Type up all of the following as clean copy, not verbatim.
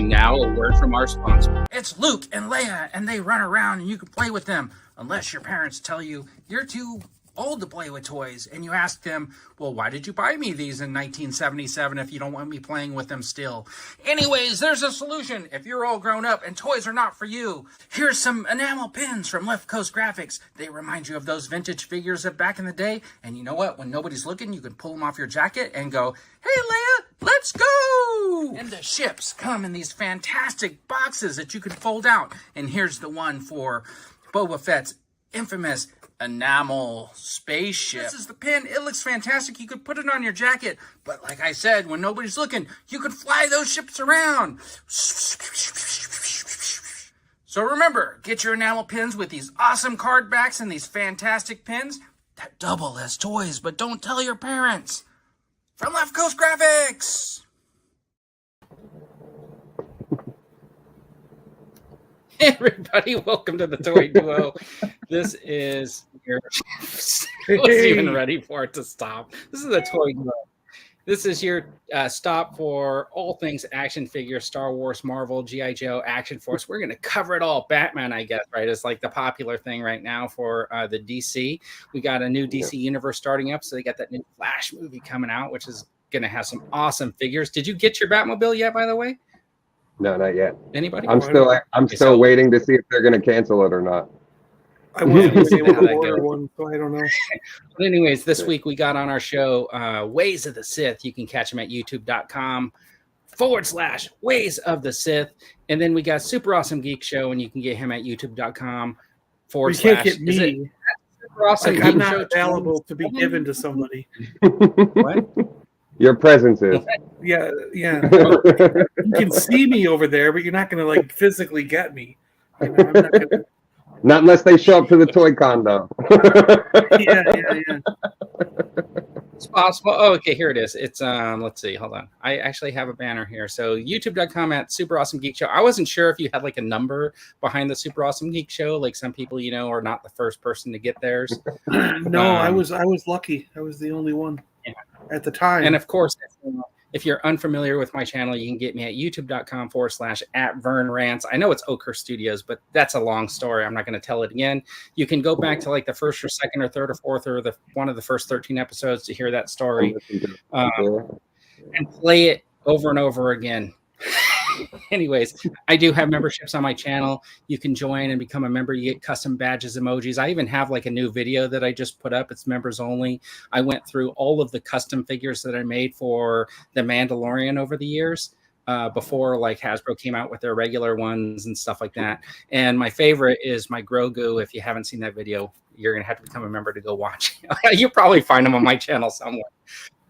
now a word from our sponsor. It's Luke and Leia, and they run around and you can play with them unless your parents tell you you're too old to play with toys, and you ask them, well, why did you buy me these in 1977 if you don't want me playing with them still? Anyways, there's a solution. If you're all grown up and toys are not for you, here's some enamel pins from Left Coast Graphics. They remind you of those vintage figures of back in the day, and you know what? When nobody's looking, you can pull them off your jacket and go, hey, Leia, let's go! And the ships come in these fantastic boxes that you can fold out, and here's the one for Boba Fett's infamous enamel spaceship. This is the pin. It looks fantastic. You could put it on your jacket. But like I said, when nobody's looking, you could fly those ships around. So remember, get your enamel pins with these awesome card backs and these fantastic pins that double as toys, but don't tell your parents. From Left Coast Graphics. Hey everybody, welcome to the Toy Duo. This is your I wasn't even ready for it to stop. This is the Toy Duo. This is your stop for all things action figures, Star Wars, Marvel, G.I. Joe, Action Force. We're going to cover it all. Batman, I guess, right? It's like the popular thing right now for the DC. We got a new DC universe starting up, so they got that new Flash movie coming out, which is going to have some awesome figures. Did you get your Batmobile yet, by the way? No, not yet. Anybody? I'm still waiting to see if they're going to cancel it or not. I wasn't able to order one, so I don't know. But anyways, this week we got on our show Ways of the Sith. You can catch them at youtube.com/Ways of the Sith. And then we got Super Awesome Geek Show, and you can get him at youtube.com/. You can't get me. Super Awesome I'm not available to be given to somebody. What? Your presence is. Yeah. You can see me over there, but you're not going to like physically get me. You know, I'm not gonna... Not unless they show up to the toy condo. Yeah. It's possible. Oh, okay, here it is. It's let's see, hold on. I actually have a banner here. So youtube.com at Super Awesome Geek Show. I wasn't sure if you had like a number behind the Super Awesome Geek Show. Like some people, you know, are not the first person to get theirs. No, I was lucky. I was the only one at the time. And of course, if you're unfamiliar with my channel, you can get me at youtube.com/@VernRants. I know it's Oakhurst Studios, but that's a long story. I'm not going to tell it again. You can go back to like the first or second or third or fourth or one of the first 13 episodes to hear that story and play it over and over again. Anyways, I do have memberships on my channel. You can join and become a member. You get custom badges, emojis. I even have like a new video that I just put up. It's members only. I went through all of the custom figures that I made for the Mandalorian over the years before like Hasbro came out with their regular ones and stuff like that. And my favorite is my Grogu. If you haven't seen that video, you're going to have to become a member to go watch. You'll probably find them on my channel somewhere.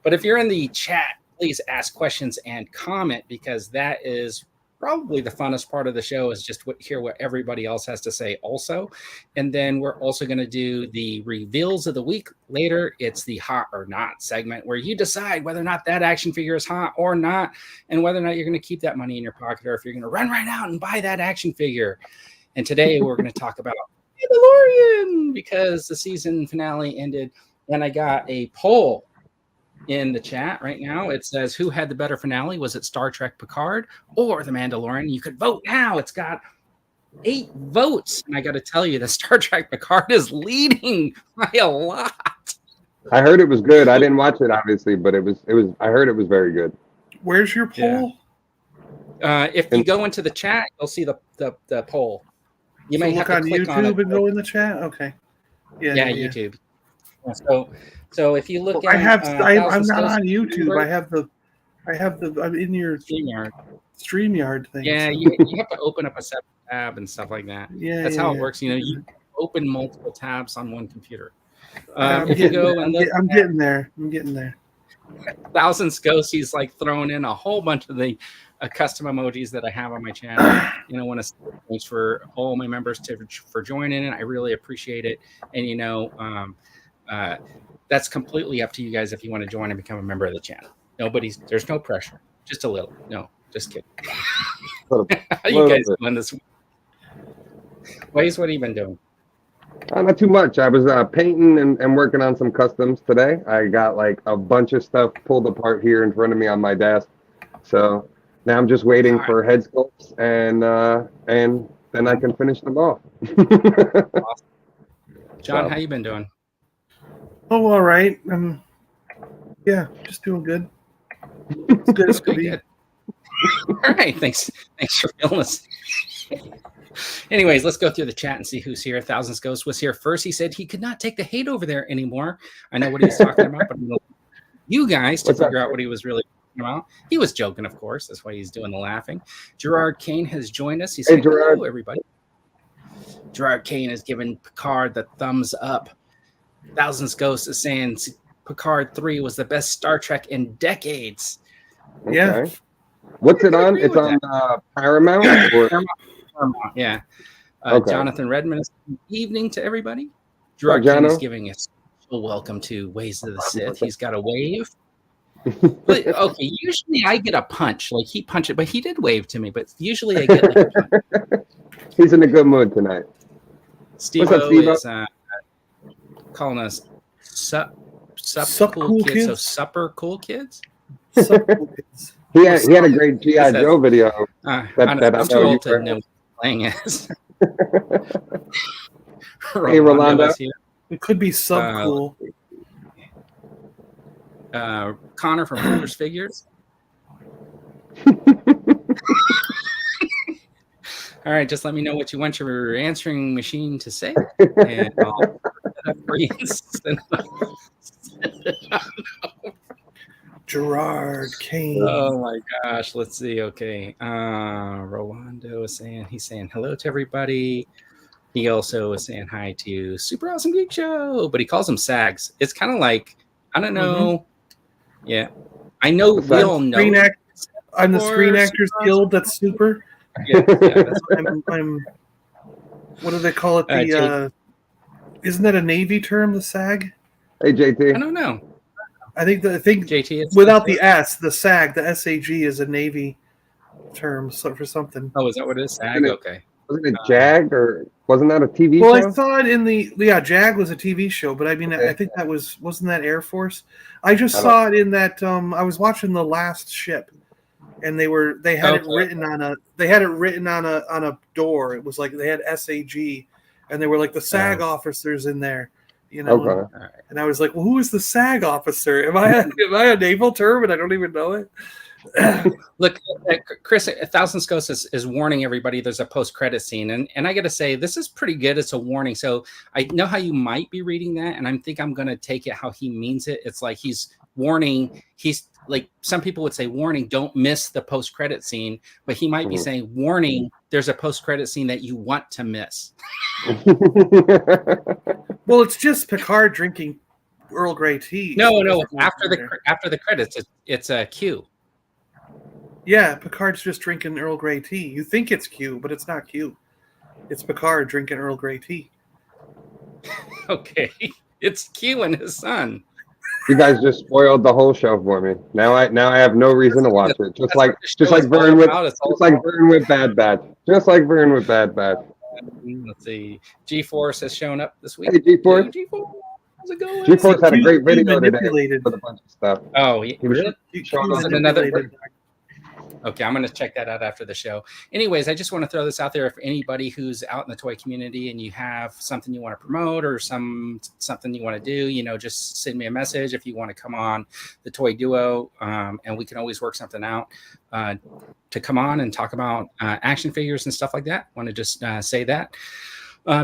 But if you're in the chat, please ask questions and comment, because that is probably the funnest part of the show, is just hear what everybody else has to say also. And then we're also going to do the reveals of the week later. It's the hot or not segment where you decide whether or not that action figure is hot or not, and whether or not you're going to keep that money in your pocket or if you're going to run right out and buy that action figure. And today we're going to talk about Mandalorian, because the season finale ended, and I got a poll in the chat right now. It says, who had the better finale? Was it Star Trek Picard or The Mandalorian? You could vote now. It's got 8 votes. And I got to tell you, the Star Trek Picard is leading by a lot. I heard it was good. I didn't watch it, obviously, but it was. I heard it was very good. Where's your poll? If you go into the chat, you'll see the poll. You may look have to on click YouTube on it, and go in the chat. Okay. Yeah. YouTube. So if you look, I'm not on YouTube. I'm in your StreamYard thing. Yeah, you have to open up a separate tab and stuff like that. Yeah, that's how it works. You know, you open multiple tabs on one computer. I'm getting there. 1,000 Scosi's like throwing in a whole bunch of the custom emojis that I have on my channel. You know, want to thanks for all my members for joining in. I really appreciate it. And you know, that's completely up to you guys if you want to join and become a member of the channel. There's no pressure. Just a little. No, just kidding. How you guys doing this week? Waze, what have you been doing? Not too much. I was painting and working on some customs today. I got like a bunch of stuff pulled apart here in front of me on my desk. So Now I'm just waiting for head sculpts, and then I can finish them off. Awesome. John, how you been doing? Oh, all right. Yeah, just doing good. As good as could be. Good. All right, thanks for filling us. Anyways, let's go through the chat and see who's here. Thousands Ghost was here first. He said he could not take the hate over there anymore. I know what he's talking about, but you guys to figure out what he was really talking about. He was joking, of course. That's why he's doing the laughing. Gerard Kane has joined us. He said, hello, everybody. Gerard Kane has given Picard the thumbs up. Thousands Ghost is saying Picard 3 was the best Star Trek in decades. Okay. Yeah. What's it on? It's on Paramount? Or? Paramount, yeah. Okay. Jonathan Redmond is good evening to everybody. Gerard Kane is giving us a welcome to Ways of the Sith. He's got a wave. But, okay, usually I get a punch. Like he punched it, but he did wave to me. But usually I get like a punch. He's in a good mood tonight. Steve-O is calling us sup cool kids. So supper cool kids? He had a great GI Joe video. I'm too old to know what playing is. Hey, Rolando. It could be sub cool. Connor from Hoopers Figures. All right, just let me know what you want your answering machine to say, and I'll put it up for you. Gerard Kane. Oh my gosh, let's see. Okay, Rolando is saying hello to everybody. He also is saying hi to Super Awesome Geek Show, but he calls them SAGs. It's kind of like, I don't know. Mm-hmm. Yeah, I know we all know. I'm the Screen Actors Guild. That's super. Yeah, that's I'm. What do they call it? Isn't that a Navy term? The SAG. Hey JT. I don't know. I think JT without the S, the SAG, the SAG is a Navy term for something. Oh, is that what it is? SAG. Okay. Wasn't it JAG or wasn't that a TV show? Well, I saw it in JAG was a TV show, but I mean, I think that wasn't that Air Force. I just saw it in that. I was watching The Last Ship, and they had it written on a door. It was like they had SAG, and they were like the SAG officers in there. You know, and I was like, well, who is the SAG officer? Am I a naval term and I don't even know it? Look, Chris, Thousands Ghost is warning everybody there's a post-credit scene. And I got to say, this is pretty good. It's a warning. So I know how you might be reading that, and I think I'm going to take it how he means it. It's like he's warning. He's like, some people would say, warning, don't miss the post-credit scene. But he might be saying, warning, there's a post-credit scene that you want to miss. Well, it's just Picard drinking Earl Grey tea. No. After the credits, it's a Q. Yeah, Picard's just drinking Earl Grey tea. You think it's Q, but it's not Q. It's Picard drinking Earl Grey tea. Okay, it's Q and his son. You guys just spoiled the whole show for me. Now I have no reason to watch it. Just like Vern with Bad Batch. Just like Vern with Bad Batch. Let's see. G-Force has shown up this week. Hey, G-Force. Hey, G-Force. How's it going? G-Force had a great video today with a bunch of stuff. Oh, he really? Showing us another. Okay, I'm going to check that out after the show. Anyways, I just want to throw this out there. If anybody who's out in the toy community and you have something you want to promote or something you want to do, just send me a message if you want to come on the Toy Duo, and we can always work something out to come on and talk about action figures and stuff like that. Want to just say that.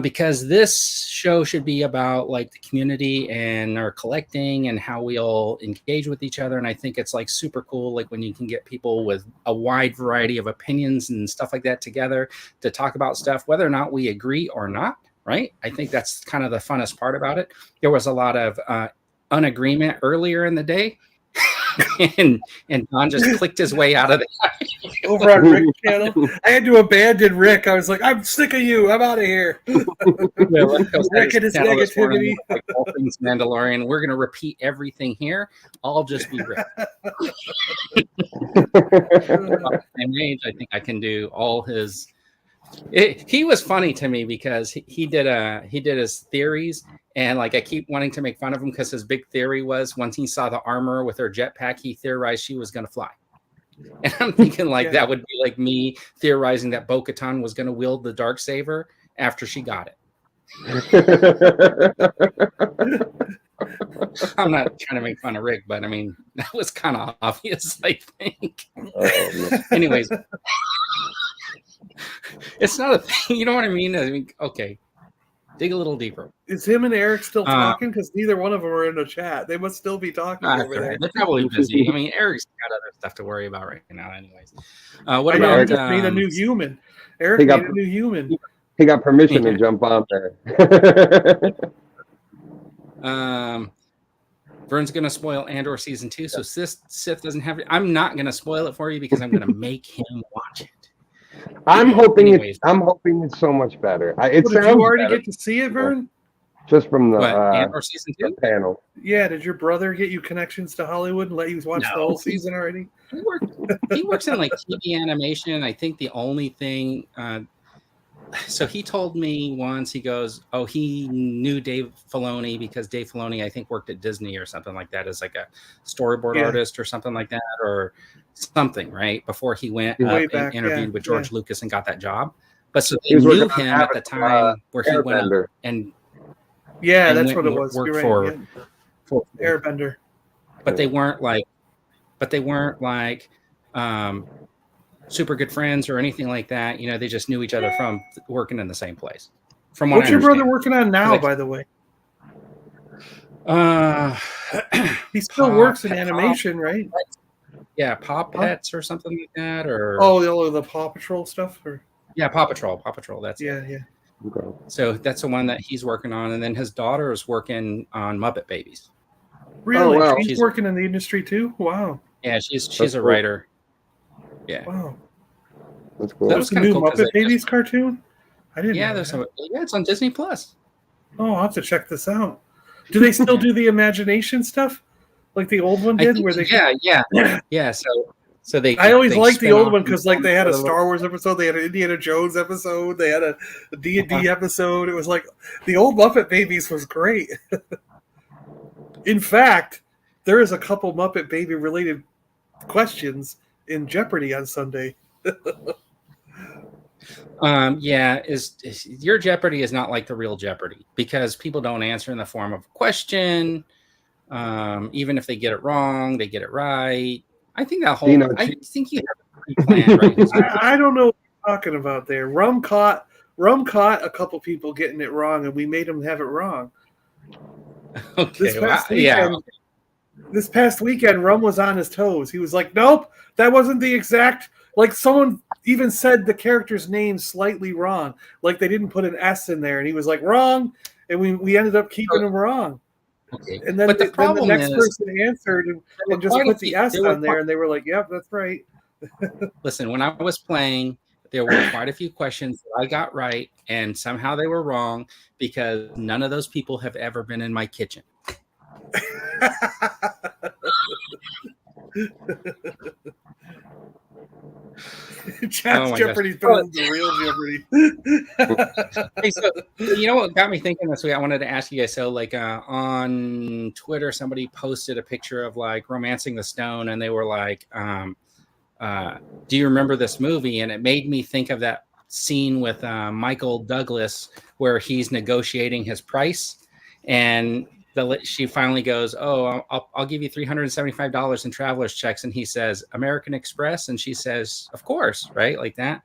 Because this show should be about like the community and our collecting and how we all engage with each other. And I think it's like super cool, like when you can get people with a wide variety of opinions and stuff like that together to talk about stuff, whether or not we agree or not. Right. I think that's kind of the funnest part about it. There was a lot of unagreement earlier in the day. and Don just clicked his way out of there. Over on Rick's channel. I had to abandon Rick. I was like, I'm sick of you. I'm out of here. Rick and his negativity. Like all things Mandalorian. We're going to repeat everything here. I'll just be Rick. Same age, I think I can do all his. He was funny to me because he did his theories, and like I keep wanting to make fun of him because his big theory was once he saw the armor with her jetpack, he theorized she was going to fly. And I'm thinking like that would be like me theorizing that Bo-Katan was going to wield the Darksaber after she got it. I'm not trying to make fun of Rick, but I mean, that was kind of obvious, I think. Anyways, it's not a thing. You know what I mean? I mean, okay, dig a little deeper. Is him and Eric still talking? Because neither one of them are in the chat. They must still be talking over there. They're probably busy. I mean, Eric's got other stuff to worry about right now anyways. What about Eric just made a new human? Eric made a new human. He got permission to jump on there. Vern's going to spoil Andor season 2, so Sith doesn't have it. I'm not going to spoil it for you because I'm going to make him watch it. I'm hoping it's so much better. Did you already get to see it, Vern? Just from the Andor season 2 panel. Yeah, did your brother get you connections to Hollywood and let you watch the whole season already? He works in like TV animation. I think the only thing so he told me once, he goes, oh, he knew Dave Filoni because Dave Filoni, I think, worked at Disney or something like that as like a storyboard artist or something like that or something, right? Before he went up and interviewed with George Lucas and got that job. But so they knew him at the time where he went up and that's what it was. Worked for Airbender. But they weren't like super good friends or anything like that. You know, they just knew each other from working in the same place. From what What's your brother working on now, by the way? He still works in animation, right? Yeah, Paw Pets or something like that, or the Paw Patrol stuff, or Paw Patrol. That's it. Okay. So that's the one that he's working on, and then his daughter is working on Muppet Babies. Really? Oh, wow. She's working in the industry too. Wow. Yeah, she's a writer. Yeah. Wow. That's cool. That was the new cool Muppet Babies cartoon? I didn't know it's on Disney Plus. Oh, I'll have to check this out. Do they still do the imagination stuff? Like the old one did? Yeah. So they I always liked the old one because like they had a Star Wars episode, they had an Indiana Jones episode, they had a D&D episode. It was like the old Muppet Babies was great. In fact, there is a couple Muppet Baby related questions in Jeopardy on Sunday. Your Jeopardy is not like the real Jeopardy because people don't answer in the form of a question. Even if they get it wrong, they get it right. I think that whole I think you have a plan, right? I don't know what you're talking about there. Rum caught a couple people getting it wrong, and we made them have it wrong. Okay. This past weekend, Rum was on his toes. He was like, nope, that wasn't the exact... Like, someone even said the character's name slightly wrong. Like, they didn't put an S in there. And he was like, wrong. And we ended up keeping him wrong. Okay. And then, the next person answered and just put the S on there. And they were like, yep, that's right. Listen, when I was playing, there were quite a few questions that I got right. And somehow they were wrong because none of those people have ever been in my kitchen. Jeopardy's better than the real Jeopardy. Hey, so you know what got me thinking this week? I wanted to ask you guys. So, like on Twitter, somebody posted a picture of like Romancing the Stone, and they were like, "Do you remember this movie?" And it made me think of that scene with Michael Douglas where he's negotiating his price, and she finally goes, "Oh, I'll give you $375 in traveler's checks," and he says, "American Express," and she says, "Of course," right, like that.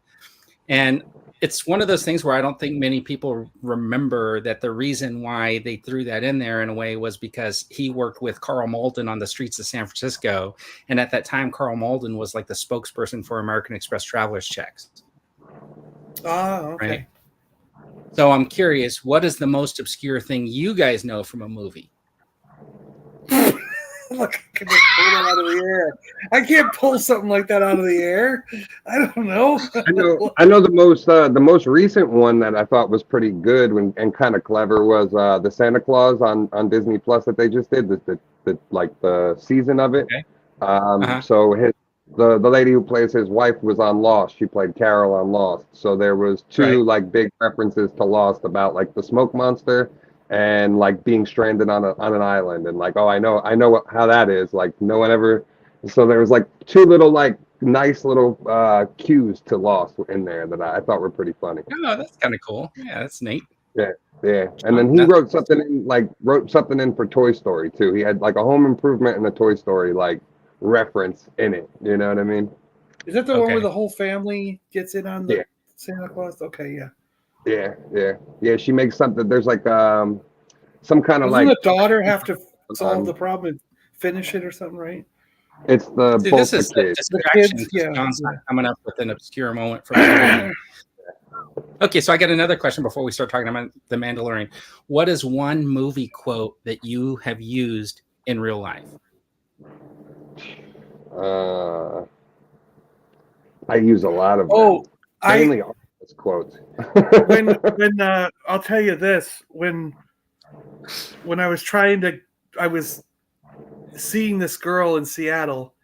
And it's one of those things where I don't think many people remember that the reason why they threw that in there in a way was because he worked with Carl Malden on the streets of San Francisco, and at that time, Carl Malden was like the spokesperson for American Express traveler's checks. Oh, okay. Right? So I'm curious, what is the most obscure thing you guys know from a movie? Look, I can just pull it out of the air. I can't pull something like that out of the air. I don't know. I know the most recent one that I thought was pretty good and kind of clever was the Santa Claus on Disney Plus that they just did the season of it. Okay. So the lady who plays his wife was on Lost. She played Carol on Lost. So there was two like big references to Lost about like the smoke monster and like being stranded on an island and like, oh, I know how that is. Like no one ever. So there was like two little like nice little cues to Lost in there that I thought were pretty funny. Oh, that's kind of cool. Yeah, that's neat. Yeah. And then he wrote something in for Toy Story too. He had like a Home Improvement and a Toy Story like reference in it. You know what I mean? Is that the one where the whole family gets in on the Santa Claus? Okay, Yeah. She makes something. There's like some kind of Doesn't like the daughter have to solve the problem and finish it or something, right? It's the See, both this is the kids. distraction. The kids, John's not coming up with an obscure moment for me. Okay, so I got another question before we start talking about The Mandalorian. What is one movie quote that you have used in real life? I use a lot of mainly office quotes. when I'll tell you this, when I was seeing this girl in Seattle,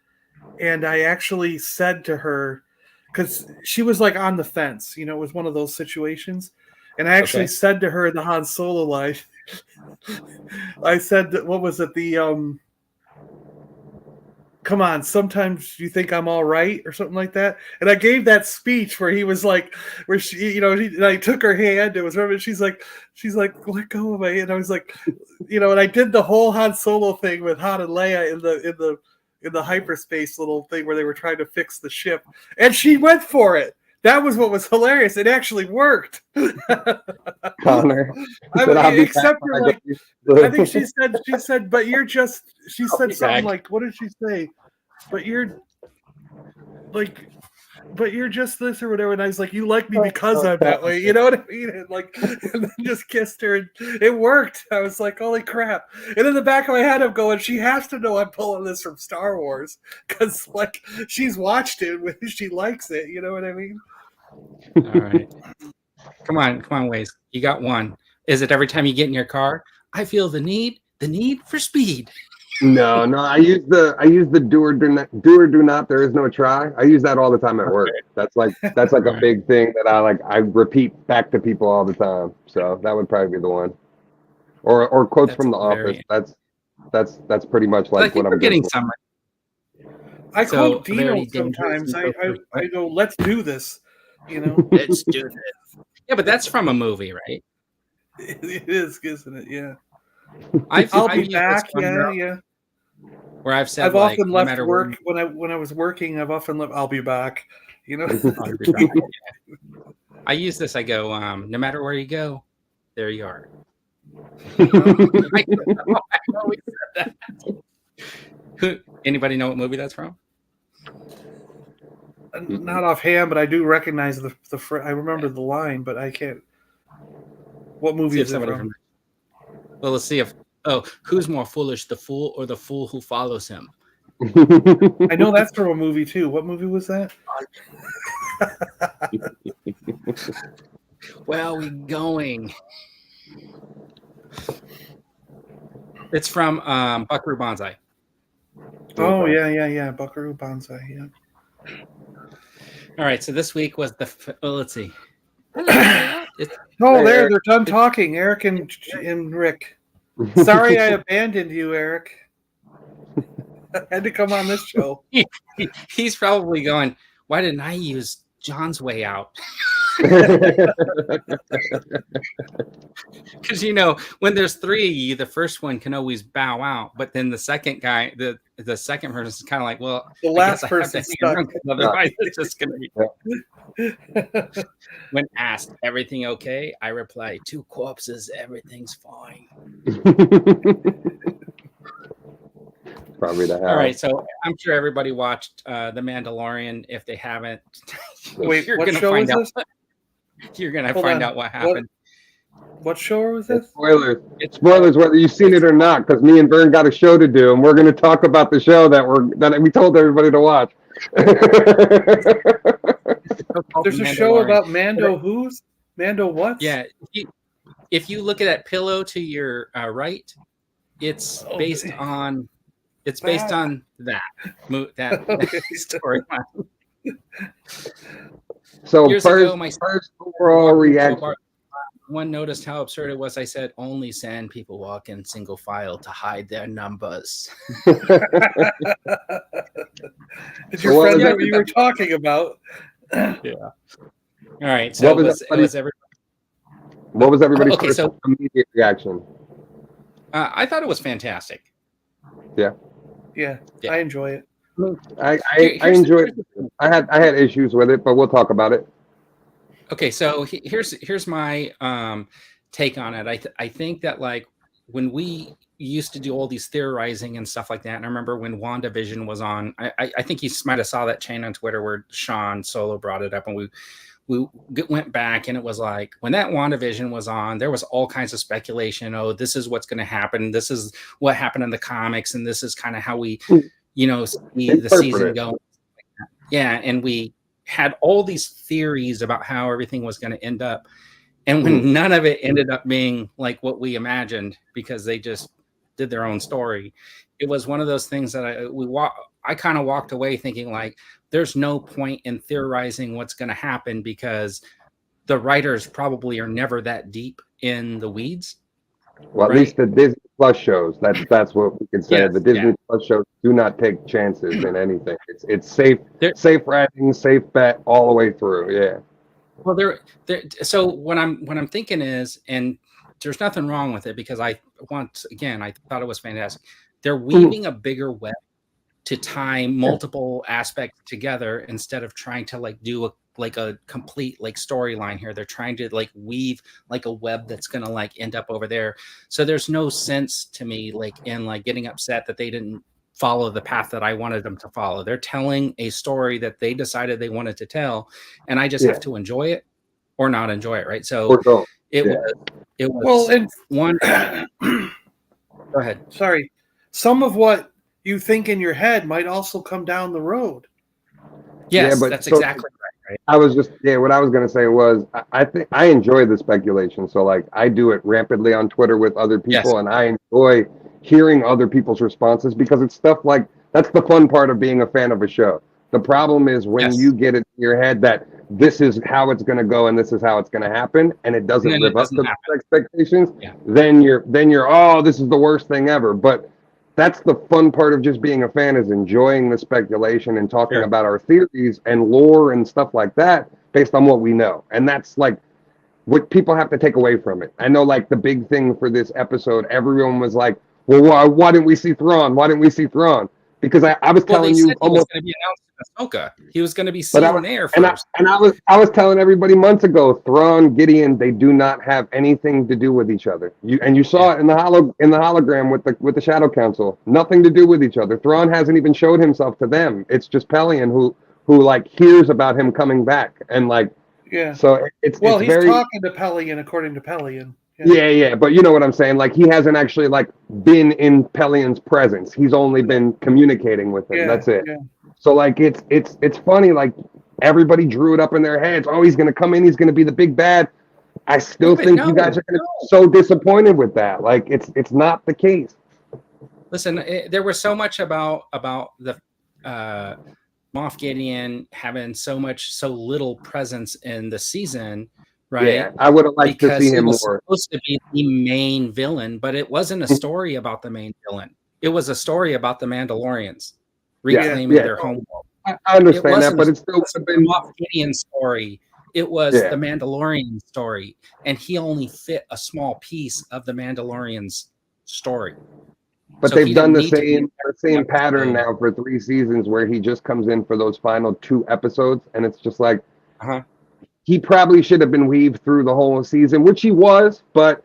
and I actually said to her, because she was like on the fence, it was one of those situations, and I actually said to her in the Han Solo line, I said that, what was it, come on, sometimes you think I'm all right, or something like that. And I gave that speech where he was like, where she, and I took her hand. It was, remember, she's like, let go of me. And I was like, and I did the whole Han Solo thing with Han and Leia in the hyperspace little thing where they were trying to fix the ship, and she went for it. That was what was hilarious. It actually worked. Connor, except for like, I think she said, but you're just. She said something like, what did she say? But you're just this or whatever. And I was like, you like me because I'm that way. You know what I mean? And and then just kissed her, and it worked. I was like, holy crap. And in the back of my head, I'm going, she has to know I'm pulling this from Star Wars, because like she's watched it when she likes it. You know what I mean? All right. Come on, Waze. You got one. Is it every time you get in your car? I feel the need for speed. No. I use the do or do not. There is no try. I use that all the time at work. That's like a big thing that I repeat back to people all the time. So that would probably be the one. Or quotes from The Office. That's pretty much like what I'm getting. Some. I quote Dino sometimes. I go, let's do this. Let's do this. Yeah, but that's from a movie, right? It is, isn't it? Yeah. I'll be back. Yeah. Where I've said, I've often left work when I was working. I've often left. I'll be back. I'll be back, yeah. I use this. I go, no matter where you go, there you are. Anybody know what movie that's from? Not offhand, but I do recognize the. I remember the line, but I can't. What movie is it from? Well, let's see if. Oh, who's more foolish, the fool or the fool who follows him? I know that's from a movie too. What movie was that? Where are we going? It's from Buckaroo Banzai. Oh yeah, Buckaroo Banzai. Yeah. All right, so this week was let's see. They're done talking, Eric and Rick. Sorry, I abandoned you, Eric. I had to come on this show. He's probably going, why didn't I use John's way out? Because when there's three of you, the first one can always bow out, but then the second guy, the second person is kind of like, well, the last person stuck. Otherwise, it's just gonna be. When asked, everything okay? I reply, 2 corpses, everything's fine. Probably the house. All right, so I'm sure everybody watched The Mandalorian. If they haven't, wait, you're what gonna show find is out. this? You're gonna find out what happened. What show was this? Spoilers. Spoilers, whether you've seen it or not, because me and Vern got a show to do, and we're going to talk about the show that we told everybody to watch. There's a show about Mando who's? Mando what? Yeah. If you look at that pillow to your right, it's based on that storyline. So first overall reaction. one noticed how absurd it was, I said, only sand people walk in single file to hide their numbers. Did your friend know what you were talking about? Yeah. All right. So what was everybody's first immediate reaction? I thought it was fantastic. Yeah, I enjoy it. I enjoyed it. I had issues with it, but we'll talk about it. Okay, so here's my take on it. I think that like when we used to do all these theorizing and stuff like that, and I remember when WandaVision was on, I think you might have saw that chain on Twitter where Sean Solo brought it up, and we went back, and it was like when that WandaVision was on, there was all kinds of speculation. Oh, this is what's going to happen. This is what happened in the comics, and this is kind of how we, see the season going. Yeah, and we had all these theories about how everything was going to end up, and when none of it ended up being like what we imagined because they just did their own story, it was one of those things that I kind of walked away thinking like there's no point in theorizing what's going to happen because the writers probably are never that deep in the weeds. Well, at least the Disney Plus shows. That's what we can say. Yes, the Disney Plus shows do not take chances in anything. It's safe writing, safe bet all the way through. Yeah. Well, so what I'm thinking is, and there's nothing wrong with it because I thought it was fantastic. They're weaving a bigger web to tie multiple aspects together instead of trying to like do a complete like storyline here. They're trying to like weave like a web that's gonna like end up over there. So there's no sense to me like in like getting upset that they didn't follow the path that I wanted them to follow. They're telling a story that they decided they wanted to tell, and I just have to enjoy it or not enjoy it, right? So it was well, and one. Go ahead. Sorry. Some of what you think in your head might also come down the road. Yes, but that's exactly right. I was just what I was gonna say was I think I enjoy the speculation. So like I do it rampantly on Twitter with other people, and I enjoy hearing other people's responses because it's stuff like that's the fun part of being a fan of a show. The problem is when you get it in your head that this is how it's gonna go and this is how it's gonna happen, and it doesn't live up to those expectations, then you're oh, this is the worst thing ever. But that's the fun part of just being a fan is enjoying the speculation and talking about our theories and lore and stuff like that based on what we know. And that's like what people have to take away from it. I know like the big thing for this episode, everyone was like, well, why didn't we see Thrawn? Why didn't we see Thrawn? Because I was telling you almost going to be announced in Ahsoka. He was going to be seen there first. And I was telling everybody months ago, Thrawn, Gideon, they do not have anything to do with each other. You saw it in the hologram with the Shadow Council. Nothing to do with each other. Thrawn hasn't even showed himself to them. It's just Pelion who like hears about him coming back and like So it's he's very talking to Pelion according to Pelion. Yeah, but you know what I'm saying? Like, he hasn't actually, like, been in Pelion's presence. He's only been communicating with him. That's it. Yeah. So, like, it's funny. Like, everybody drew it up in their heads. Oh, he's going to come in. He's going to be the big bad. I still think you guys are going to be so disappointed with that. Like, it's not the case. Listen, there was so much about the Moff Gideon having so little presence in the season. Right. Yeah, I would have liked to see him more. Supposed to be the main villain, but it wasn't a story about the main villain. It was a story about the Mandalorians reclaiming their home world. I understand that, but it still would have been Moff Gideon's story. It was the Mandalorian story, and he only fit a small piece of the Mandalorian's story. But they've done the same pattern now for 3 seasons, where he just comes in for those final 2 episodes, and it's just like. He probably should have been weaved through the whole season, which he was, but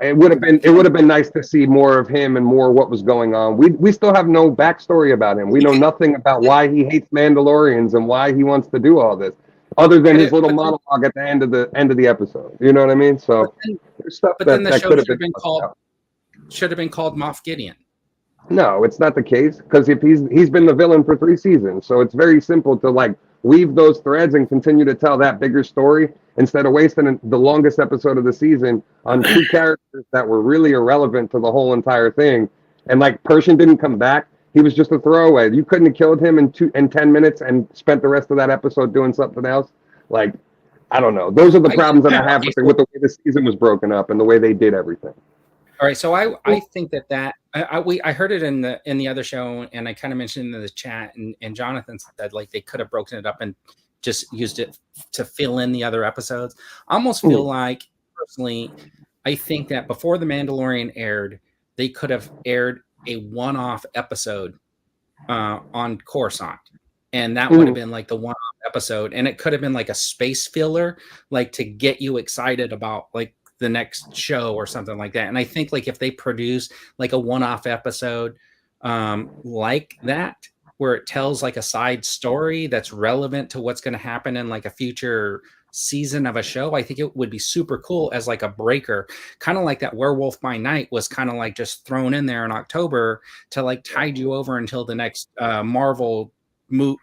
it would have been nice to see more of him and more what was going on. We still have no backstory about him. We know nothing about why he hates Mandalorians and why he wants to do all this, other than his little monologue at the end of the episode. You know what I mean? So there's stuff that could have been called. Should have been called Moff Gideon. No, it's not the case, because if he's been the villain for 3 seasons, so it's very simple to like weave those threads and continue to tell that bigger story instead of wasting the longest episode of the season on 2 characters that were really irrelevant to the whole entire thing. And like Pershing didn't come back; he was just a throwaway. You couldn't have killed him in 10 minutes and spent the rest of that episode doing something else. Like I don't know. Those are the problems that I have with the way the season was broken up and the way they did everything. All right, so I think that I heard it in the other show, and I kind of mentioned in the chat, and Jonathan said like they could have broken it up and just used it to fill in the other episodes. I almost feel like, personally, I think that before The Mandalorian aired, they could have aired a one-off episode on Coruscant, and that would have been like the one-off episode, and it could have been like a space filler, like to get you excited about like the next show or something like that. And I think like if they produce like a one-off episode like that, where it tells like a side story that's relevant to what's going to happen in like a future season of a show, I think it would be super cool as like a breaker, kind of like that Werewolf by Night was kind of like just thrown in there in October to like tide you over until the next Marvel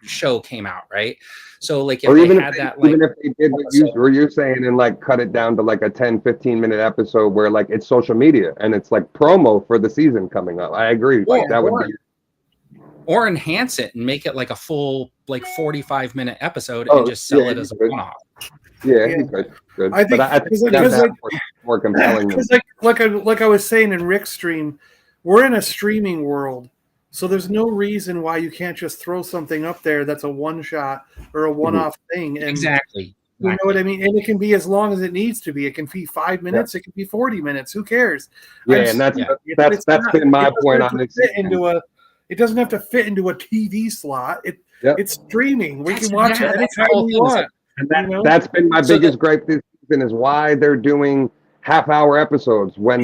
show came out, right? So like if they had that, like, even if they did what you're saying and like cut it down to like a 10-15 minute episode where like it's social media and it's like promo for the season coming up, I agree. Like that would be, or enhance it and make it like a full like 45-minute episode and just sell it as a one-off. Yeah, good. I think that's more compelling. Because like I was saying in Rick's stream, we're in a streaming world. So there's no reason why you can't just throw something up there that's a one shot or a one-off thing. And exactly. You know what I mean? And it can be as long as it needs to be. It can be 5 minutes. It can be 40 minutes. Who cares? Yeah, and that's been my point on this. It doesn't have to fit into a TV slot. It's streaming. We can watch it anytime we want. And that's been my biggest gripe this season is why they're doing half-hour episodes when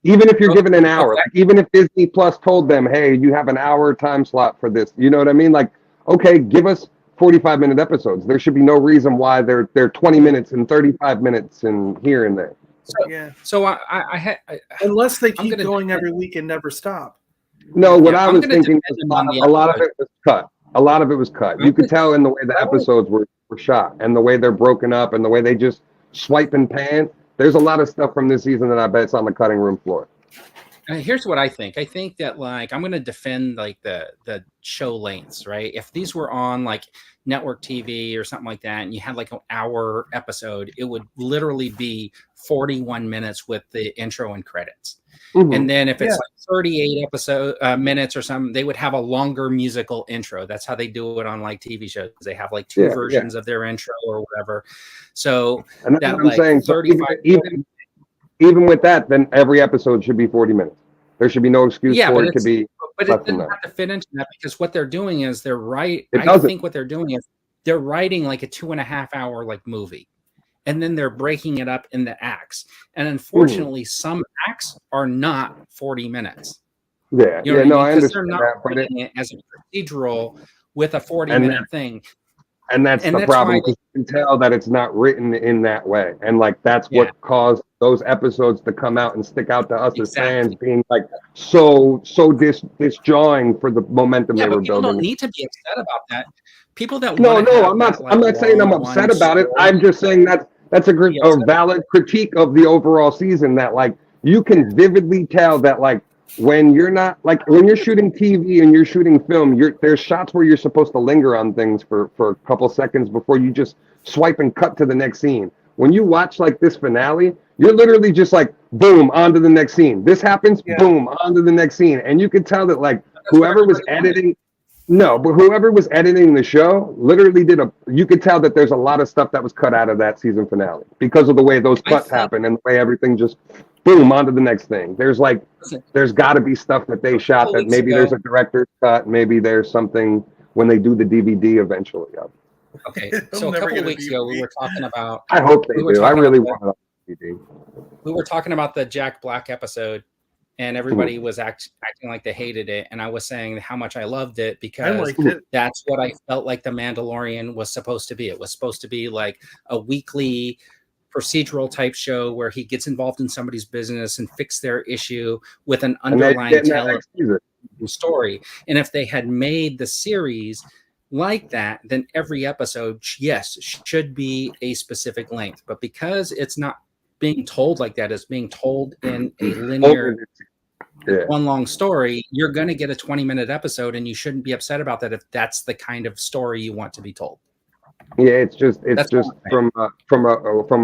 even if you're given an hour, like even if Disney Plus told them, hey, you have an hour time slot for this, you know what I mean? Like, okay, give us 45-minute episodes. There should be no reason why they're 20 minutes and 35 minutes and here and there. So I unless they keep going every week and never stop. No, what I was thinking was a lot of it was cut. A lot of it was cut. You could tell in the way the episodes were shot and the way they're broken up and the way they just swipe and pan. There's a lot of stuff from this season that I bet it's on the cutting room floor. Here's what I think. I think that like I'm going to defend like the show lengths, right? If these were on like network TV or something like that, and you had like an hour episode, it would literally be 41 minutes with the intro and credits. And then if it's like 38 minutes or something, they would have a longer musical intro. That's how they do it on like TV shows. They have like two versions of their intro or whatever. So and that's what I'm saying. 35 even with that, then every episode should be 40 minutes. There should be no excuse for it to be. But it doesn't have to fit into that because what they're doing is I think what they're doing is they're writing like a 2.5 hour like movie. And then they're breaking it up into acts. And unfortunately, some acts are not 40 minutes. Yeah, you know I understand they're not writing it as a procedural with a 40-minute thing. And that's the problem, because you can tell that it's not written in that way. And like that's what caused those episodes to come out and stick out to us as fans, being like so disjoying for the momentum they were building. People don't need to be upset about that. People that I'm not saying I'm upset about it. I'm just saying that's a valid critique of the overall season, that like you can vividly tell that like when you're shooting TV and you're shooting film, there's shots where you're supposed to linger on things for a couple seconds before you just swipe and cut to the next scene. When you watch like this finale, you're literally just like boom, on to the next scene. This happens, boom, on to the next scene. And you could tell that like whoever was editing the show literally you could tell that there's a lot of stuff that was cut out of that season finale because of the way those cuts happen and the way everything just boom, on to the next thing. There's got to be stuff that they shot that maybe there's a director's cut, maybe there's something when they do the DVD eventually. Okay, so a couple of weeks ago we were talking about. I hope they do. I really want it on DVD. We were talking about the Jack Black episode, and everybody was acting like they hated it, and I was saying how much I loved it because that's what I felt like The Mandalorian was supposed to be. It was supposed to be like a weekly procedural type show where he gets involved in somebody's business and fix their issue with an underlying story. And if they had made the series like that, then every episode, should be a specific length. But because it's not being told like that, it's being told in a linear one long story, you're going to get a 20-minute episode, and you shouldn't be upset about that if that's the kind of story you want to be told. Yeah, it's just That's from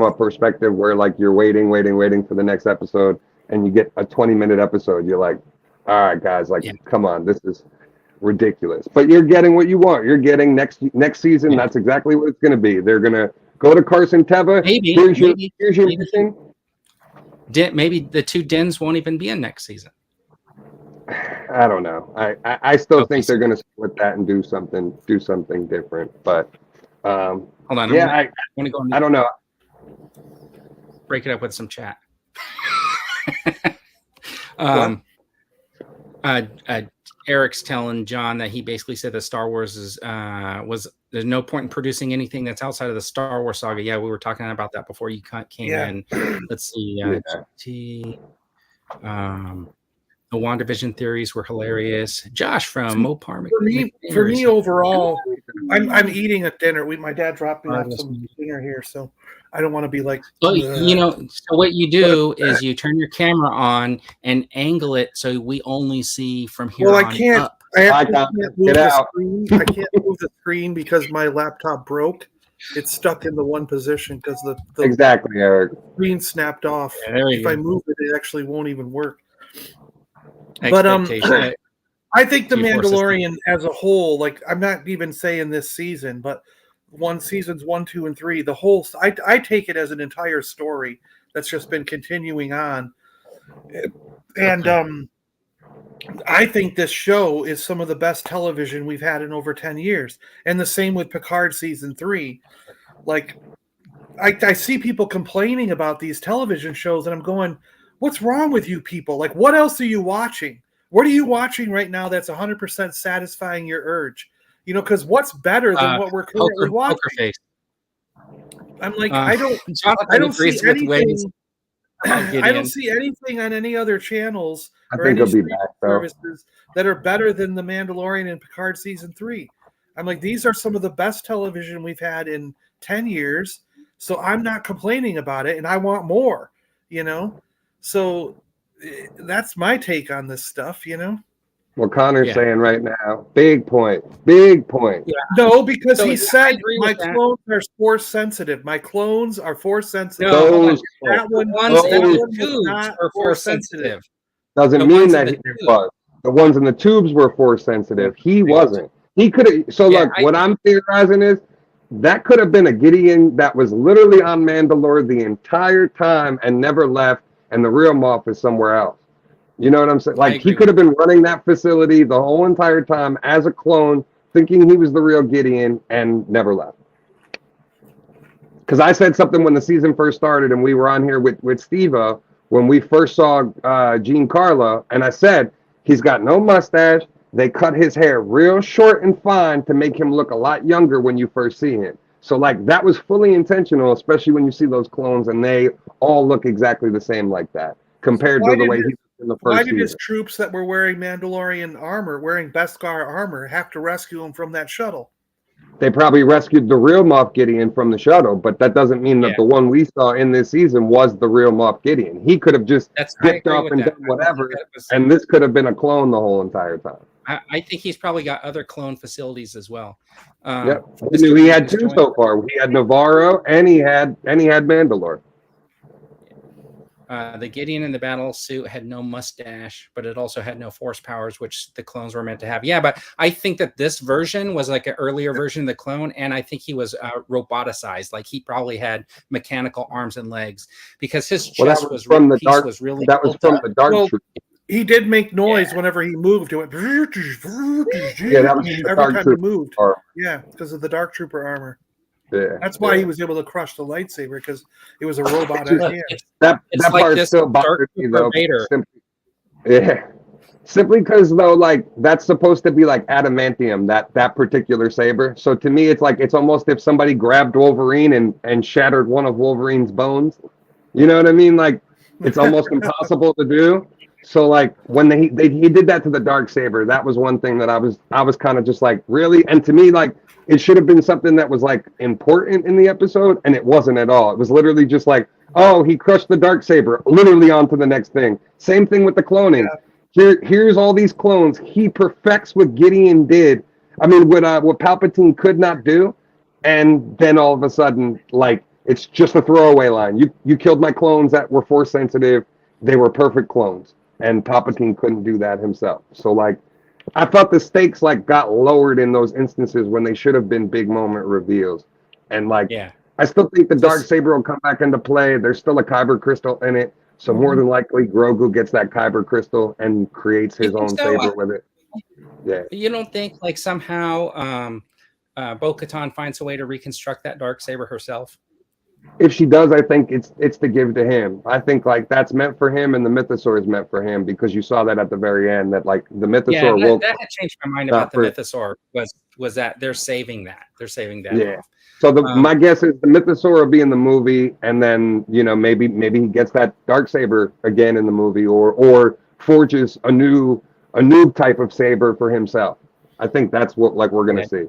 a perspective where like you're waiting for the next episode, and you get a 20-minute episode. You're like, all right, guys, like, come on, this is ridiculous. But you're getting what you want. You're getting next season. That's exactly what it's going to be. They're going to go to Carson Teva. Here's your mission. Maybe the two Dens won't even be in next season. I don't know. I still think they're going to split that and do something different. But hold on. Yeah, I want to go. I don't know. Break it up with some chat. Eric's telling John that he basically said that Star Wars was there's no point in producing anything that's outside of the Star Wars saga. Yeah, we were talking about that before you came in. Let's see. The WandaVision theories were hilarious. Josh from Mopar. For me overall, I'm eating at dinner. My dad dropped me off some dinner here, so I don't want to be like. Well, so what you do is you turn your camera on and angle it so we only see from here on up. I can't move the screen because my laptop broke. It's stuck in the one position because the exactly, Eric. Screen snapped off. Yeah, if I move it, it actually won't even work. But I think the Mandalorian as a whole, like I'm not even saying this season, but seasons 1, 2, and 3, the whole I take it as an entire story that's just been continuing on, and I think this show is some of the best television we've had in over 10 years, and the same with Picard season 3. Like I see people complaining about these television shows, and I'm going, what's wrong with you people? Like, what else are you watching? What are you watching right now that's 100% satisfying your urge? Because what's better than what we're currently watching? Poker Face. I'm like, I don't see anything. I don't see anything on any other channels or any services that are better than The Mandalorian and Picard season 3. I'm like, these are some of the best television we've had in 10 years. So I'm not complaining about it, and I want more. So that's my take on this stuff, Well, Connor's saying right now, big point. Yeah. No, because he said my clones are force sensitive. My clones are force sensitive. That one was force sensitive. Doesn't mean that he was. The ones in the tubes were force sensitive. He wasn't. He could have. So look, what I'm theorizing is that could have been a Gideon that was literally on Mandalore the entire time and never left. And the real Moff is somewhere else. You know what I'm saying? Like, he could have been running that facility the whole entire time as a clone, thinking he was the real Gideon, and never left. Because I said something when the season first started, and we were on here with Steve-O, when we first saw Giancarlo, and I said, he's got no mustache. They cut his hair real short and fine to make him look a lot younger when you first see him. So, like, that was fully intentional, especially when you see those clones, and they all look exactly the same like that, compared to the way he was in the first season. Why did his troops that were wearing Mandalorian armor, wearing Beskar armor, have to rescue him from that shuttle? They probably rescued the real Moff Gideon from the shuttle, but that doesn't mean that the one we saw in this season was the real Moff Gideon. He could have just dipped off and done whatever, and this could have been a clone the whole entire time. I think he's probably got other clone facilities as well. He had two so far. He had Navarro and he had Mandalore. The Gideon in the battle suit had no mustache, but it also had no force powers, which the clones were meant to have. Yeah, but I think that this version was like an earlier version of the clone, and I think he was roboticized. Like, he probably had mechanical arms and legs because his chest was from the dark. Was really that was from the dark troop. He did make noise whenever he moved. It went. Yeah, that was every time he moved. Yeah, because of the Dark Trooper armor. Yeah, that's why he was able to crush the lightsaber, because it was a robot at hand. That part still bothers me though. Simply because though, like, that's supposed to be like adamantium, that particular saber. So to me, it's like it's almost if somebody grabbed Wolverine and shattered one of Wolverine's bones. You know what I mean? Like, it's almost impossible to do. So like when he did that to the Darksaber, that was one thing that I was kind of just like, really? And to me, like, it should have been something that was like important in the episode, and it wasn't at all. It was literally just like, oh, he crushed the Darksaber, literally on to the next thing. Same thing with the cloning. Here's all these clones. He perfects what Gideon did. I mean, what Palpatine could not do. and then all of a sudden, like, it's just a throwaway line. You killed my clones that were Force sensitive. They were perfect clones, and Palpatine couldn't do that himself. So like, I thought the stakes like got lowered in those instances when they should have been big moment reveals. And like, Yeah. I still think the Darksaber will come back into play. There's still a Kyber crystal in it, so more than likely Grogu gets that Kyber crystal and creates his own saber with it. Yeah. You don't think like somehow Bo-Katan finds a way to reconstruct that Darksaber herself? If she does, I think it's to give to him. I think like that's meant for him, and the Mythosaur is meant for him, because you saw that at the very end that like the Mythosaur will. That had changed my mind about the Mythosaur. Was that they're saving that? They're saving that. Yeah. Off. So my guess is the Mythosaur will be in the movie, and then maybe he gets that Darksaber again in the movie, or forges a new type of saber for himself. I think that's what like we're gonna see.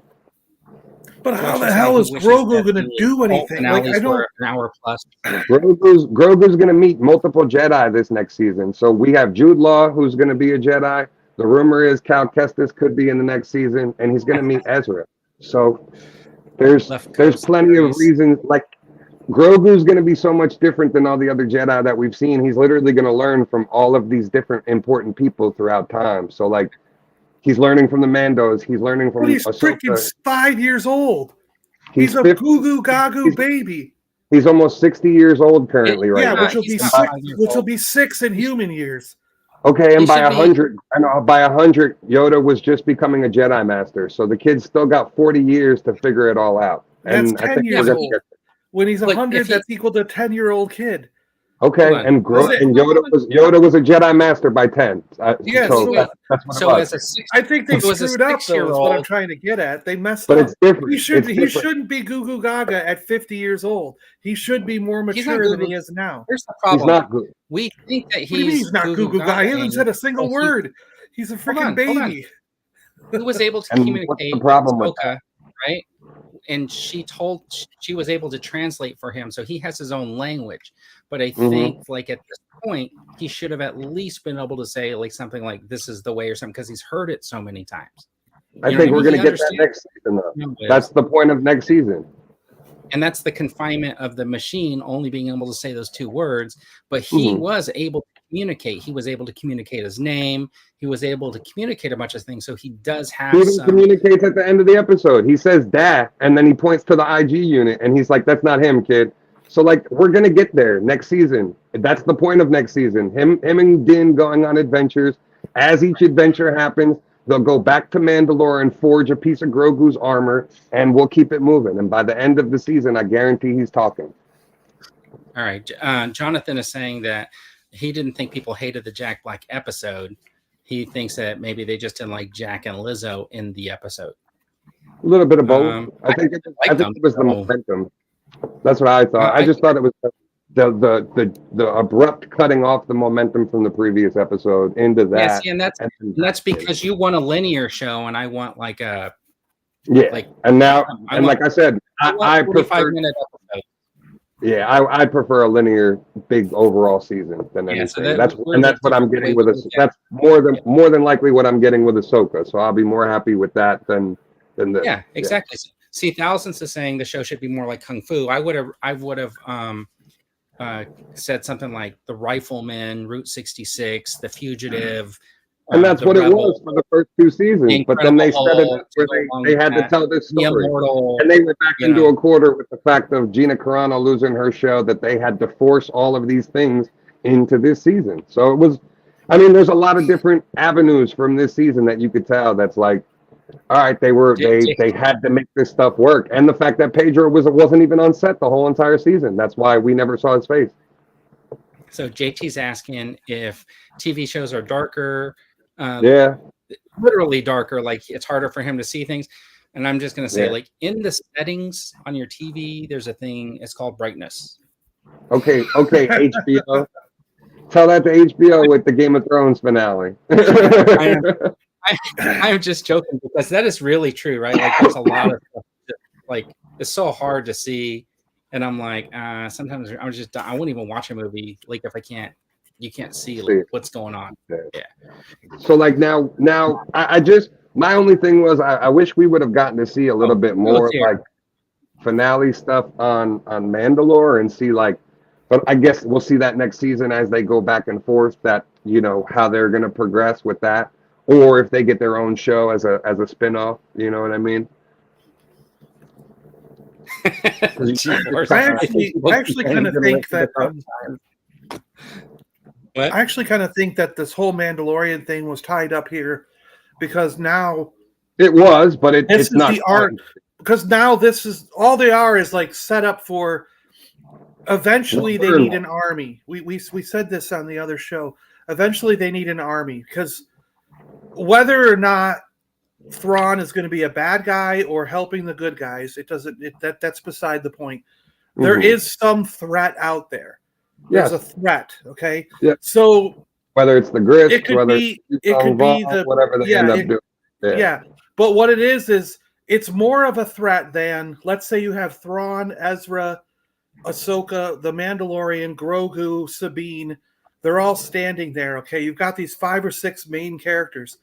But how the hell is Grogu going to do anything? Like, I don't. An hour plus. Grogu's going to meet multiple Jedi this next season. So we have Jude Law, who's going to be a Jedi. The rumor is Cal Kestis could be in the next season, and he's going to meet Ezra. So there's plenty of reasons. Like, Grogu's going to be so much different than all the other Jedi that we've seen. He's literally going to learn from all of these different important people throughout time. So like, he's learning from the Mandos. He's learning from. But he's freaking 5 years old. He's a goo gagu baby. He's almost 60 years old currently, right? Yeah, which will be 6 in human years. Okay, and by 100, Yoda was just becoming a Jedi Master. So the kid's still got 40 years to figure it all out. And that's 10 years old. When he's 100, that's equal to a 10-year-old kid. Okay, and Yoda was a Jedi Master by 10. Yeah, so that's what it was. I think they screwed up, though, is what I'm trying to get at. They messed up. But it's different. He shouldn't be Goo Goo Gaga at 50 years old. He should be more mature than he is now. Here's the problem. He's not good. We think that he's not Goo Goo Gaga. He hasn't said a single word. He's a freaking baby. He was able to communicate with Ahsoka, right? And she was able to translate for him, so he has his own language. But I think, like, at this point, he should have at least been able to say like something like "this is the way" or something, because he's heard it so many times. I think we're going to get that next season, though. That's the point of next season. And that's the confinement of the machine only being able to say those 2 words. But he was able to communicate. He was able to communicate his name. He was able to communicate a bunch of things. So he does have He even communicates at the end of the episode. He says, "Dad," and then he points to the IG unit, and he's like, "That's not him, kid." So, like, we're going to get there next season. That's the point of next season. Him and Din going on adventures. As each adventure happens, they'll go back to Mandalore and forge a piece of Grogu's armor, and we'll keep it moving. And by the end of the season, I guarantee he's talking. All right. Jonathan is saying that he didn't think people hated the Jack Black episode. He thinks that maybe they just didn't like Jack and Lizzo in the episode. A little bit of both. I think it was the momentum. That's what I thought. I just thought it was the abrupt cutting off the momentum from the previous episode into that. Yes, and that's because you want a linear show, and I want like a like I said, I prefer 45-minute episode. Yeah, I prefer a linear big overall season than anything. So that's what I'm getting with it. That's more than likely what I'm getting with Ahsoka. So I'll be more happy with that than this. Yeah, exactly. Yeah. See, Thousands is saying the show should be more like Kung Fu. I would have said something like The Rifleman, Route 66, The Fugitive. And that's what Rebel, it was for the first 2 seasons. But then they set it up where they had to tell this story. And they went back into a quarter with the fact of Gina Carano losing her show, that they had to force all of these things into this season. So it was, there's a lot of different avenues from this season that you could tell that's like, all right, they had to make this stuff work. And the fact that Pedro wasn't even on set the whole entire season. That's why we never saw his face. So JT's asking if TV shows are darker. Literally darker, like it's harder for him to see things. And I'm just going to say, like, in the settings on your TV, there's a thing, it's called brightness. Okay, HBO. Tell that to HBO with the Game of Thrones finale. I'm just joking, because that is really true, right? Like, there's a lot of stuff that, like, it's so hard to see, and I'm like, sometimes I won't even watch a movie like if you can't see like, what's going on. Yeah. So like now I just, my only thing was I wish we would have gotten to see a little bit more finale stuff on Mandalore and see like, but I guess we'll see that next season as they go back and forth. That how they're going to progress with that, or if they get their own show as a spinoff. You know what I mean? I actually kind of think that. I actually kind of think that this whole Mandalorian thing was tied up here, because now it was, but it's not the art. Because now this is all they are is like set up for. Eventually, they need an army. We said this on the other show. Eventually, they need an army, because whether or not Thrawn is going to be a bad guy or helping the good guys, that's beside the point. There is some threat out there. There's a threat, okay? Yeah. So whether it's the Grits, it could be whatever they end up doing. Yeah. But what it is it's more of a threat than, let's say you have Thrawn, Ezra, Ahsoka, the Mandalorian, Grogu, Sabine. They're all standing there, okay? You've got these 5 or 6 main characters.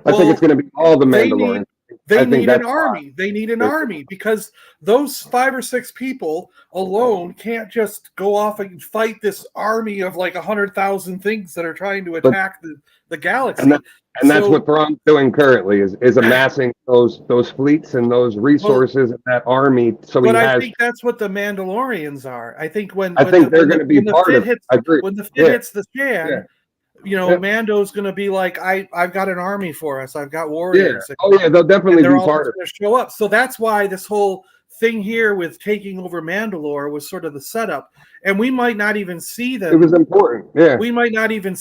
I think it's going to be all the Mandalorians. They need an army. They need an army, because those 5 or 6 people alone can't just go off and fight this army of like 100,000 things that are trying to attack the galaxy. And that's what Thrawn's doing currently is amassing those fleets and those resources and that army. So I think that's what the Mandalorians are. I think when they're going to be part of it. When the fit hits the fan, Mando's going to be like, I've got an army for us. I've got warriors. Yeah. Oh yeah, they'll definitely be part of it. Show up. So that's why this whole thing here with taking over Mandalore was sort of the setup. And we might not even see them. It was important. Yeah. We might not even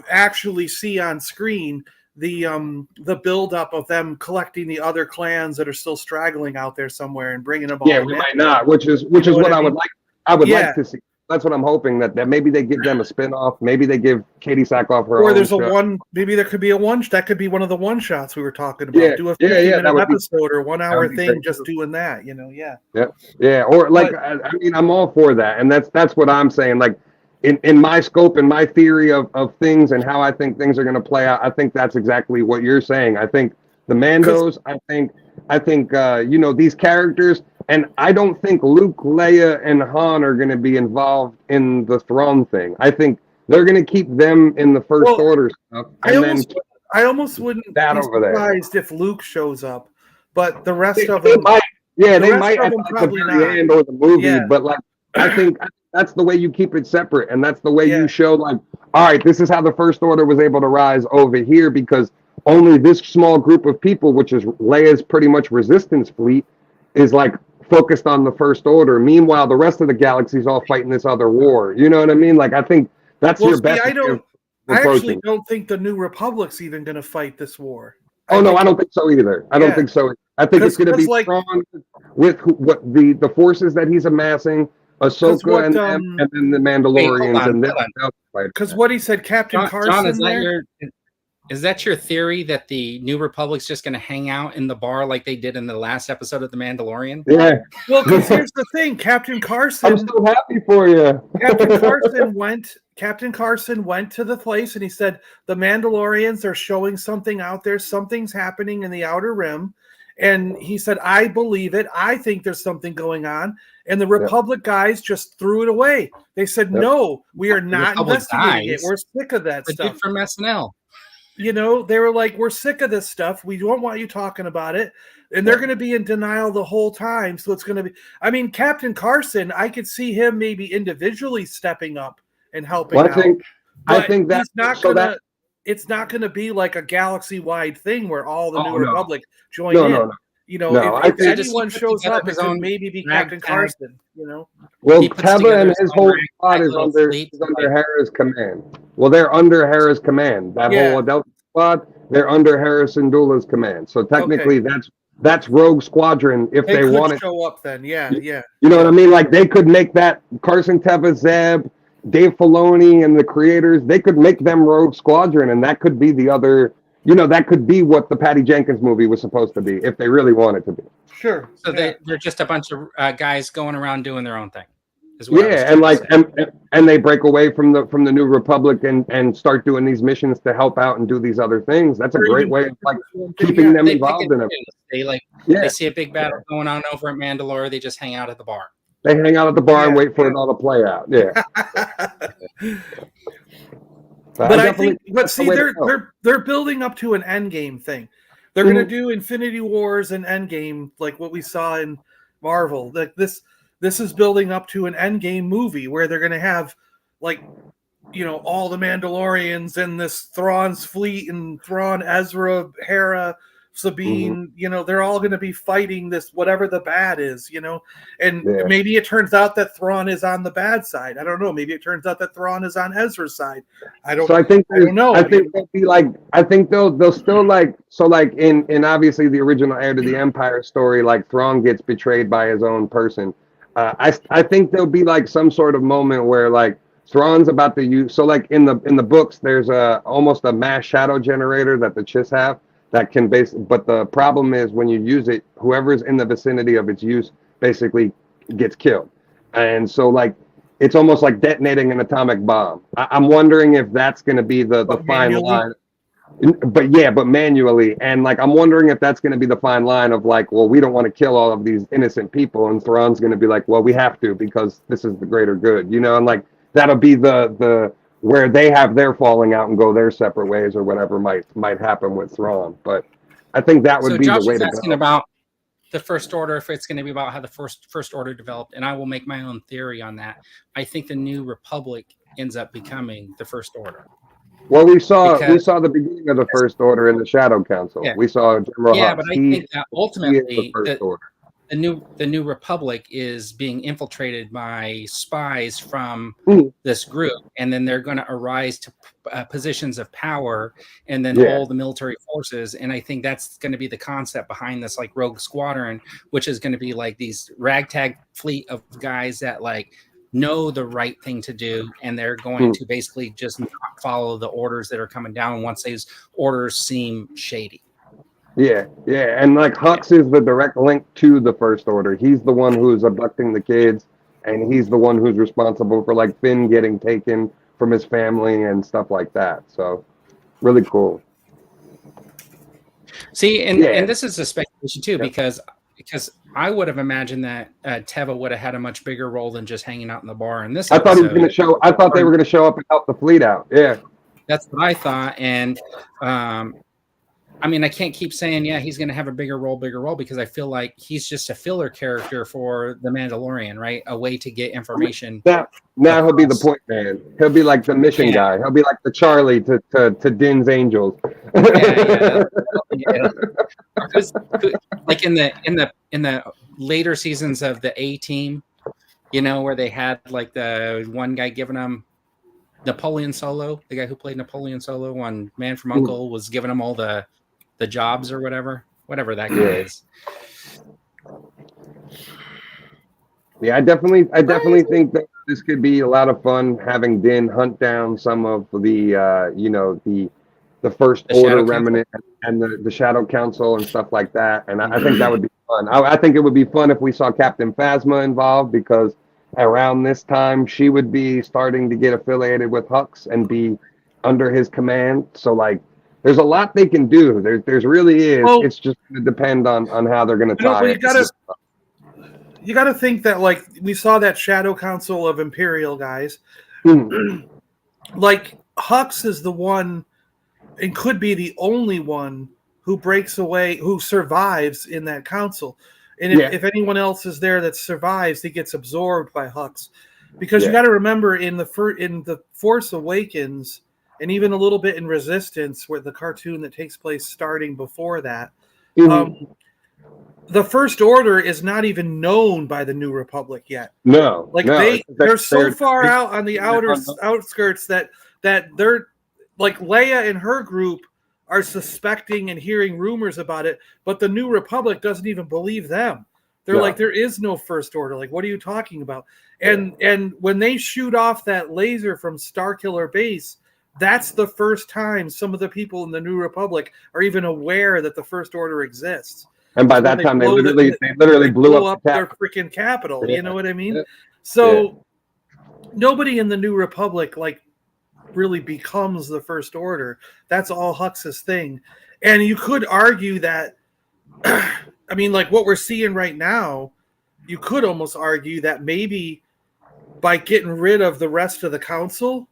actually see on screen the buildup of them collecting the other clans that are still straggling out there somewhere and bringing them all. Yeah, we might not, which is what I would like. I would like to see. That's what I'm hoping, that maybe they give them a spinoff. Maybe they give Katie Sackhoff her own. Or there's show. Maybe there could be that could be one of the one shots we were talking about. Yeah, do a 50-minute episode or 1 hour thing, just doing that. Yeah. Or I'm all for that, and that's what I'm saying. Like in my scope and my theory of things and how I think things are going to play out, I think that's exactly what you're saying. I think the Mandos. I think these characters. And I don't think Luke, Leia, and Han are going to be involved in the Thrawn thing. I think they're going to keep them in the First Order stuff. I almost wouldn't be surprised if Luke shows up, but the rest of them might. Yeah, they might at the very end or the movie. But I think that's the way you keep it separate, and that's the way you show all right, this is how the First Order was able to rise over here, because only this small group of people, which is Leia's pretty much resistance fleet, is focused on the First Order. Meanwhile, the rest of the galaxy's all fighting this other war. You know what I mean? I think that's your best. I actually don't think the New Republic's even going to fight this war. I don't think so either. I don't think so. I think it's going to be strong with the forces that he's amassing, Ahsoka and then the Mandalorians because what he said, Captain Carson. John, is that your theory that the New Republic's just going to hang out in the bar like they did in the last episode of The Mandalorian? Yeah. Well, because here's the thing, Captain Carson. I'm so happy for you. Captain Carson went to the place and he said the Mandalorians are showing something out there. Something's happening in the Outer Rim, and he said, "I believe it. I think there's something going on." And the Republic guys just threw it away. They said, "No, we are not investigating it. We're sick of that stuff." From SNL. They were like, we're sick of this stuff. We don't want you talking about it. And they're going to be in denial the whole time. So it's going to be, Captain Carson, I could see him maybe individually stepping up and helping out. I think that's it's not going to be like a galaxy-wide thing where all the New Republic join in. No. If anyone shows up, it could maybe be Captain Carson, Well, Teva and his whole squad is under Hera's command. Well, they're under Hera's command. That whole Adelphi squad, they're under Hera Syndulla's command. So technically, that's Rogue Squadron if they want to show up. Then, You know what I mean? They could make that Carson, Teva, Zeb, Dave Filoni, and the creators. They could make them Rogue Squadron, and that could be the other. That could be what the Patty Jenkins movie was supposed to be if they really wanted to be. Sure. So they're just a bunch of guys going around doing their own thing. Is what I was Yeah, trying and to like say. and they break away from the New Republic and start doing these missions to help out and do these other things. That's a Or great even way of like yeah, keeping them They pick and involved in it. choose. They like Yeah, they see a big battle going on over at Mandalore. They just hang out at the bar. they hang out at the bar and Yeah. wait for it all to play out. Yeah, But I definitely think, but that's the see, way to go. they're building up to an Endgame thing. They're going to do Infinity Wars and Endgame, like what we saw in Marvel. Like this is building up to an Endgame movie where they're going to have, like, you know, all the Mandalorians and this Thrawn's fleet and Thrawn, Ezra, Hera, Sabine. You know, they're all going to be fighting this whatever the bad is. You know, and Yeah. maybe it turns out that Thrawn is on the bad side. I don't know. Maybe it turns out that Thrawn is on Ezra's side. So I think don't know. I think they'll be like they'll still like so like in obviously the original Heir to the Empire story, like Thrawn gets betrayed by his own person. I think there'll be like some sort of moment where like Thrawn's about to use, so like in the books there's almost a mass shadow generator that the Chiss have that can but the problem is when you use it, whoever's in the vicinity of its use basically gets killed. And so like it's almost like detonating an atomic bomb. I'm wondering if that's going to be the fine line. But manually. And like, I'm wondering if that's going to be the fine line of like, well, we don't want to kill all of these innocent people. And Thrawn's going to be like, well, we have to because this is the greater good, you know? And like, that'll be the where they have their falling out and go their separate ways or whatever might happen with Thrawn. But I think that would be Josh the way is to asking go. about the First Order, if it's going to be about how the first Order developed, and I will make my own theory on that. I think the New Republic ends up becoming the First Order. Well, we saw the beginning of the First Order in the Shadow Council. Yeah. We saw General Hux. But I think that ultimately the the New Republic is being infiltrated by spies from this group, and then they're going to arise to positions of power and then hold the military forces. And I think that's going to be the concept behind this like rogue squadron, which is going to be like these ragtag fleet of guys that like know the right thing to do, and they're going to basically just not follow the orders that are coming down once those orders seem shady. Yeah, and like Hux is the direct link to the First Order. He's the one who's abducting the kids, and he's the one who's responsible for like Finn getting taken from his family and stuff like that. So, really cool. See, and this is a speculation too, because I would have imagined that Teva would have had a much bigger role than just hanging out in the bar. In this, I thought he was going to show. I thought they were going to show up and help the fleet out. Yeah, that's what I thought, and I mean, I can't keep saying, he's going to have a bigger role, because I feel like he's just a filler character for the Mandalorian, right? A way to get information. Now he'll be the point man. He'll be like the mission guy. He'll be like the Charlie to Din's Angels. Like in the later seasons of the A-Team, you know, where they had like the one guy giving them Napoleon Solo, the guy who played Napoleon Solo on Man from U.N.C.L.E. was giving him all the jobs or whatever that guy is. Yeah, I definitely think that this could be a lot of fun having Din hunt down some of the the First Order remnant and the Shadow Council and stuff like that. And I think that would be fun. I think it would be fun if we saw Captain Phasma involved, because around this time she would be starting to get affiliated with Hux and be under his command. So like, there's a lot they can do. There's really is. Well, it's just going to depend on how they're going to tie it. You got to think that like we saw that Shadow Council of Imperial guys. Like Hux is the one, and could be the only one who breaks away, who survives in that council. And if anyone else is there that survives, he gets absorbed by Hux. Because you got to remember in the Force Awakens, and even a little bit in Resistance, where the cartoon that takes place starting before that, the First Order is not even known by the New Republic yet. They're so far out on the outskirts that they're like Leia and her group are suspecting and hearing rumors about it, but the New Republic doesn't even believe them. They're like, there is no First Order. Like, what are you talking about? And when they shoot off that laser from Starkiller Base, that's the first time some of the people in the New Republic are even aware that the First Order exists. And by that time, they literally blew up their freaking capital. You know what I mean? Yeah. So nobody in the New Republic like really becomes the First Order. That's all Hux's thing. And you could argue that, I mean, like what we're seeing right now, you could almost argue that maybe by getting rid of the rest of the council,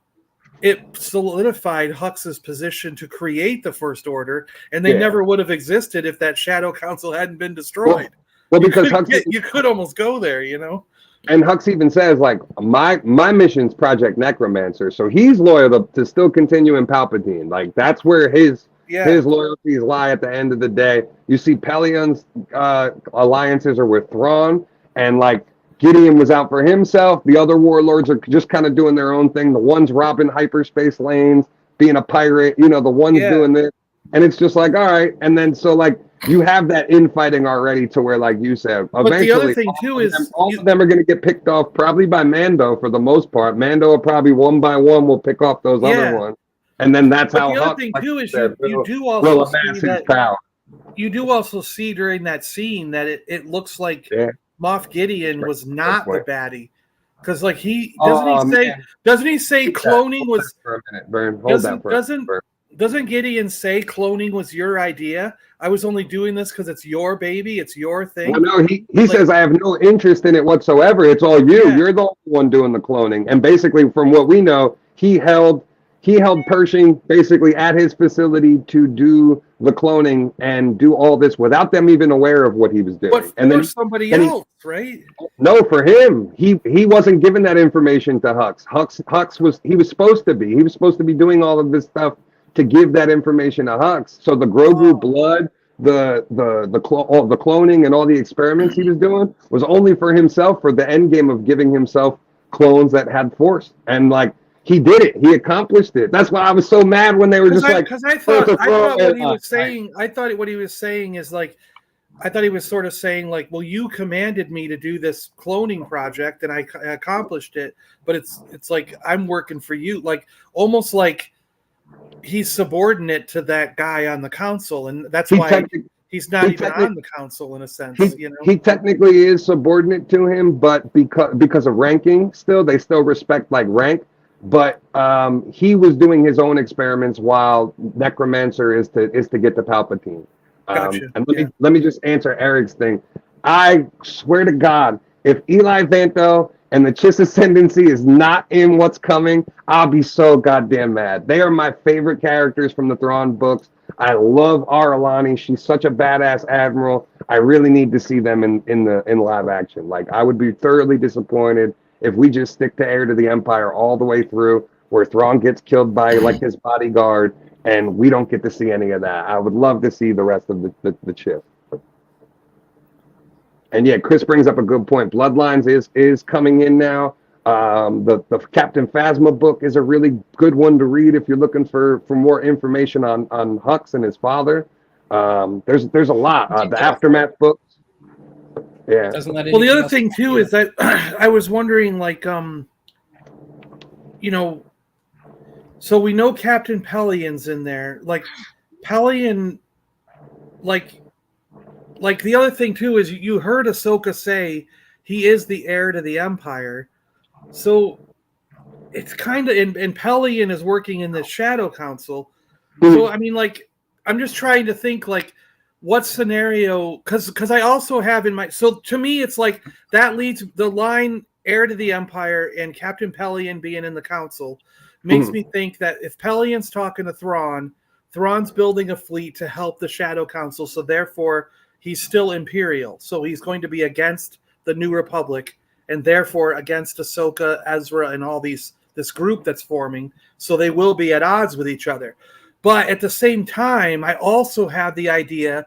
it solidified Hux's position to create the First Order, and they never would have existed if that Shadow Council hadn't been destroyed. Well, because you could almost go there, you know? And Hux even says, like, my mission's Project Necromancer, so he's loyal to still continuing Palpatine. Like, that's where his loyalties lie at the end of the day. You see Pellion's alliances are with Thrawn, and, like, Gideon was out for himself. The other warlords are just kind of doing their own thing. The one's robbing hyperspace lanes, being a pirate, you know, the one's doing this. And it's just like, all right. And then, so, like, you have that infighting already to where, like you said, eventually, but the other thing too is all of them are going to get picked off probably by Mando for the most part. Mando will probably one by one will pick off those other ones, and then that's how. The other thing too is you do also see that you do also see during that scene that it looks like Moff Gideon was not the baddie, because like he doesn't he say cloning was for a minute, Vern. Hold that for doesn't Gideon say cloning was your idea? I was only doing this because it's your baby, it's your thing. Well, no, he says I have no interest in it whatsoever. It's all you. Yeah. You're the only one doing the cloning. And basically, from what we know, he held Pershing basically at his facility to do the cloning and do all this without them even aware of what he was doing. But for and then somebody else, right? No, for him, he wasn't given that information to Hux. Hux was supposed to be. He was supposed to be doing all of this stuff to give that information to Hux. So the Grogu blood, the cloning and all the experiments he was doing was only for himself, for the end game of giving himself clones that had force. And like he did it. He accomplished it. That's why I was so mad when they were just because I thought what he was saying, I thought what he was saying is like, I thought he was sort of saying like, well, you commanded me to do this cloning project and I accomplished it, but it's like I'm working for you, like almost like he's subordinate to that guy on the council, and that's why he's not even on the council in a sense. You know, he technically is subordinate to him, but because of ranking, they still respect like rank. But he was doing his own experiments while Necromancer is to get to Palpatine. Gotcha. And let me just answer Eric's thing. I swear to God, if Eli Vanto and the Chiss Ascendancy is not in what's coming, I'll be so goddamn mad. They are my favorite characters from the Thrawn books. I love Aralani. She's such a badass admiral. I really need to see them in live action. Like, I would be thoroughly disappointed if we just stick to Heir to the Empire all the way through, where Thrawn gets killed by like his bodyguard, and we don't get to see any of that. I would love to see the rest of the Chiss. And yeah, Chris brings up a good point. Bloodlines is coming in now. The Captain Phasma book is a really good one to read if you're looking for more information on Hux and his father. There's a lot. The Aftermath books. Yeah. Well, the other thing too is that I was wondering, like, you know, so we know Captain Pellion's in there. Like, Pellion, like the other thing too is you heard Ahsoka say he is the heir to the Empire, so it's kind of and Pellion is working in the Shadow Council. So I mean, like, I'm just trying to think like what scenario, because I also have in my, so to me it's like that leads the line heir to the Empire and Captain Pellion being in the council makes me think that if Pellion's talking to Thrawn's building a fleet to help the Shadow Council, so therefore he's still Imperial. So he's going to be against the New Republic and therefore against Ahsoka, Ezra, and all this group that's forming. So they will be at odds with each other. But at the same time, I also have the idea,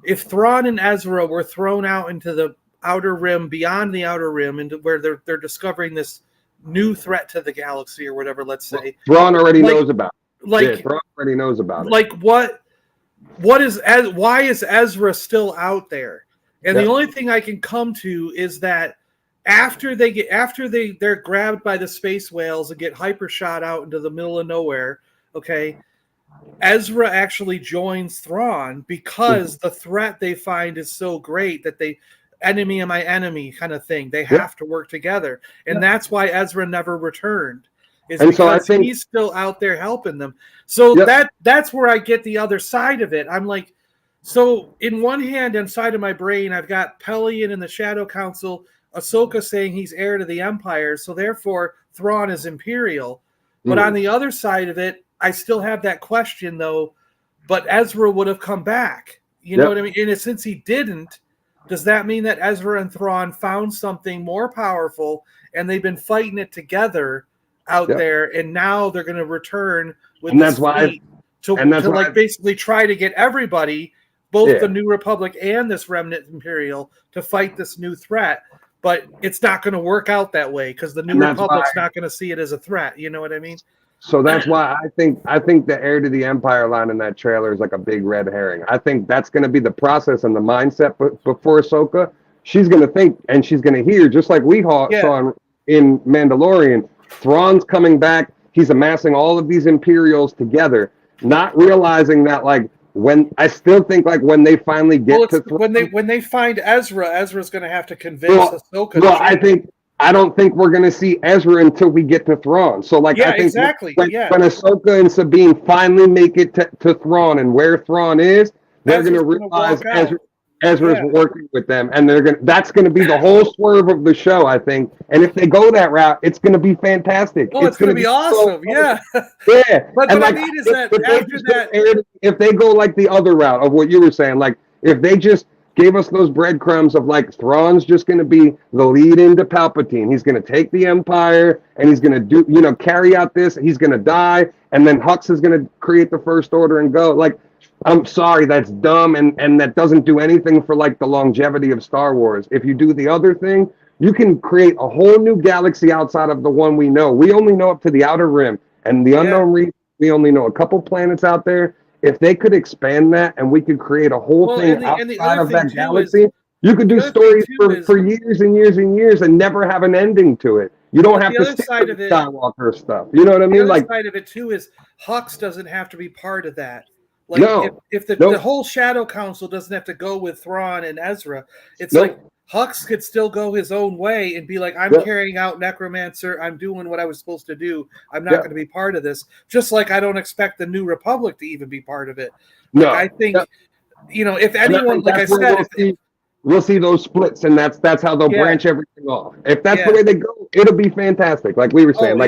if Thrawn and Ezra were thrown out into the outer rim, beyond the outer rim, into where they're discovering this new threat to the galaxy or whatever, let's say. Thrawn already knows about it. Like, Thrawn already knows about it. Like, why is Ezra still out there? And the only thing I can come to is that after they're grabbed by the space whales and get hyper shot out into the middle of nowhere, okay, Ezra actually joins Thrawn because the threat they find is so great that enemy of my enemy kind of thing. They have to work together, and that's why Ezra never returned. Is and because so he's still out there helping them. So that's where I get the other side of it. I'm like, so in one hand, inside of my brain, I've got Pelion and the Shadow Council, Ahsoka saying he's heir to the Empire, so therefore Thrawn is Imperial. But on the other side of it, I still have that question though. But Ezra would have come back. You know what I mean? And since he didn't, does that mean that Ezra and Thrawn found something more powerful and they've been fighting it together out there, and now they're going to return with this fleet to like basically try to get everybody, both the New Republic and this remnant Imperial, to fight this new threat. But it's not going to work out that way because the New Republic's not going to see it as a threat. You know what I mean? So that's why I think the heir to the Empire line in that trailer is like a big red herring. I think that's going to be the process and the mindset before Ahsoka. She's going to think and she's going to hear, just like we saw in Mandalorian. Thrawn's coming back. He's amassing all of these Imperials together, not realizing that like when I still think like when they finally get to Thrawn, when they find Ezra's going to have to convince Ahsoka. Well, I don't think we're going to see Ezra until we get to Thrawn. So like I think when Ahsoka and Sabine finally make it to Thrawn and where Thrawn is, they're going to realize Ezra's working with them, and that's going to be the whole swerve of the show, I think. And if they go that route, it's going to be fantastic. Oh, it's going to be awesome. Yeah. But what I mean is that after that, if they go like the other route of what you were saying, like if they just gave us those breadcrumbs of like Thrawn's just going to be the lead into Palpatine. He's going to take the Empire and he's going to carry out this. He's going to die, and then Hux is going to create the First Order and go. Like, I'm sorry, that's dumb, and that doesn't do anything for like the longevity of Star Wars. If you do the other thing, you can create a whole new galaxy outside of the one we know. We only know up to the Outer Rim and the unknown region. We only know a couple planets out there. If they could expand that and we could create a whole thing outside of that galaxy, you could do stories for years and years and years and never have an ending to it. You don't have to stick with Skywalker stuff. You know what I mean? The other side of it too is Hux doesn't have to be part of that. Like if the whole Shadow Council doesn't have to go with Thrawn and Ezra, it's like Hux could still go his own way and be like, I'm carrying out Necromancer. I'm doing what I was supposed to do. I'm not going to be part of this. Just like I don't expect the New Republic to even be part of it. Like, I think, if anyone, like I said, we'll see those splits, and that's how they'll branch everything off. If that's the way they go, it'll be fantastic. Like we were saying,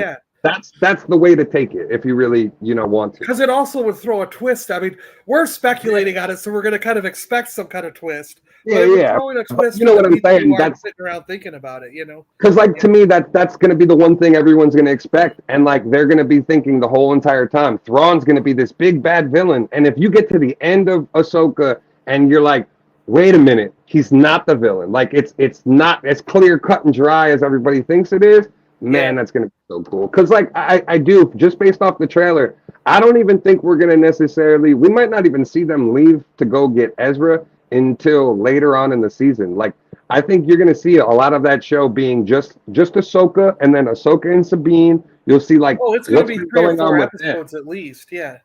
that's the way to take it if you really want to. Because it also would throw a twist. I mean, we're speculating on it, so we're going to kind of expect some kind of twist. Throwing a twist, you know what I'm saying? That's sitting around thinking about it. Because to me, that's going to be the one thing everyone's going to expect, and like they're going to be thinking the whole entire time, Thrawn's going to be this big bad villain. And if you get to the end of Ahsoka and you're like, wait a minute, he's not the villain. Like it's not as clear cut and dry as everybody thinks it is. Man, that's going to be so cool. Because, like, I do, just based off the trailer, I don't even think we're going to necessarily, we might not even see them leave to go get Ezra until later on in the season. Like, I think you're going to see a lot of that show being just Ahsoka, and then Ahsoka and Sabine. You'll see, like, it's going to be 3 or 4 episodes at least, Yeah,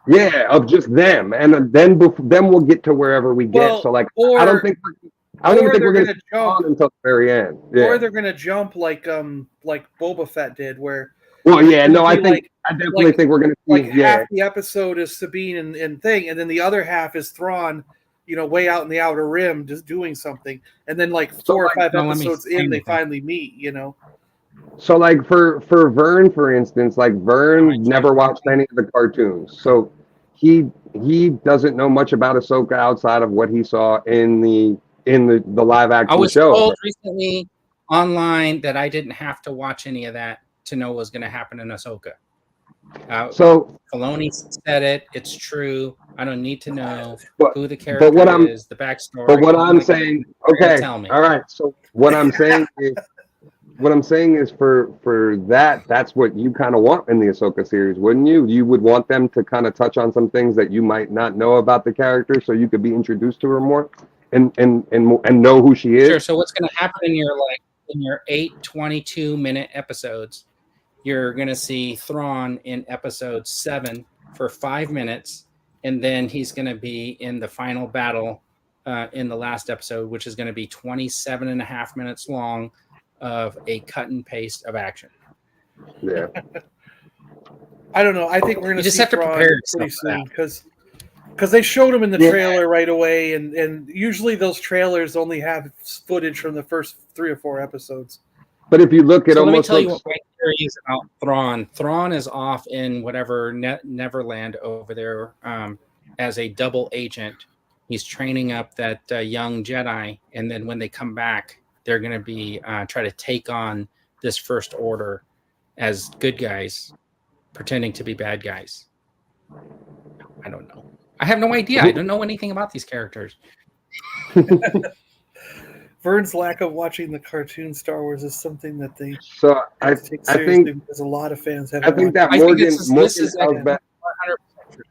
of just them. And then we'll get to wherever we get. So, like, I don't think we're going to jump until the very end. Yeah. Or they're going to jump like Boba Fett did, where. Well, I definitely think we're going to see. Half the episode is Sabine and thing, and then the other half is Thrawn, way out in the Outer Rim, just doing something, and then 4 or 5 episodes in, they finally meet. So, like for Vern, for instance, like Vern never watched any of the cartoons, so he doesn't know much about Ahsoka outside of what he saw in the live action show. I was told recently online that I didn't have to watch any of that to know what was going to happen in Ahsoka. So Filoni said it. It's true. I don't need to know who the character is, the backstory. But what I'm saying, tell me. All right. So what I'm saying is, for that's what you kind of want in the Ahsoka series, wouldn't you? You would want them to kind of touch on some things that you might not know about the character, so you could be introduced to her more. And know who she is. Sure. So what's going to happen in your 8 22-minute episodes? You're going to see Thrawn in episode 7 for 5 minutes, and then he's going to be in the final battle in the last episode, which is going to be 27 and a half minutes long of a cut and paste of action. Yeah. I don't know. I think we're going You to just see have to Thrawn prepare pretty yourself for soon because they showed him in the trailer right away, and usually those trailers only have footage from the first 3 or 4 episodes. But if you look at So let me almost tell like you what my theory is about Thrawn. Thrawn is off in whatever Neverland over there as a double agent. He's training up that young Jedi, and then when they come back, they're going to be try to take on this First Order as good guys, pretending to be bad guys. I don't know. I have no idea. I don't know anything about these characters. Vern's lack of watching the cartoon Star Wars is something that they I take think seriously because a lot of fans have. I think that I think Morgan this is Elsbeth. 100% true.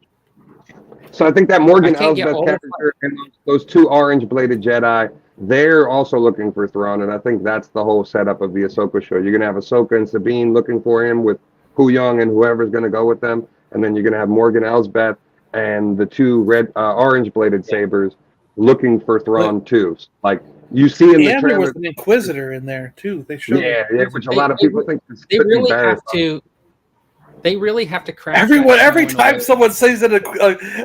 So I think that Morgan I can't get Elsbeth all of character and those 2 orange-bladed Jedi, they're also looking for Thrawn, and I think that's the whole setup of the Ahsoka show. You're gonna have Ahsoka and Sabine looking for him with Hu Young and whoever's gonna go with them, and then you're gonna have Morgan Elsbeth and the 2 orange-bladed sabers looking for Thrawn too. Like you see in the and trailer, there was an Inquisitor in there too. They showed which a lot of people think is They really have to. They really have to craft every time someone says it,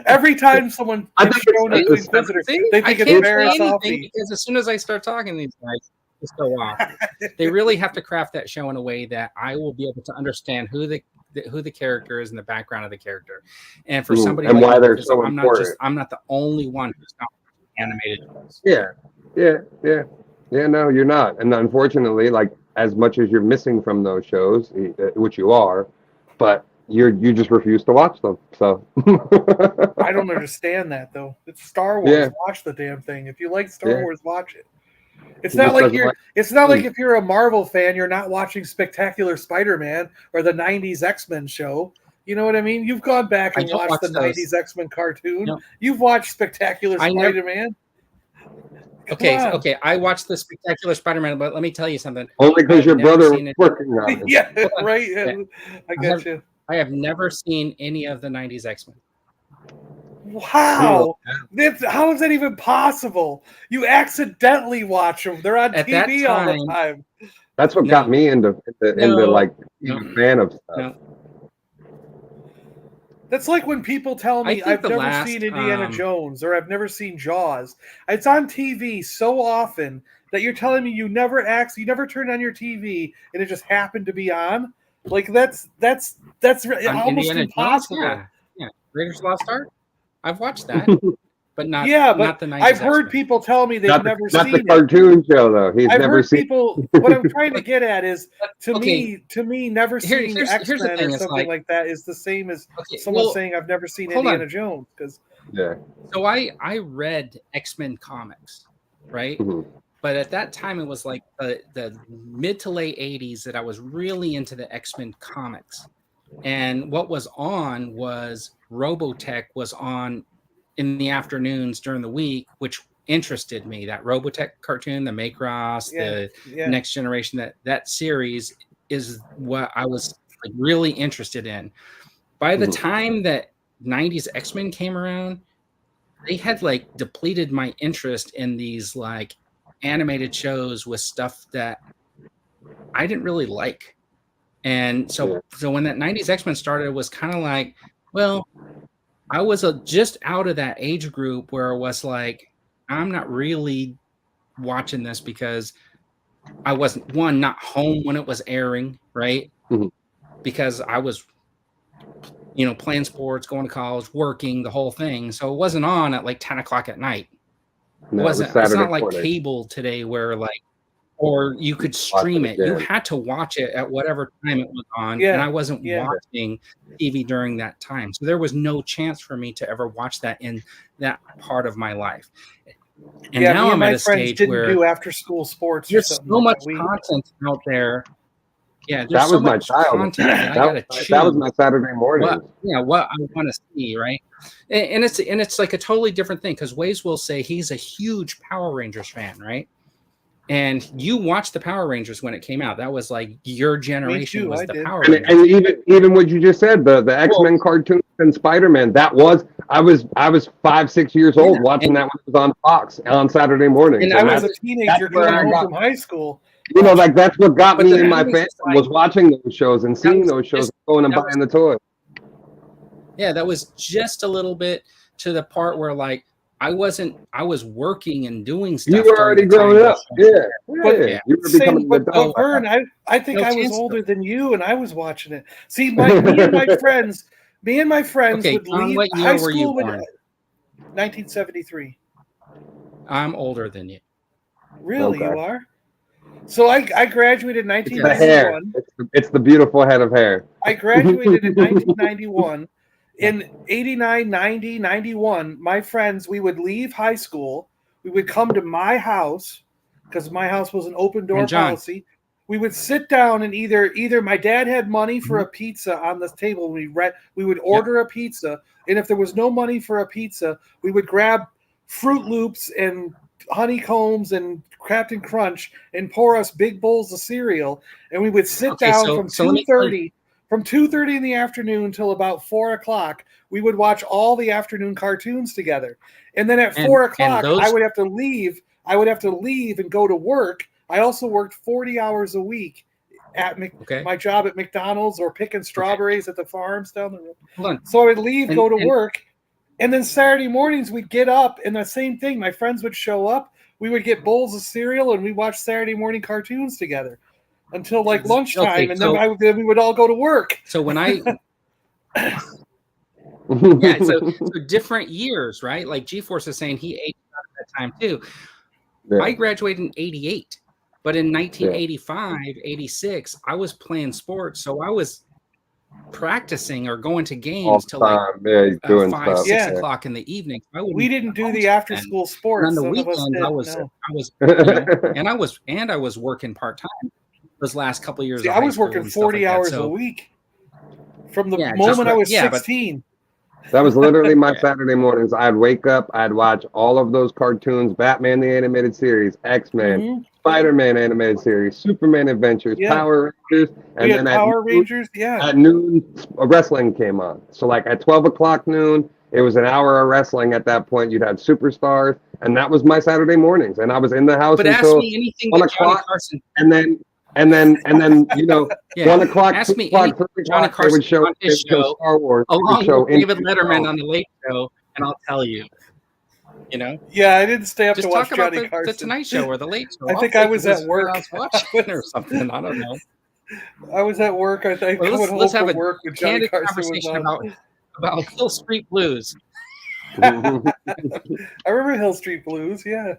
every time someone I is think it's shown an Inquisitor, they think it's Barry Sophie. Because as soon as I start talking to these guys, just go off. They really have to craft that show in a way that I will be able to understand who the character is and the background of the character. And for somebody and like why me, they're so important. I'm not the only one who's not animated shows. Yeah. No, you're not. And unfortunately, like as much as you're missing from those shows, which you are, but you just refuse to watch them. So I don't understand that though. It's Star Wars. Yeah. Watch the damn thing. If you like Star Wars, watch it. It's It not just like doesn't you're. like- It's not like if you're a Marvel fan, you're not watching Spectacular Spider-Man or the '90s X-Men show. You know what I mean? You've gone back and watched the '90s X-Men cartoon. No. You've watched Spectacular Spider-Man. Okay. I watched the Spectacular Spider-Man, but let me tell you something. only because your brother was working on it. Yeah, right. I got you. I have never seen any of the '90s X-Men. Wow, how is that even possible? You accidentally watch them. They're on At TV that all the time- time. That's what got me into like being a fan of stuff. No. That's like when people tell me think I've the never last, seen Indiana Jones or I've never seen Jaws. It's on TV so often that you're telling me you never turned on your TV and it just happened to be on. Like that's almost Indiana impossible. Jones, yeah. Raiders of the Lost Ark. I've watched that, but not not the '90s. I've heard X-Men. people tell me they've never not seen the it. cartoon show though. He's I've never heard seen. people. What I'm trying to get at is, to Okay. me, never seeing here's the X-Men thing, or it's something like that is the same as someone saying I've never seen hold Indiana on. Jones. Because So I read X-Men comics, right? Mhm. But at that time, it was like the mid to late '80s that I was really into the X-Men comics. And what was on was Robotech was on in the afternoons during the week, which interested me. That Robotech cartoon, the Macross, the Next Generation, that series is what I was like really interested in. By the time that '90s X-Men came around, they had like depleted my interest in these like animated shows with stuff that I didn't really like. And so when that '90s X-Men started, it was kind of like, well, I was just out of that age group where it was like, I'm not really watching this because I wasn't not home when it was airing, right? Mhm. Because I was, playing sports, going to college, working, the whole thing. So it wasn't on at like 10 o'clock at night. No, It's not like cable today where like, or you could stream it. You had to watch it at whatever time it was on. And I wasn't watching TV during that time. So there was no chance for me to ever watch that in that part of my life. And now I'm at a stage where do after school sports. There's so much content out there. Yeah, that was my childhood. That was my Saturday morning. What I want to see, right? And it's like a totally different thing because Waze will say he's a huge Power Rangers fan, right? And you watched the Power Rangers when it came out. That was like your generation was the Power Rangers. And even what you just said, the X-Men cartoon and Spider-Man. I was 5-6 years old watching that when it was on Fox on Saturday mornings. And I was a teenager coming home from high school. You know, like that's what got me in my fandom was watching those shows and seeing those shows, going and buying the toys. Yeah, that was just a little bit to the part where like I was working and doing stuff. You were already growing up. Yeah. You were becoming an adult. Vern, I think I was older than you and I was watching it. See, me and my friends would leave high school when 1973. I'm older than you. Really, you are? So I graduated in 1991. It's the beautiful head of hair. I graduated in 1991. In 89, 90, 91, my friends, we would leave high school. We would come to my house because my house was an open door policy. We would sit down and either my dad had money for a pizza on the table. We would order a pizza. And if there was no money for a pizza, we would grab Fruit Loops and honeycombs and Captain Crunch and pour us big bowls of cereal. And we would sit down from 2:30. From 2:30 in the afternoon till about 4 o'clock, we would watch all the afternoon cartoons together. And then at 4 o'clock, I would have to leave. I would have to leave and go to work. I also worked 40 hours a week at my job at McDonald's or picking strawberries at the farms down the road. So I would leave, go to work. And then Saturday mornings, we'd get up and the same thing. My friends would show up. We would get bowls of cereal and we'd watch Saturday morning cartoons together. Until like lunchtime, and then we would all go to work. So when so different years, right? Like G-Force is saying he aged out at that time too. Yeah. I graduated in 88, but in 1985, 86, I was playing sports, so I was practicing or going to games till like 5, 6 o'clock in the evening. We didn't do the after-school sports. And on the weekend, I was I was working part-time. Those last couple of years. See, I was working 40 hours a week from the moment I was 16. That was literally my Saturday mornings. I'd wake up, I'd watch all of those cartoons, Batman the Animated Series, X-Men, Spider-Man Animated Series, Superman Adventures, Power Rangers. And then at noon, wrestling came on. So like at 12 o'clock noon, it was an hour of wrestling at that point. You'd have Superstars, and that was my Saturday mornings. And I was in the house until 1 o'clock, and then you know, 1 o'clock, 2 o'clock, 3 o'clock, they would show Star Wars. Along with David Letterman on the Late Show, and I'll tell you, you know. Yeah, I didn't stay up to watch talk about Johnny Carson. The Tonight Show or the Late Show. I think I was at work. I was watching or something. I don't know. I was at work. I think let's have a work with Johnny Carson conversation about Hill Street Blues. I remember Hill Street Blues. Yeah.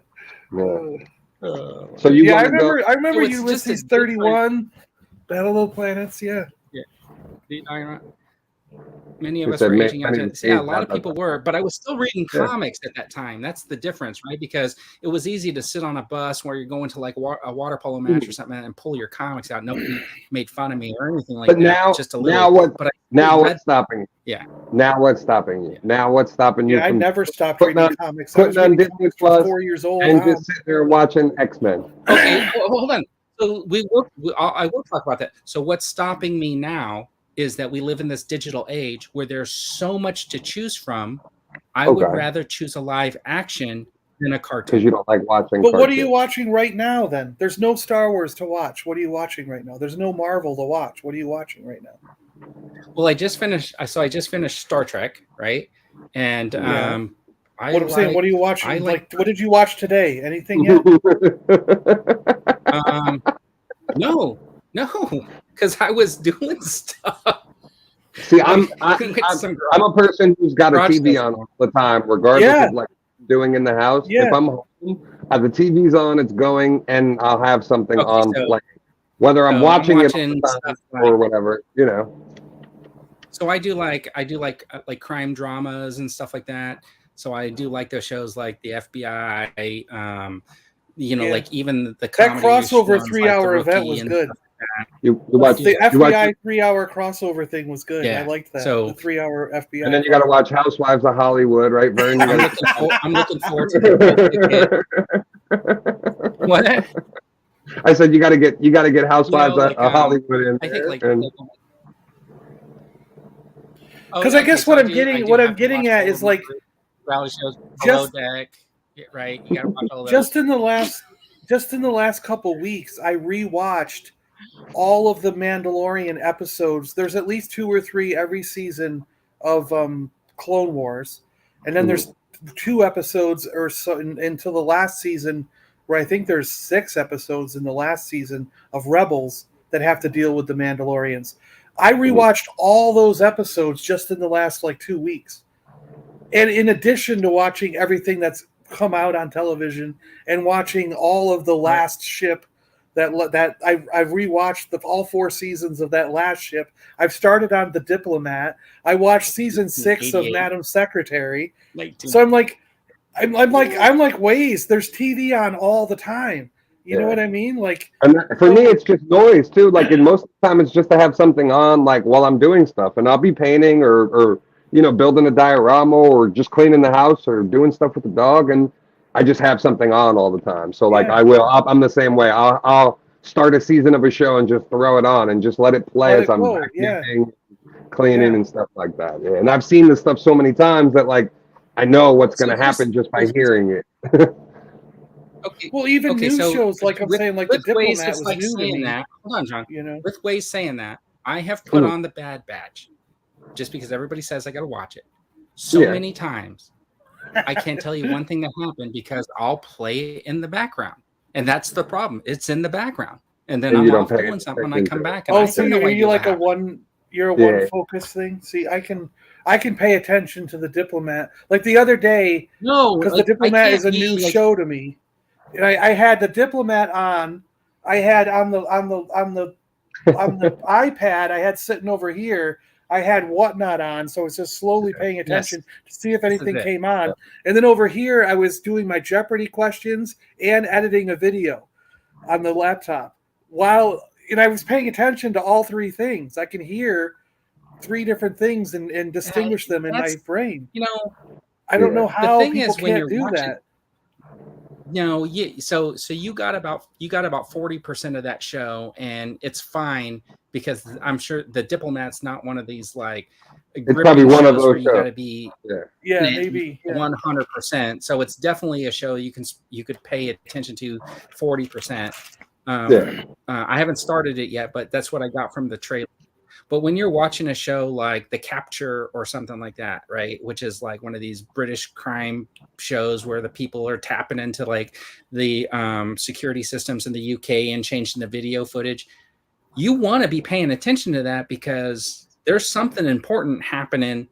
So you I remember Ulysses 31, Battle of the Planets. Yeah. Many of us were aging out. Yeah, a lot of people were, but I was still reading comics at that time. That's the difference, right? Because it was easy to sit on a bus where you're going to like a water polo match or something and pull your comics out. Nobody made fun of me or anything like that. Now, just a little. What's stopping you? Yeah. Now what's stopping you? Now what's stopping you? Yeah, I never stopped reading comics. Putting on Disney Plus 4 years old and just sitting there watching X-Men. Okay, hold on. So I will talk about that. So what's stopping me now is that we live in this digital age where there's so much to choose from. I would rather choose a live action than a cartoon. Because you don't like watching But what are you watching right now then? There's no Star Wars to watch. What are you watching right now? There's no Marvel to watch. What are you watching right now? Well, I just finished Star Trek, right? And what are you watching? What did you watch today? Anything yet? No, because I was doing stuff. See, I'm a person who's got a TV on all the time, regardless of like doing in the house. If I'm home, the TV's on, it's going, and I'll have something on, like whether I'm watching it or whatever, you know. So I do like crime dramas and stuff like that. So I do like those shows like the FBI. Like even the that crossover 3-hour event was good. You watch the FBI 3-hour crossover thing was good. Yeah. I liked that. So the 3-hour FBI. And then you got to watch Housewives of Hollywood, right, Vern? I'm looking forward to it. What? I said you got to get Housewives of Hollywood in. I think Because I guess what I'm getting at is like reality shows, Below Deck, right? You gotta watch all those. Just in the last couple weeks, I rewatched all of the Mandalorian episodes. There's at least 2 or 3 every season of Clone Wars, and then there's 2 episodes or so until the last season, where I think there's 6 episodes in the last season of Rebels that have to deal with the Mandalorians. I rewatched all those episodes just in the last 2 weeks, and in addition to watching everything that's come out on television and watching all of the last ship that I've rewatched all 4 seasons of that last ship. I've started on The Diplomat. I watched season 6 of Madam Secretary. So I'm like, Waze. There's TV on all the time. You know what I mean? Like, and for me, it's just noise too. Like, in most of the time, it's just to have something on, like while I'm doing stuff, and I'll be painting or building a diorama or just cleaning the house or doing stuff with the dog, and I just have something on all the time. So like, I'm the same way. I'll start a season of a show and just throw it on and just let it play as I'm vacuuming, cleaning and stuff like that. Yeah, and I've seen this stuff so many times that like I know what's going to happen just by hearing it. Okay. Well, even news shows, like I'm saying, like The Diplomat was like new to me. that. Hold on, John. With Waze saying that, I have put on the Bad Batch just because everybody says I got to watch it so many times. I can't tell you one thing that happened because I'll play it in the background, and that's the problem. It's in the background, and then I'm off doing something, and I come back. And so you're like you're a one focus thing. See, I can pay attention to The Diplomat. Like the other day, because The Diplomat is a new show to me. And I had The Diplomat on. I had on the iPad. I had sitting over here. I had Whatnot on, so I was just slowly paying attention to see if anything came on. And then over here, I was doing my Jeopardy questions and editing a video on the laptop. And I was paying attention to all 3 things. I can hear 3 different things and distinguish them in my brain. I don't know how people can't do that. No, so you got about 40% of that show, and it's fine because I'm sure The Diplomat's not one of these like it's probably one of those where you got to be maybe 100%. So it's definitely a show you could pay attention to 40%. I haven't started it yet, but that's what I got from the trailer. But when you're watching a show like The Capture or something like that, right, which is like one of these British crime shows where the people are tapping into like the security systems in the UK and changing the video footage, you want to be paying attention to that because there's something important happening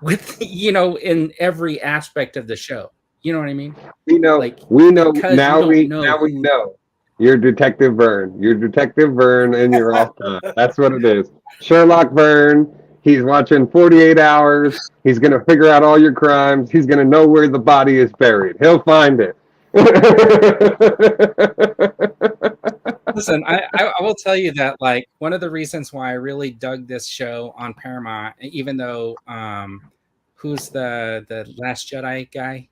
with, in every aspect of the show. You know what I mean? We know now. We know. You're Detective Vern. You're Detective Vern, and you're off time. That's what it is. Sherlock Vern. He's watching 48 Hours. He's going to figure out all your crimes. He's going to know where the body is buried. He'll find it. Listen, I will tell you that like one of the reasons why I really dug this show on Paramount, even though who's the Last Jedi guy,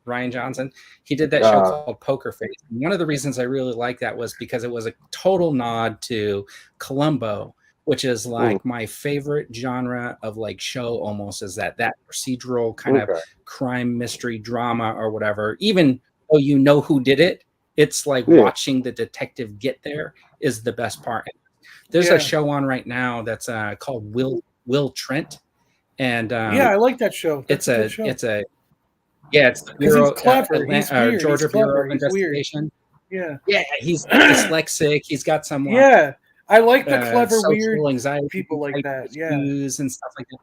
Rian Johnson, he did that show called Poker Face. And one of the reasons I really liked that was because it was a total nod to Columbo, which is like my favorite genre of like show almost, is that procedural kind of crime mystery drama or whatever. Even though you know who did it, it's like watching the detective get there is the best part. There's a show on right now that's called Will Trent. And I like that show. It's the Bureau, he's clever. He's weird. Georgia he's clever. Bureau of Investigation. Yeah, he's dyslexic. He's got some I like the clever, weird anxiety people like that. And stuff like that.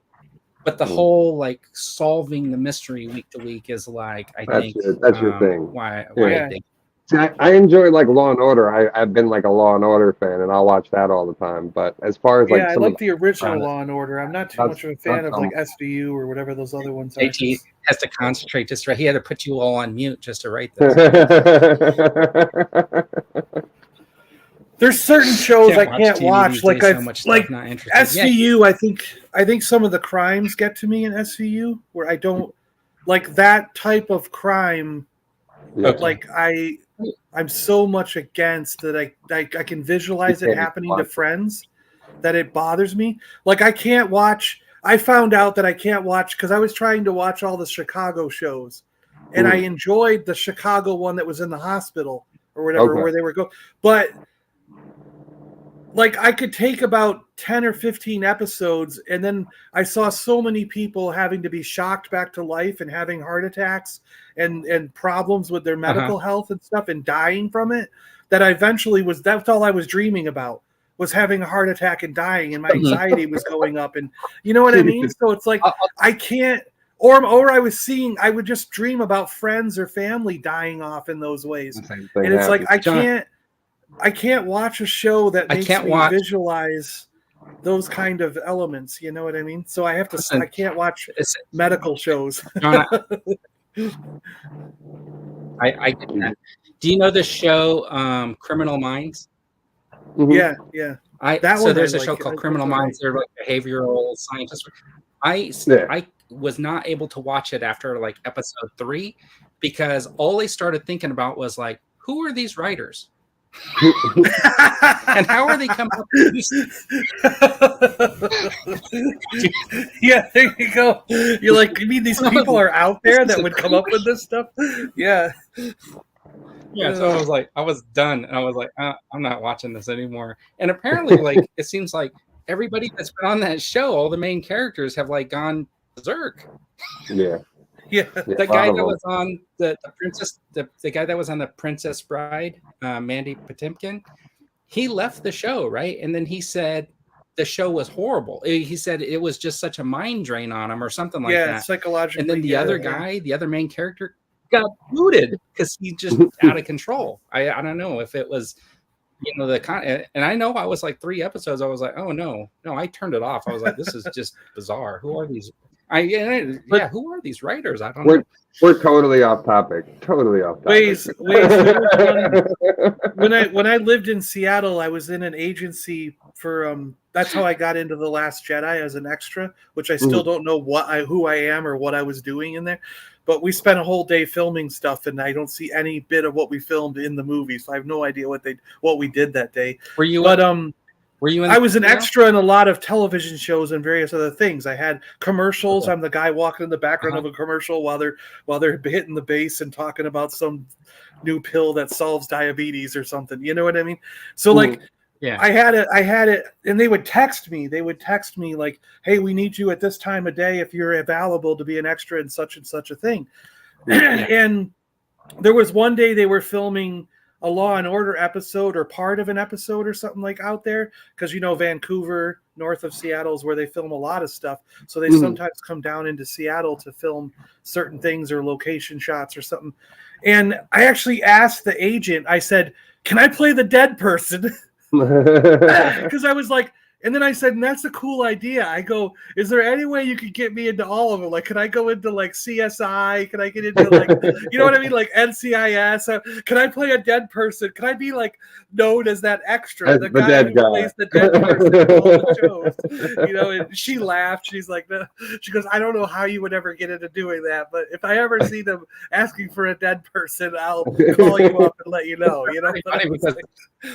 But the whole like solving the mystery week to week is like that's your thing. Why I think. See, I enjoy like Law and Order. I've been like a Law and Order fan, and I'll watch that all the time. But as far as like I like the original Law and Order. I'm not too much of a fan of like SVU or whatever those other ones are. JT has to concentrate just right. He had to put you all on mute just to write this. There's certain shows I can't watch. Like SVU. I think some of the crimes get to me in SVU where I don't like that type of crime. Like I'm so much against that I can visualize it happening to friends that it bothers me. Like I can't watch I found out that I can't watch because I was trying to watch all the Chicago shows, and I enjoyed the Chicago one that was in the hospital or whatever where they were going. But like I could take about 10 or 15 episodes, and then I saw so many people having to be shocked back to life and having heart attacks and problems with their medical health and stuff and dying from it that I eventually that's all I was dreaming about, was having a heart attack and dying, and my anxiety was going up, and you know what I mean? So it's like I can't, or I would just dream about friends or family dying off in those ways. And it's like I can't watch a show that makes me visualize those kind of elements. You know what I mean? So I have to. I can't watch medical shows. John, I get that. Do you know the show Criminal Minds? Yeah. There's a show called Criminal Minds. They're like behavioral scientists. I was not able to watch it after like episode 3 because all I started thinking about was like, who are these writers? And how are they coming up with this? Yeah, there you go. You're like, you mean these people are out there that would come up with this stuff? Yeah. Yeah, so I was done, and I was like, I'm not watching this anymore. And apparently, like, it seems like everybody that's been on that show, all the main characters have like gone berserk. Yeah. Yeah, the guy that was on the princess, the guy that was on the Princess Bride, Mandy Patinkin, he left the show, right? And then he said the show was horrible. He said it was just such a mind drain on him, or something like that. Yeah, psychologically. And then the other guy, the other main character, got booted because he's just out of control. I don't know if it was, and I know I was like 3 episodes. I was like, oh no, I turned it off. I was like, this is just bizarre. Who are these? Who are these writers? I don't know. We're totally off topic. Wait. When I lived in Seattle, I was in an agency for that's how I got into The Last Jedi as an extra, which I still don't know who I am or what I was doing in there. But we spent a whole day filming stuff, and I don't see any bit of what we filmed in the movie, so I have no idea what we did that day. Were you? Were you? I was an extra in a lot of television shows and various other things. I had commercials. I'm the guy walking in the background of a commercial while they're hitting the bass and talking about some new pill that solves diabetes or something. You know what I mean? So like, yeah, I had it, and they would text me. They would text me like, "Hey, we need you at this time of day if you're available to be an extra in such and such a thing." And there was one day they were filming a Law and Order episode or part of an episode or something like out there, because Vancouver, north of Seattle, is where they film a lot of stuff. So they sometimes come down into Seattle to film certain things or location shots or something. And I actually asked the agent, I said, "Can I play the dead person?" Because I was like, and then I said, and that's a cool idea. I go, is there any way you could get me into all of them? Like, can I go into like CSI? Can I get into like, you know what I mean? Like NCIS? Can I play a dead person? Can I be like known as that extra? The guy who plays the dead person in all the shows. And she laughed. She's like, no. She goes, I don't know how you would ever get into doing that, but if I ever see them asking for a dead person, I'll call you up and let you know.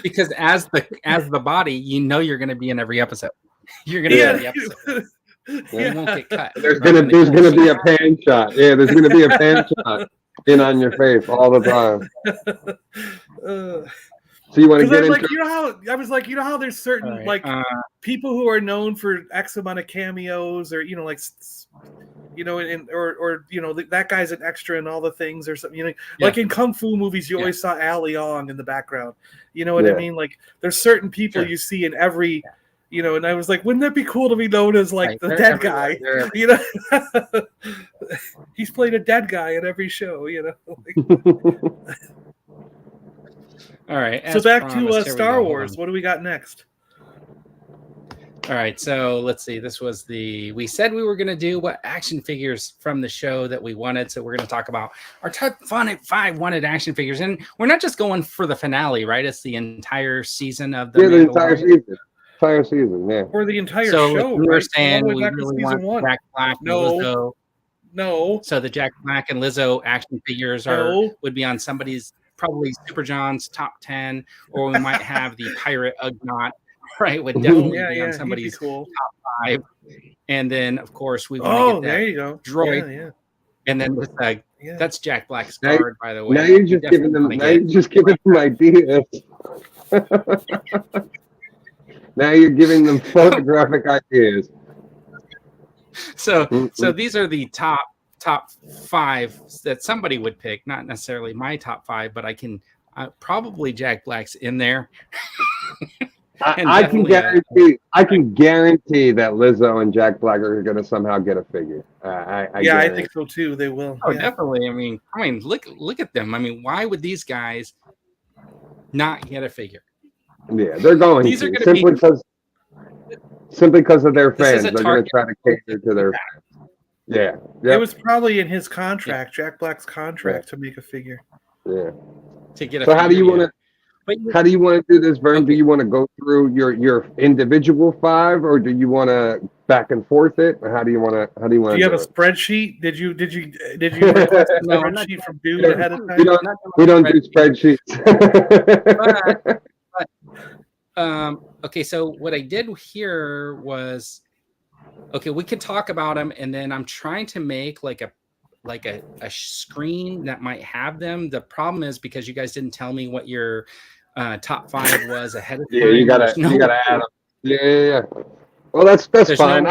Because as the body, you're going to be in every episode. You're going to be in the episode. You won't get cut. There's gonna be a pan shot. Yeah, there's gonna be a pan shot in on your face all the time. So you want to get into? How there's certain people who are known for X amount of cameos, or that guy's an extra in all the things or something. Like in kung fu movies, you always saw Ali Ong in the background. You know what I mean? Like there's certain people you see in every. And I was like, wouldn't that be cool to be known as like the dead guy? He's played a dead guy in every show. All right. So back to Star Wars. What do we got next? All right. So let's see. This was we said we were going to do what action figures from the show that we wanted. So we're going to talk about our top 5 wanted action figures. And we're not just going for the finale, right? It's the entire season of the entire season. Entire season, yeah. Or the entire show. We were saying we really want Jack Black and Lizzo. No. So the Jack Black and Lizzo action figures would be on somebody's, probably Super John's top 10, or we might have the Pirate Ugnaught, right? Would definitely be on somebody's top 5. and then of course we want Oh, to get there that you go. droid, Yeah. and then with Yeah. that's Jack Black's card, by the way. Now you're You just definitely giving them. wanna Now get- you're just giving them ideas. Now you're giving them photographic ideas. So these are the top 5 that somebody would pick, not necessarily my top 5, but I can probably Jack Black's in there. I can guarantee that Lizzo and Jack Black are going to somehow get a figure. I think so too. They will. Oh, definitely. I mean, look at them. I mean, why would these guys not get a figure? Yeah, they're going. These are going to simply because of their fans. They're going to try to cater to their fans. Yeah. It was probably in his contract, Jack Black's contract, to make a figure. Yeah. To get a so figure, how do you want to? How do you want to do this, Vern? Okay. Do you want to go through your individual 5, or do you want to back and forth it? Or how do you want to? Do you have a spreadsheet? Did you request a spreadsheet from Dude ahead of time? We don't do spreadsheets. Okay, so what I did here was, okay, we could talk about them, and then I'm trying to make like a screen that might have them. The problem is because you guys didn't tell me what your top 5 was ahead of time. Yeah, you gotta add them. Yeah. Well, that's fine.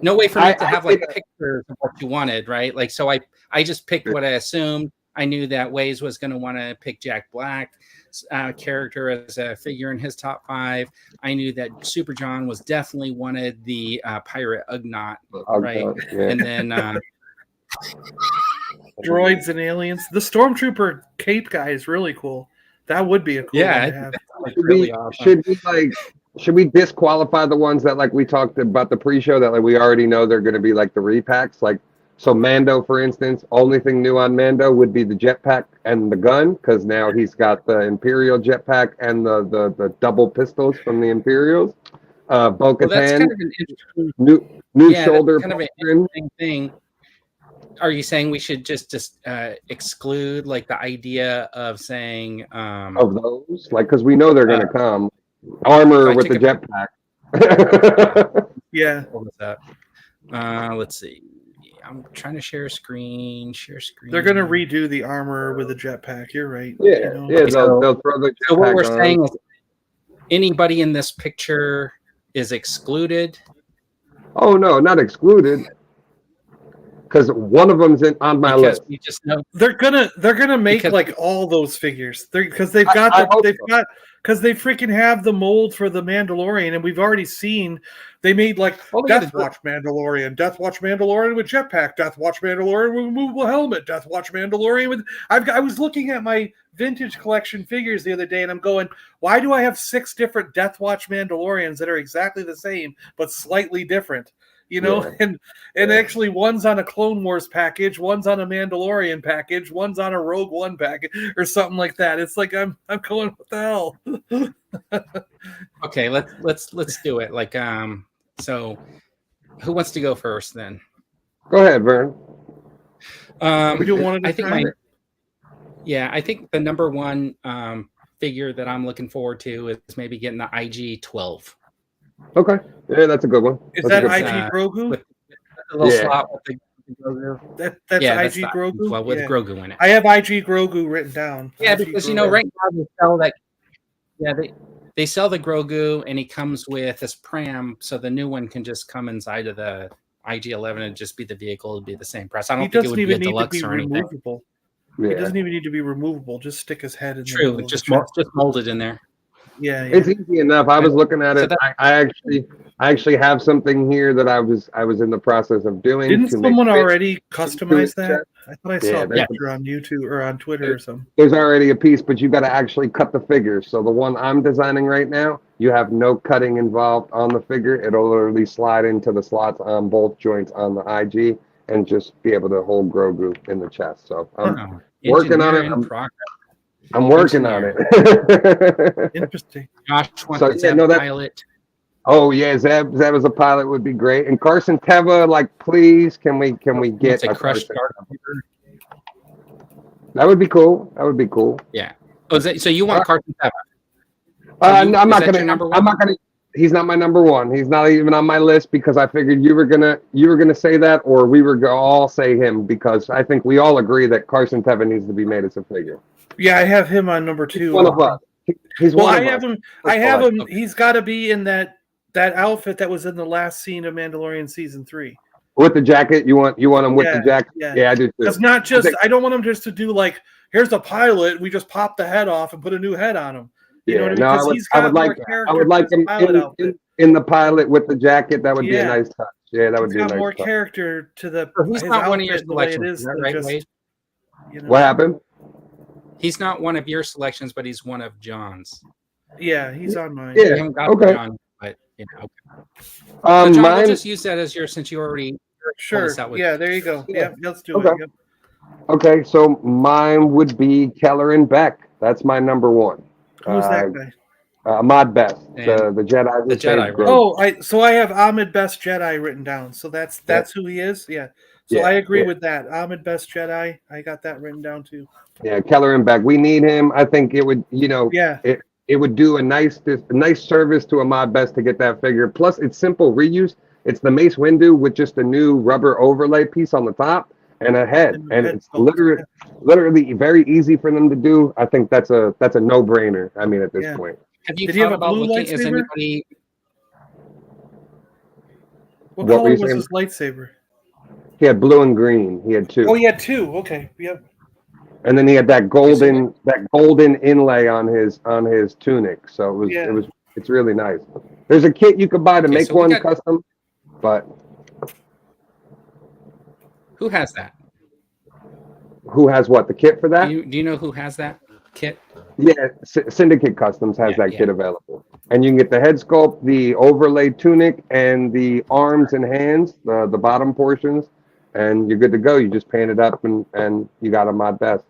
No way for me to have like pictures of what you wanted, right? Like, so I just picked what I assumed. I knew that Waze was going to want to pick Jack Black's character as a figure in his top 5. I knew that Super John was definitely wanted the pirate Ugnaught, right? Yeah. And then droids and aliens. The Stormtrooper cape guy is really cool. That would be a cool one to have. Really awesome. Should we disqualify the ones that like we talked about the pre-show that like we already know they're going to be like the repacks? Like, so Mando, for instance, only thing new on Mando would be the jetpack and the gun, because now he's got the Imperial jetpack and the double pistols from the Imperials. Bo-Katan, that's kind of an interesting, new shoulder. Kind of an interesting thing. Are you saying we should just exclude like the idea of saying of those, like, because we know they're going to come armor with the jetpack? Yeah. What was that? Let's see. I'm trying to share screen. They're going to redo the armor with a jetpack. You're right. Yeah. They'll throw the jetpack. So what we're saying is anybody in this picture is excluded. Oh no, not excluded. Because one of them's on my list. We just know they're gonna make like all those figures. Because they freaking have the mold for the Mandalorian, and we've already seen they made like Death Watch Mandalorian with jetpack, Death Watch Mandalorian with removable helmet, Death Watch Mandalorian with. I was looking at my vintage collection figures the other day, and I'm going, why do I have 6 different Death Watch Mandalorians that are exactly the same but slightly different? You know, and actually one's on a Clone Wars package, one's on a Mandalorian package, one's on a Rogue One package, or something like that. It's like I'm going, what the hell? Okay, let's do it. Like so who wants to go first then? Go ahead, Vern. We do one at a time. I think the number one figure that I'm looking forward to is maybe getting the IG 12. Okay. Yeah, that's a good one. Is that IG Grogu? With the little slot with the Grogu. That's IG Grogu? Well, with Grogu in it. I have IG Grogu written down. Yeah, because right now they sell that. Yeah, they sell the Grogu, and he comes with this pram, so the new one can just come inside of the IG-11 and just be the vehicle. It'd be the same price. I don't think it would be a deluxe or anything. Yeah. It doesn't even need to be removable. Just stick his head in. True, just mold it in there. Yeah, it's easy enough. I was looking at it. I actually have something here that I was in the process of doing. Didn't someone already customize that? I thought I saw a picture on YouTube or on Twitter or something. There's already a piece, but you got to actually cut the figures. So the one I'm designing right now, you have no cutting involved on the figure. It'll literally slide into the slots on both joints on the IG and just be able to hold Grogu in the chest. So I'm working on it. I'm working on it. Interesting. Josh wants to pilot. Oh yeah, Zeb as a pilot would be great. And Carson Teva, like, please, can we get a crushed Darth? That would be cool. Yeah. Oh, so you want Carson Teva? No, I'm not gonna. He's not my number one. He's not even on my list because I figured you were gonna say that, or we were gonna all say him because I think we all agree that Carson Tevin needs to be made as a figure. Yeah, I have him on number 2. He's one of us. He's one of us. I have him. He's got to be in that outfit that was in the last scene of Mandalorian season 3. With the jacket, you want him with the jacket? Yeah, I do too. It's not just. I don't want him just to do like, here's the pilot. We just pop the head off and put a new head on him. You know what I mean? I would like him in the pilot with the jacket. That would be a nice touch. Yeah, that would be a nice touch. More character to the. He's not one of your selections, right, Wade? What happened? He's not one of your selections, but he's one of John's. Yeah, he's on mine. Yeah, okay. John, but so John, we'll just use that as yours since you already. Sure. Yeah, there you go. Yeah, let's do it. Yep. Okay, so mine would be Kelleran Beck. That's my number 1. Who's that guy? Ahmed Best, the Jedi. The Jedi. Right? I have Ahmed Best Jedi written down. So that's who he is. Yeah. So I agree with that. Ahmed Best Jedi. I got that written down too. Yeah, Kelleran Beck. We need him. I think it would. It would do a nice service to Ahmed Best to get that figure. Plus, it's simple reuse. It's the Mace Windu with just a new rubber overlay piece on the top and a head, and it's literally very easy for them to do. I think that's a no-brainer. I mean, at this point. Have you thought about looking? Is anybody? What color was his lightsaber? He had blue and green. He had 2. Oh, he had 2. Okay. Yep. And then he had that golden inlay on his tunic. So it's really nice. There's a kit you could buy to make one custom, but who has that? Who has what? The kit for that? Do you know who has that kit? Yeah, Syndicate Customs has that kit available. And you can get the head sculpt, the overlaid tunic, and the arms and hands, the bottom portions, and you're good to go. You just paint it up and you got Ahmed Best.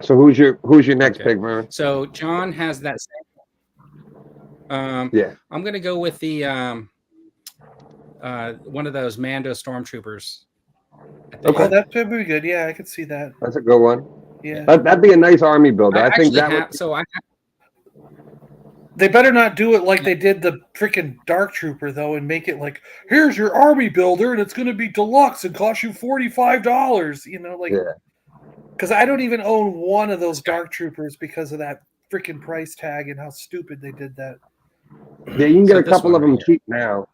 So who's your next pick, man? So John has that same. I'm gonna go with the one of those Mando stormtroopers. Okay, that could be good. Yeah, I could see that. That's a good one. Yeah, that'd be a nice army builder. I think that they better not do it like they did the freaking Dark Trooper though, and make it like, here's your army builder, and it's going to be deluxe and cost you $45. You know, like, because I don't even own one of those Dark Troopers because of that freaking price tag and how stupid they did that. Yeah, you can get a couple of them cheap now.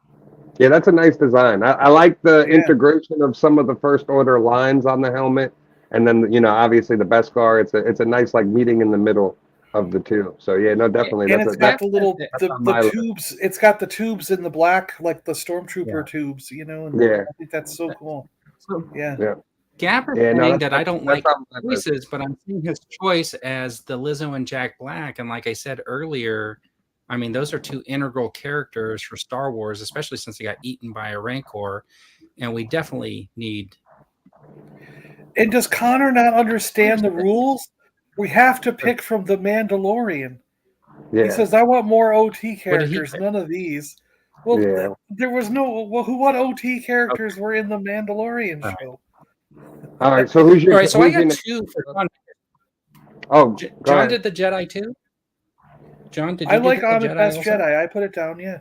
Yeah, that's a nice design. I like the integration of some of the First Order lines on the helmet. And then, obviously the Beskar, it's a nice like meeting in the middle of the two. So yeah, no, definitely. And it's got the little the tubes. List. It's got the tubes in the black, like the Stormtrooper tubes. And I think that's so cool. Gabber saying that I don't like choices, but I'm seeing his choice as the Lizzo and Jack Black. And like I said earlier, I mean, those are 2 integral characters for Star Wars, especially since they got eaten by a Rancor, and we definitely need. And does Connor not understand the rules? We have to pick from the Mandalorian. Yeah. He says, I want more OT characters, none of these. Well, there was no... Well, what OT characters were in the Mandalorian show? All right, so who's your... All right, so I got 2 for John. Oh, John did the Jedi too? John, did you I like Ahmed Best Jedi. I put it down, yeah.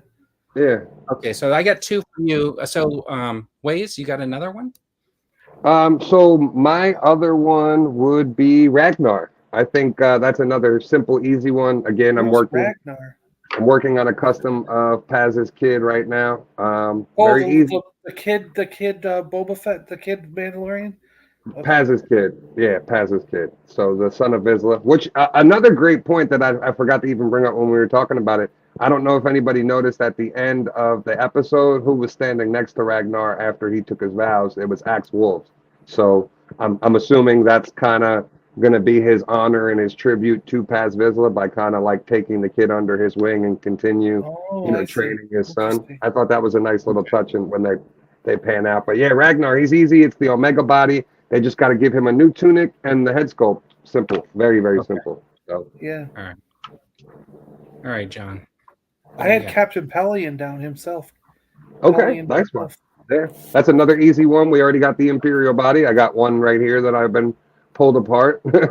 Yeah. Okay, so I got 2 from you. So, Waze, you got another one? So my other one would be Ragnar. I think that's another simple, easy one. Again, I'm working on a custom of Paz's kid right now. Very easy. The kid, Boba Fett, the kid Mandalorian. Okay. Paz's kid, Paz's kid. So the son of Vizsla, which another great point that I forgot to even bring up when we were talking about it. I don't know if anybody noticed at the end of the episode who was standing next to Ragnar after he took his vows. It was Axe Wolves. So I'm assuming that's kind of going to be his honor and his tribute to Paz Vizsla by kind of like taking the kid under his wing and continue, training his son. I thought that was a nice little touch when they pan out. But yeah, Ragnar, he's easy. It's the Omega body. They just got to give him a new tunic and the head sculpt. Simple, very, very simple. So yeah. All right, John. I had Captain Pelion down himself. Okay, nice one. There, that's another easy one. We already got the Imperial body. I got one right here that I've been pulled apart. Well,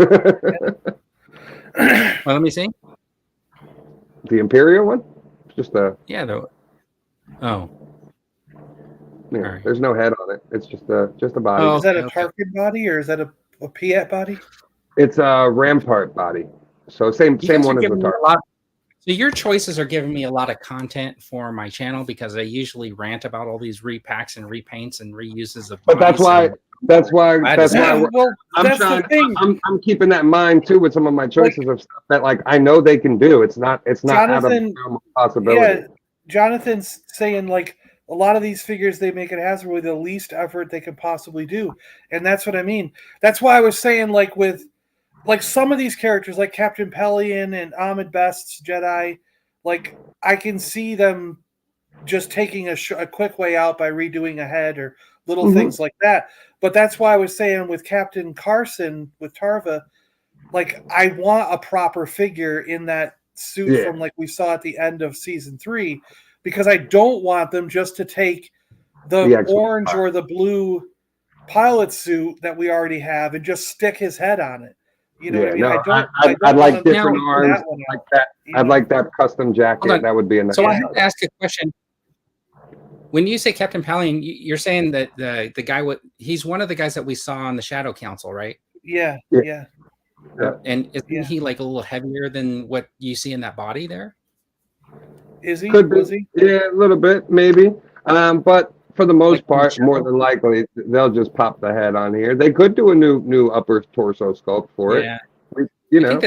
let me see. The Imperial one? It's just a Oh. yeah, Right. there's no head on it. It's just a body. Oh, Is that a okay. Tarkin body or is that a Piet body? It's a Rampart body. So same You guys are one as the giving me Tarkin. a lot. So your choices are giving me a lot of content for my channel because I usually rant about all these repacks and repaints and reuses of. But that's why the thing. I'm keeping that in mind too with some of my choices of stuff that like I know they can do. It's not out of the realm of possibility. Yeah, Jonathan's saying like a lot of these figures they make at Hasbro with the least effort they can possibly do, and that's what I mean. That's why I was saying like with like some of these characters like Captain Pelion and Ahmed Best's Jedi, like I can see them just taking a quick way out by redoing a head or little things like that. But that's why I was saying with Captain Carson with Tarva, like I want a proper figure in that suit from like we saw at the end of season 3, because I don't want them just to take the orange or the blue pilot suit that we already have and just stick his head on it. You know what I mean? No, I'd like different arms like that. I'd like that custom jacket. That would be a nice. So I have to ask a question. When you say Captain Pelion, you're saying that the guy he's one of the guys that we saw on the Shadow Council, right? Yeah. And isn't he like a little heavier than what you see in that body there? Is he? Was he? Yeah, a little bit, maybe. But for the most part, more than likely, they'll just pop the head on here. They could do a new upper torso sculpt for it. You know, I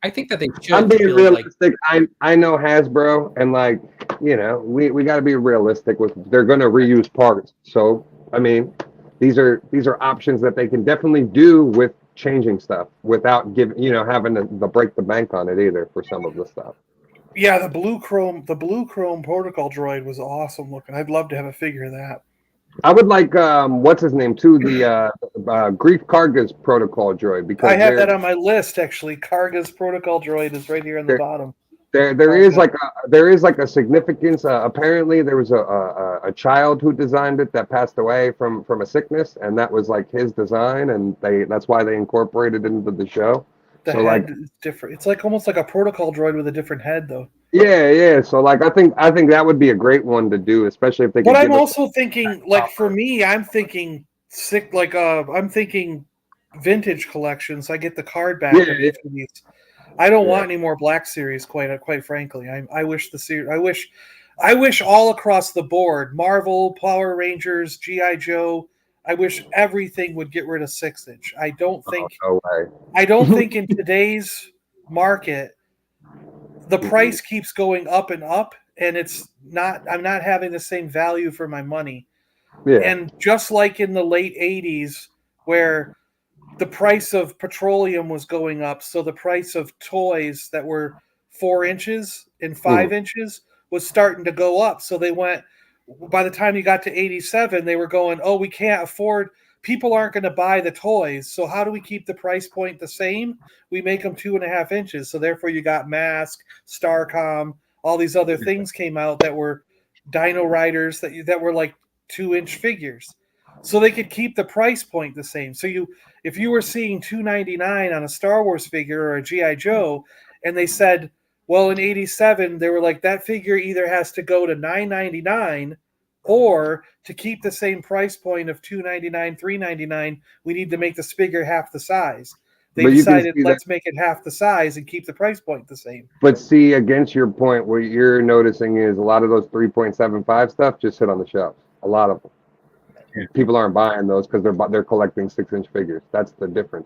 think that they should. I'm being realistic. I know Hasbro, and like, you know, we got to be realistic with. They're going to reuse parts, so I mean, these are options that they can definitely do with changing stuff without having to break the bank on it either for some of the stuff. Yeah, the blue chrome protocol droid was awesome looking. I'd love to have a figure of that. I would like what's his name too, the Grief Karga's protocol droid, because I have that on my list actually. Karga's protocol droid is right here on the bottom. There is like a significance. Apparently, there was a child who designed it that passed away from a sickness, and that was like his design, and that's why they incorporated it into the show. The head is different. It's like almost like a protocol droid with a different head, though. Yeah. So like, I think that would be a great one to do, especially if they. But I'm also thinking, like for me, I'm thinking I'm thinking vintage collections. I get the card back. Yeah. I don't want any more Black Series, quite frankly. I wish the series. I wish all across the board, Marvel, Power Rangers, GI Joe. I wish everything would get rid of 6-inch. I don't think. No way. I don't think in today's market, the price keeps going up and up, and I'm not having the same value for my money. Yeah. And just like in the late 80s, where the price of petroleum was going up, so the price of toys that were 4 inches and 5 inches was starting to go up. So they went, by the time you got to 87, they were going, oh, we can't afford, people aren't going to buy the toys. So how do we keep the price point the same? We make them 2.5 inches. So therefore you got Mask, Starcom, all these other things came out that were Dino Riders that were like 2-inch figures. So they could keep the price point the same. So if you were seeing $2.99 on a Star Wars figure or a G.I. Joe, and they said, well, in 87, they were like, that figure either has to go to $9.99 or to keep the same price point of $2.99, $3.99, we need to make this figure half the size. They decided, let's make it half the size and keep the price point the same. But see, against your point, what you're noticing is a lot of those 3.75 stuff just sit on the shelves. A lot of them. People aren't buying those because they're collecting 6-inch figures. That's the difference.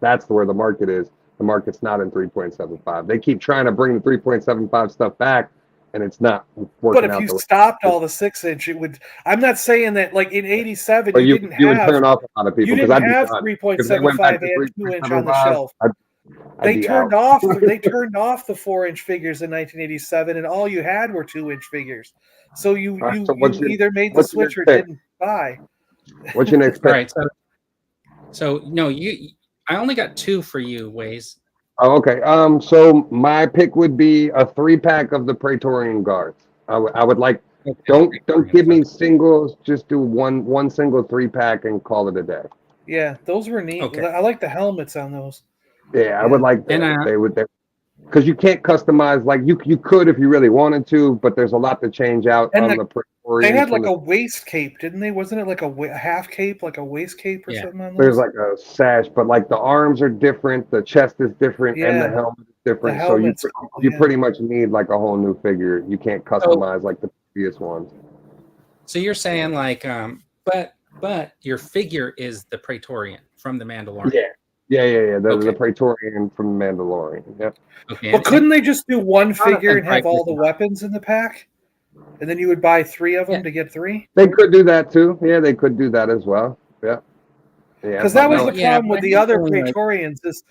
That's where the market is. The market's not in 3.75. They keep trying to bring the 3.75 stuff back, and it's not working. But if you stopped all the 6-inch, it would. I'm not saying that like in '87 you didn't have. You would turn off a lot of people. You didn't have 3.75 and 2-inch on the shelf. They turned off the 4-inch figures in 1987, and all you had were 2-inch figures. So you either made the switch or didn't buy. What's your next pick? All right. So no, I only got 2 for you, Waze. Oh, okay. So my pick would be a 3-pack of the Praetorian Guards. I would like. Don't give me singles. Just do one single 3-pack and call it a day. Yeah, those were neat. Okay. I like the helmets on those. Yeah, I would like that. because you can't customize like you could if you really wanted to, but there's a lot to change out And on the Praetorian. They had like a waist cape, didn't they? Wasn't it like a half cape, like a waist cape or something on There's those? like a sash, but like the arms are different, the chest is different, and the Yeah. helmet is different. The So you helmet's cool, yeah. pretty much need like a whole new figure. You can't customize like the previous ones. So you're saying like, but your figure is the Praetorian from the Mandalorian. Yeah. The Okay. Praetorian from the Mandalorian. Yep. Okay. Well, couldn't they just do one Not a figure and have all the right. weapons in the pack? And then you would buy 3 of them Yeah. to get 3? They could do that too. Yeah, they could do that as well. Yeah. Because that was the problem but with the other Praetorians is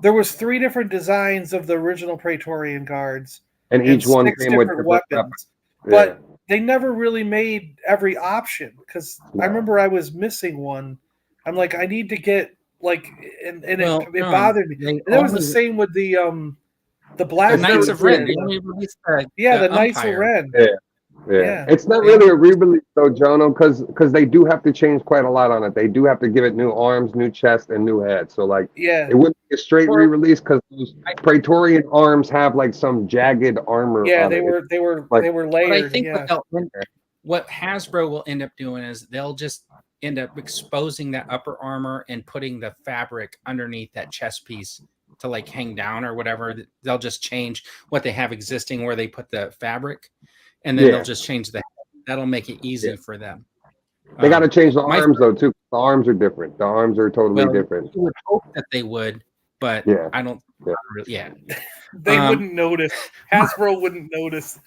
there was 3 different designs of the original Praetorian guards. And each one 6 came with different different weapons. Yeah. But they never really made every option because I remember I was missing one. I'm like, I need to get like, and it bothered me. And that was the same with the Black Knights of Ren. the the Knights of Ren. Yeah. It's not really a re-release though, Jono, because they do have to change quite a lot on it. They do have to give it new arms, new chest, and new head. So like, it wouldn't be a straight re-release because those Praetorian arms have like some jagged armor. Yeah, on they it. were Like, layered. But I think what Hasbro will end up doing is they'll just end up exposing that upper armor and putting the fabric underneath that chest piece to like hang down or whatever. They'll just change what they have existing where they put the fabric, and then they'll just change the head. That'll make it easy for them. They got to change the arms though too. The arms are different. The arms are totally different. You would hope that they would, but I don't. They wouldn't notice. Hasbro wouldn't notice.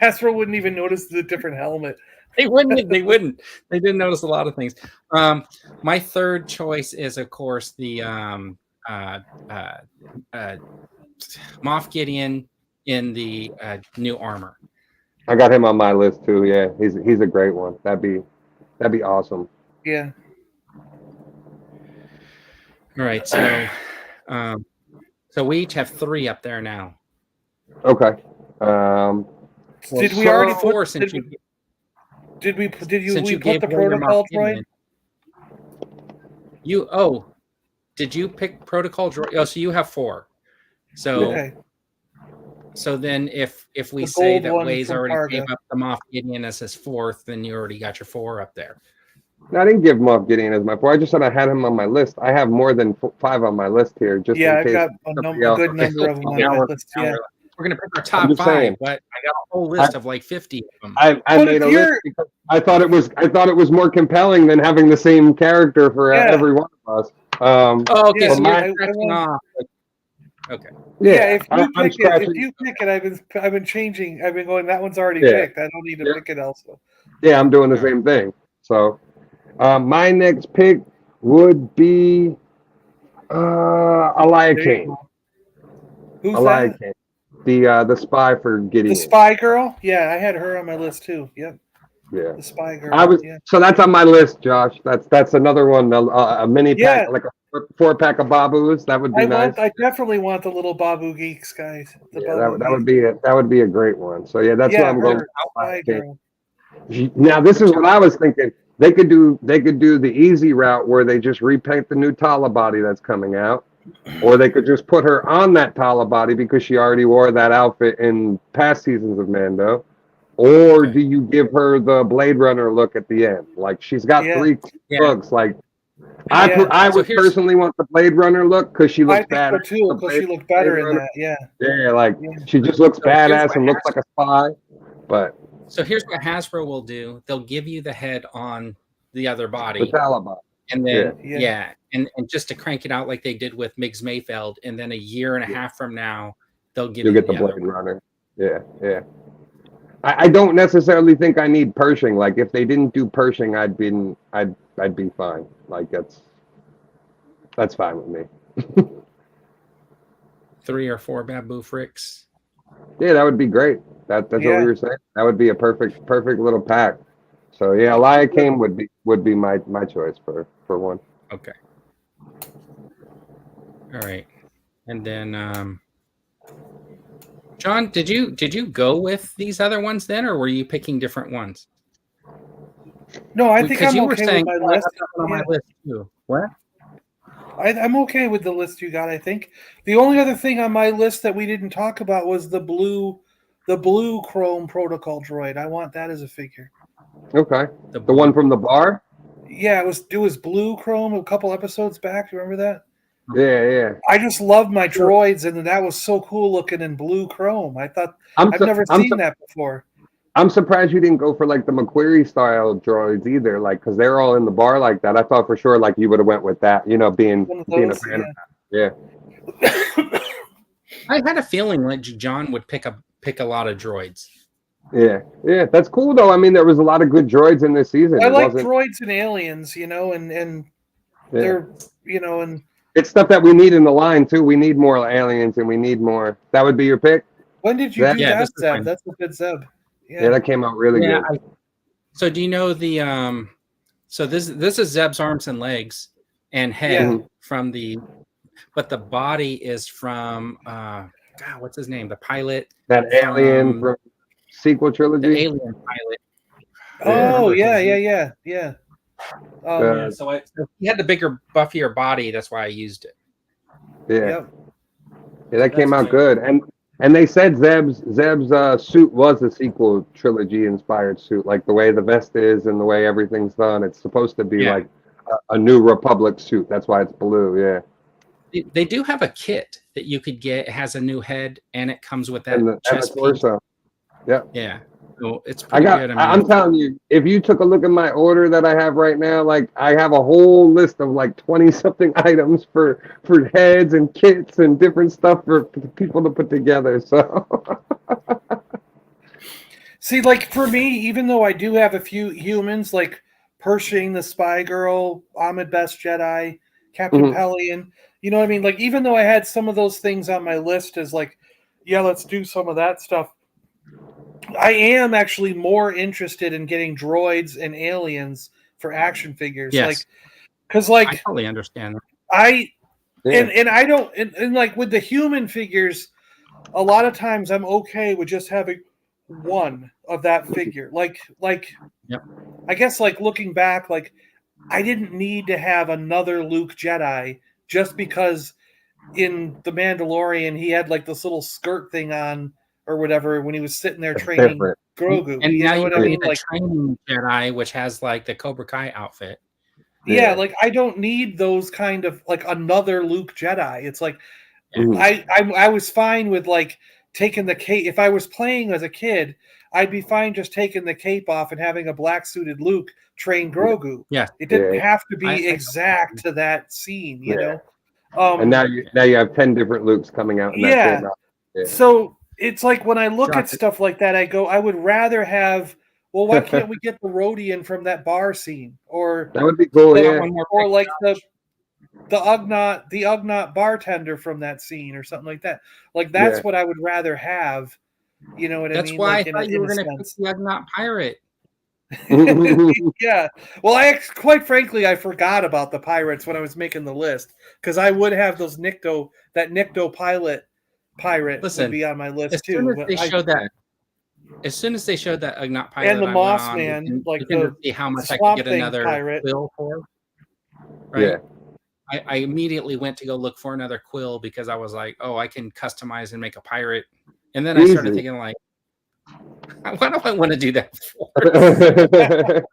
Hasbro wouldn't even notice the different helmet. They wouldn't. They didn't notice a lot of things. My third choice is, of course, the Moff Gideon in the new armor. I got him on my list too. Yeah, he's a great one. That'd be awesome. Yeah. All right, so we each have 3 up there now. Okay. Did we already put? 4 since you Did we put the away your protocol Moff droid? Gideon. Did you pick protocol droid? Oh, so you have 4. So Okay. So then if we The say gold that one Waze from already Targa. gave up the Moff Gideon as his 4th, then you already got your 4 up there. I didn't give Moff Gideon as my 4. I just said I had him on my list. I have more than 5 on my list here. Just in I case got a good number of them on my list. Yeah. We're going to pick our top 5, but I got a whole list of like 50 of them. I made a list because I thought it was more compelling than having the same character for every one of us. Okay, so I you're scratching off. Okay. Yeah, if you pick it, I've been changing. I've been going. That one's already picked. I don't need to pick it also. Yeah, I'm doing the same thing. So, my next pick would be Elia Kane. Who's Elia that? Kane, the spy for Gideon. The spy girl. Yeah, I had her on my list too. Yep. Yeah. The spy girl. So that's on my list, Josh. That's another one. A mini pack, like a 4-pack of Babus. That would be nice. I definitely want the little Babu Geeks guys. That would be a great one. So that's what I'm going. Spy girl. Now this is what I was thinking. They could do the easy route where they just repaint the new Tala body that's coming out, or they could just put her on that Tala body because she already wore that outfit in past seasons of Mando. Or do you give her the Blade Runner look at the end? Like she's got 3 looks. Like I would personally want the Blade Runner look because she looks badass too. Because she looked better in that. Yeah. She just looks badass and looks like a spy. But so here's what Hasbro will do: they'll give you the head on the other body, the Taliban, and then and just to crank it out like they did with Miggs Mayfeld, and then a year and a half from now they'll give you get the Blade Runner. Yeah. I don't necessarily think I need Pershing. Like if they didn't do Pershing, I'd be fine. Like that's fine with me. 3 or 4 Babu Fricks. Yeah, that would be great. That's what we were saying. That would be a perfect little pack. So yeah, Elia Kane would be my choice for one. Okay. All right, and then John, did you go with these other ones then, or were you picking different ones? No, I think I'm you were okay saying with my list. on my list too. What? I'm okay with the list you got. I think the only other thing on my list that we didn't talk about was the blue Chrome Protocol droid. I want that as a figure. Okay, the one from the bar. Yeah, it was blue Chrome a couple episodes back. You remember that? Yeah. I just love my droids, and that was so cool looking in blue Chrome. I've never seen that before. I'm surprised you didn't go for like the McQuarrie style droids either, like because they're all in the bar like that. I thought for sure like you would have went with that, being a fan of that. Yeah. I had a feeling like John would pick a lot of droids. Yeah, that's cool though. I mean, there was a lot of good droids in this season. I like droids and aliens, and they're and it's stuff that we need in the line too. We need more aliens, and we need more. That would be your pick. When did you do that, Zeb? That's a good Zeb. Yeah, that came out really good. So do you know the so this is Zeb's arms and legs and head from but the body is from what's his name? The pilot. That alien from sequel trilogy. The alien pilot. Oh yeah. So he had the bigger, buffier body. That's why I used it. Yeah, that came out good. And they said Zeb's suit was a sequel trilogy inspired suit, like the way the vest is and the way everything's done. It's supposed to be like a New Republic suit. That's why it's blue. Yeah. They do have a kit that you could get. It has a new head and it comes with that chest piece. Yeah. Yeah. So it's pretty good. I'm telling you, if you took a look at my order that I have right now, like I have a whole list of like 20-something items for heads and kits and different stuff for people to put together. So see, like for me, even though I do have a few humans like Pershing, the Spy Girl, Ahmed Best Jedi, Captain Pelion, you know what I mean? Like even though I had some of those things on my list as like, yeah, let's do some of that stuff. I am actually more interested in getting droids and aliens for action figures. Yes. Because I totally understand that. And I don't and like with the human figures, a lot of times I'm okay with just having one of that figure. Like I guess like looking back, like I didn't need to have another Luke Jedi just because in The Mandalorian he had like this little skirt thing on or whatever when he was sitting there training Grogu. And now you mean? Like training Jedi, which has like the Cobra Kai outfit. Yeah, like I don't need those kind of like another Luke Jedi. It's like I was fine with like taking the cape. If I was playing as a kid, I'd be fine just taking the cape off and having a black suited Luke train Grogu. Yeah, it didn't have to be exact to that scene, you know. And now you have 10 different Lukes coming out. In that same So it's like when I look at stuff like that, I go, I would rather have. Well, why can't we get the Rodian from that bar scene? Or that would be cool, or like the Ugnaught bartender from that scene, or something like that. Like that's what I would rather have. You know what I mean? That's why like, I thought you were going to pick the Ugnaught pirate. Yeah. Well, quite frankly, I forgot about the pirates when I was making the list because I would have those Nikto pirate would be on my list too. As soon as they showed that Ugnaught pilot and the Moss Man, like to see how much I could get another quill for. Right? Yeah. I immediately went to go look for another quill because I was like, oh, I can customize and make a pirate. And then I started thinking like, what do I want to do that for?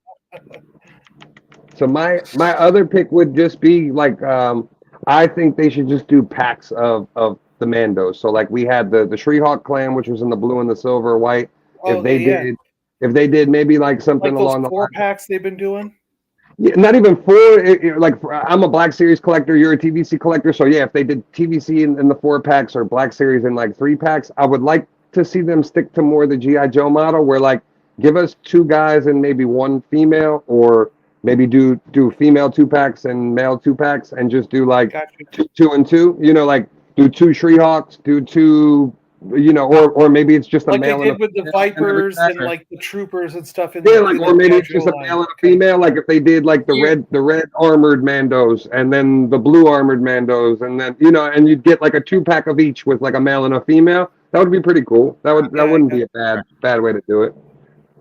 So my other pick would just be like, I think they should just do packs of the Mandos. So like we had the Shreehawk clan, which was in the blue and the silver, white. If they did maybe like something like along the 4-packs they've been doing. Yeah, not even 4. Like I'm a Black Series collector. You're a TVC collector. So yeah, if they did TVC in the 4-packs or Black Series in like 3-packs, I would like to see them stick to more the GI Joe model, where like give us 2 guys and maybe 1 female, or maybe do female 2-packs and male 2-packs, and just do like 2 and 2. You know, like do 2 Shreehawks, do 2. You know, or maybe it's just a like male. Like they did with the Vipers and like the Troopers and stuff. Or maybe it's just a male and a female. Like if they did like the red armored Mandos and then the blue armored Mandos, and then and you'd get like a 2-pack of each with like a male and a female. That would be pretty cool. That wouldn't be a bad way to do it.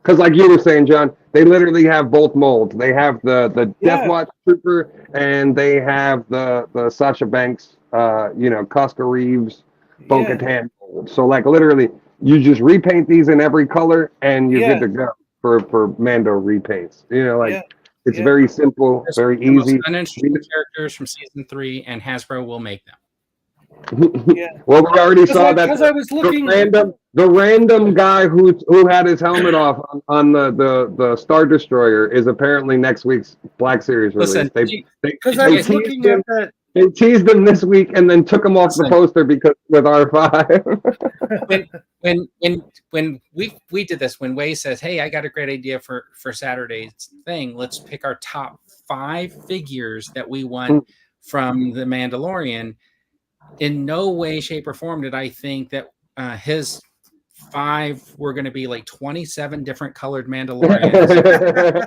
Because like you were saying, John, they literally have both molds. They have the Death Watch Trooper, and they have the Sasha Banks, Custer Reeves, Bo-Katan mold. So like literally, you just repaint these in every color, and you're good to go for Mando repaints. It's very simple, very easy. Most uninteresting characters from season 3, and Hasbro will make them. Well, we already saw that. Because I was looking, the random guy who had his helmet off on the Star Destroyer is apparently next week's Black Series release. Listen, because I was looking at that. They teased him this week and then took him off the poster because with R5. when we did this, when Way says, "Hey, I got a great idea for Saturday's thing. Let's pick our top 5 figures that we want from the Mandalorian." In no way, shape, or form did I think that his 5 were going to be like 27 different colored Mandalorians.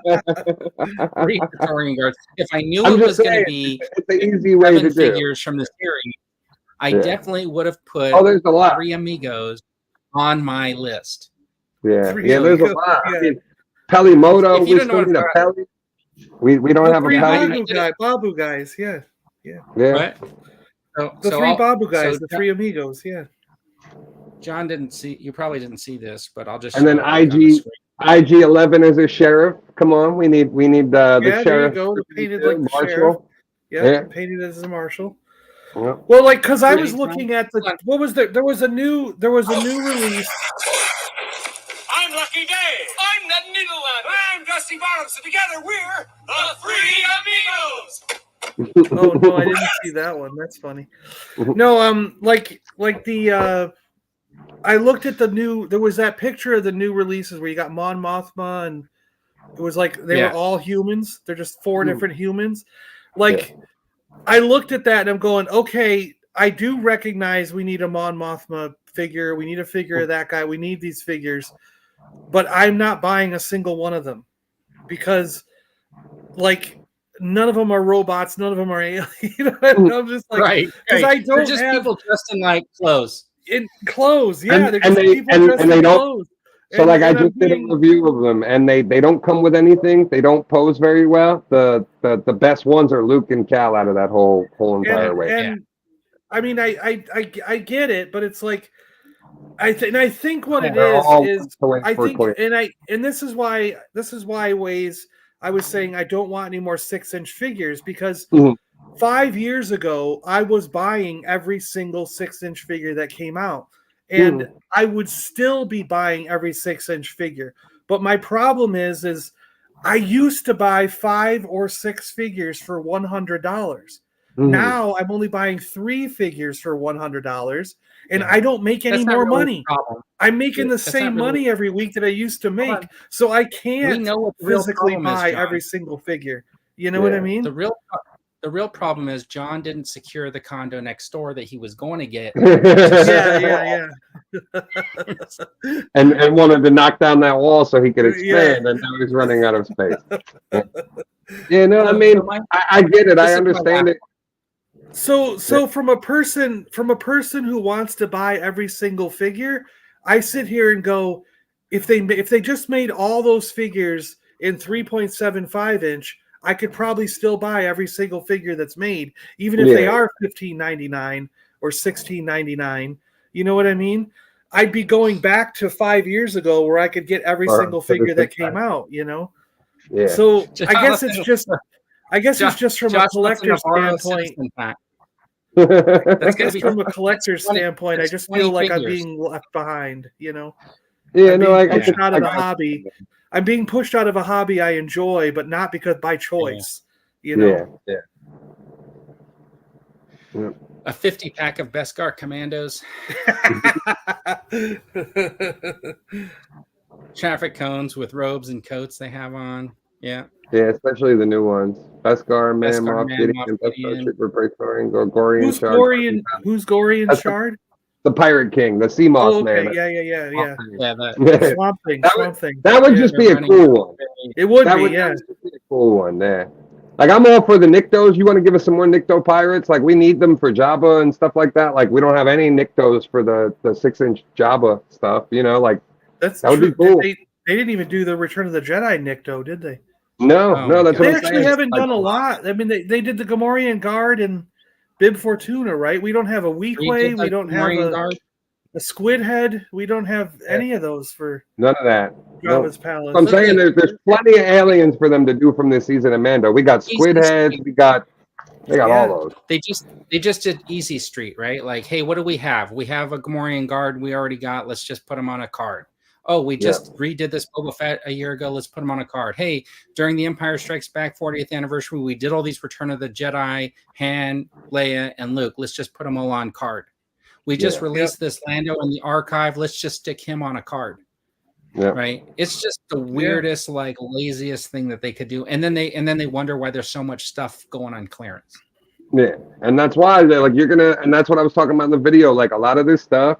3 Praetorian guards. If I knew it was going to be an easy way to figures from the series, I definitely would have put there's a lot. 3 Amigos on my list. Yeah, there's a lot. I mean, Pelimoto, we still need a Peli. We don't have a Peli. Babu guys, yeah. Right? The 3 Babu guys, the 3 Amigos, John didn't see. You probably didn't see this, but I'll just. And then IG-11 is a sheriff. Come on, we need the sheriff. There you go. Painted like the sheriff. Yeah, painted as a marshal. Yeah. Well, like because I was looking at what was there? There was a new release. I'm Lucky Day. I'm Ned Needleland. I'm Dusty Bottoms. So together we're the 3 Amigos. Oh no, I didn't see that one. That's funny. No, like the I looked at the new. There was that picture of the new releases where you got Mon Mothma, and it was like they were all humans. They're just 4 different humans. I looked at that and I'm going, okay, I do recognize we need a Mon Mothma figure. We need a figure of that guy. We need these figures, but I'm not buying a single one of them because, like. None of them are robots. None of them are aliens. I'm just like, because I don't they're just people dressed in like clothes. In clothes, yeah. And they don't. So like I just did a review of them, and they don't come with anything. They don't pose very well. The best ones are Luke and Cal out of that whole entire way. And I mean, I get it, but it's like I think what it is I think, and this is why Ways. I was saying I don't want any more 6-inch figures because 5 years ago I was buying every single 6-inch figure that came out, and I would still be buying every 6-inch figure. But my problem is I used to buy 5 or 6 figures for $100. Now I'm only buying 3 figures for $100, and I don't make any more money. I'm making the same money every week that I used to make, so I can't physically buy every single figure. You know what I mean? The real problem is John didn't secure the condo next door that he was going to get. Yeah. and wanted to knock down that wall so he could expand, and now he's running out of space. I mean, I get it. I understand it. So from a person who wants to buy every single figure, I sit here and go, if they just made all those figures in 3.75 inch, I could probably still buy every single figure that's made, even if they are $15.99 or $16.99. You know what I mean? I'd be going back to 5 years ago where I could get every single figure that came out. Yeah. So I guess it's just from a collector's standpoint. That's gonna be from a collector's standpoint. I just feel like I'm being left behind. Yeah, pushed out of the hobby. I'm being pushed out of a hobby I enjoy, but not because by choice. Yeah. A 50-pack of Beskar Commandos. Traffic cones with robes and coats they have on. Yeah, especially the new ones. Beskar, Man, Moff Gideon, Beskar, Trooper, Praetorian, Gorian Shard. Who's Gorian Shard? The Pirate King, the Sea Moss Man. Yeah. Swamp Thing. That would just be a cool one. It would be a cool one, Like, I'm all for the Niktos. You want to give us some more Nikto pirates? Like, we need them for Jabba and stuff like that. Like, we don't have any Niktos for the 6-inch Jabba stuff, Like, that would be cool. They didn't even do the Return of the Jedi Nikto, did they? No, that's what They I'm actually saying. haven't done a lot. I mean, they did the Gamorrean Guard and Bib Fortuna, right? We don't have a Weequay. We don't have a Squid Head. We don't have any of those for none of that. Jabba's Palace. I'm saying there's plenty of aliens for them to do from this season of Mando. We got Squid Heads. They got all those. They just did Easy Street, right? Like, hey, what do we have? We have a Gamorrean Guard we already got. Let's just put them on a card. Oh, we just redid this Boba Fett a year ago. Let's put them on a card. Hey, during the Empire Strikes Back 40th anniversary, we did all these Return of the Jedi, Han, Leia, and Luke. Let's just put them all on card. We just released this Lando in the archive. Let's just stick him on a card. Yeah. Right. It's just the weirdest, like laziest thing that they could do. And then they wonder why there's so much stuff going on clearance. Yeah. And that's why they're like, and that's what I was talking about in the video. Like a lot of this stuff,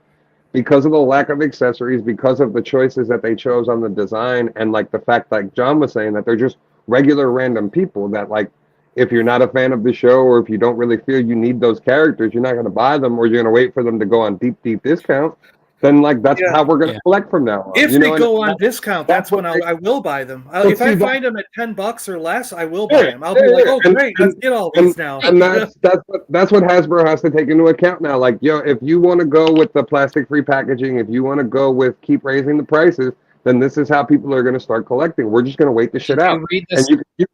because of the lack of accessories, because of the choices that they chose on the design, and like the fact, like John was saying, that they're just regular random people that, like, if you're not a fan of the show, or if you don't really feel you need those characters, you're not going to buy them, or you're going to wait for them to go on deep discount. Then, like, that's how we're going to collect from now on. If they go on discount, that's when I will buy them. If I find them at $10 or less, I will buy them. I'll be like, oh, great, let's get all these now. And that's what Hasbro has to take into account now. Like, if you want to go with the plastic-free packaging, if you want to go with keep raising the prices, then this is how people are going to start collecting. We're just going to wait the shit out. And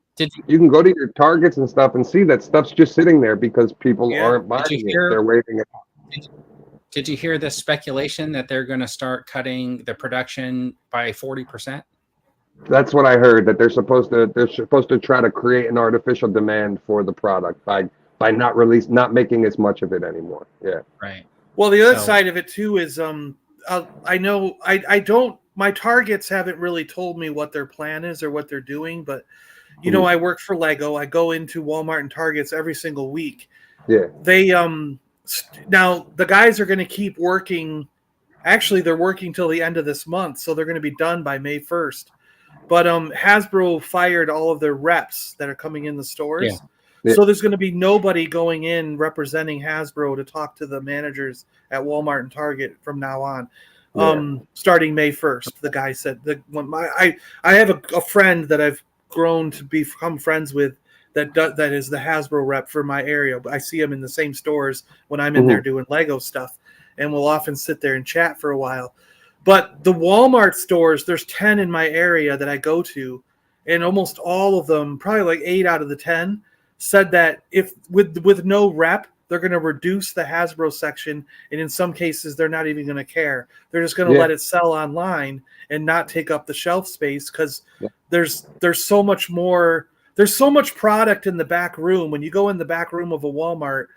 you can go to your Targets and stuff and see that stuff's just sitting there because people aren't buying it. They're waiting it out. Did you hear the speculation that they're going to start cutting the production by 40%? That's what I heard. That they're supposed to try to create an artificial demand for the product by not making as much of it anymore. Yeah. Right. Well, the other side of it too is I know I don't. My Targets haven't really told me what their plan is or what they're doing, but you know, I work for Lego. I go into Walmart and Targets every single week. Yeah. They now the guys are going to keep working. Actually, they're working till the end of this month, so they're going to be done by May 1st. But Hasbro fired all of their reps that are coming in the stores. Yeah. So there's going to be nobody going in representing Hasbro to talk to the managers at Walmart and Target from now on. Starting May 1st, the guy said. I have a friend that I've grown to become friends with that is the Hasbro rep for my area. I see him in the same stores when I'm in there doing Lego stuff, and we'll often sit there and chat for a while. But the Walmart stores, there's 10 in my area that I go to, and almost all of them, probably like 8 out of the 10, said that if with no rep, they're going to reduce the Hasbro section, and in some cases, they're not even going to care. They're just going to let it sell online and not take up the shelf space because there's so much more. There's so much product in the back room. When you go in the back room of a Walmart,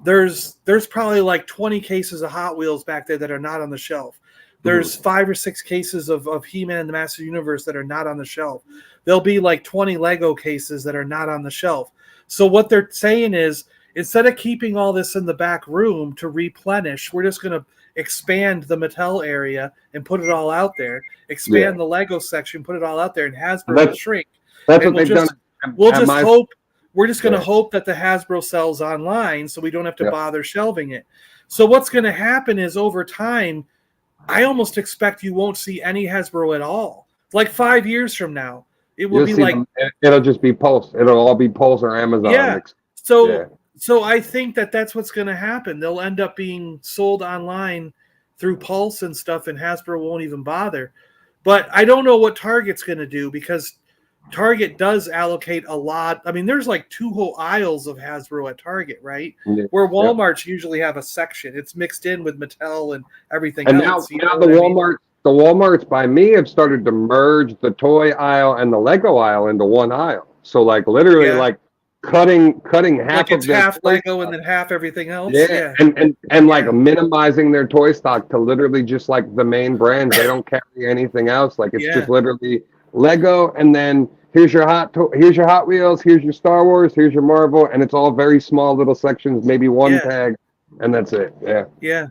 there's probably like 20 cases of Hot Wheels back there that are not on the shelf. There's 5 or 6 cases of He-Man and the Master Universe that are not on the shelf. There'll be like 20 Lego cases that are not on the shelf. So what they're saying is, instead of keeping all this in the back room to replenish, we're just going to expand the Mattel area and put it all out there. Expand the Lego section, put it all out there, and Hasbro will shrink. That's what they've done. We'll just hope. We're just going to hope that the Hasbro sells online, so we don't have to bother shelving it. So what's going to happen is, over time, I almost expect you won't see any Hasbro at all. Like 5 years from now, it will be like it'll just be Pulse. It'll all be Pulse or Amazon. Yeah. So I think that's what's going to happen. They'll end up being sold online through Pulse and stuff, and Hasbro won't even bother. But I don't know what Target's going to do, because Target does allocate a lot. I mean, there's like 2 whole aisles of Hasbro at Target, right? Where Walmart's usually have a section. It's mixed in with Mattel and everything else. And now the Walmarts by me have started to merge the toy aisle and the Lego aisle into one aisle. So like literally like cutting half of their half Lego and then half everything else. Yeah. And like minimizing their toy stock to literally just like the main brands. They don't carry anything else. Like it's just literally Lego, and then here's your Hot Wheels, here's your Star Wars, here's your Marvel, and it's all very small little sections, maybe one tag, and that's it. Yeah.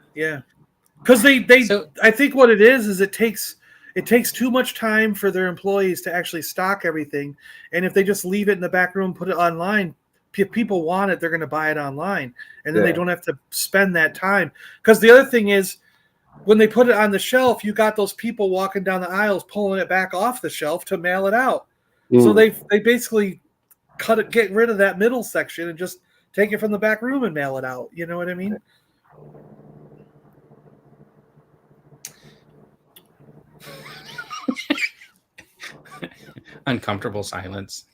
Because I think what it is it takes too much time for their employees to actually stock everything, and if they just leave it in the back room, put it online, people want it, they're going to buy it online, and then they don't have to spend that time. Because the other thing is, when they put it on the shelf, you got those people walking down the aisles pulling it back off the shelf to mail it out. So they basically get rid of that middle section and just take it from the back room and mail it out. You know what I mean? Uncomfortable silence.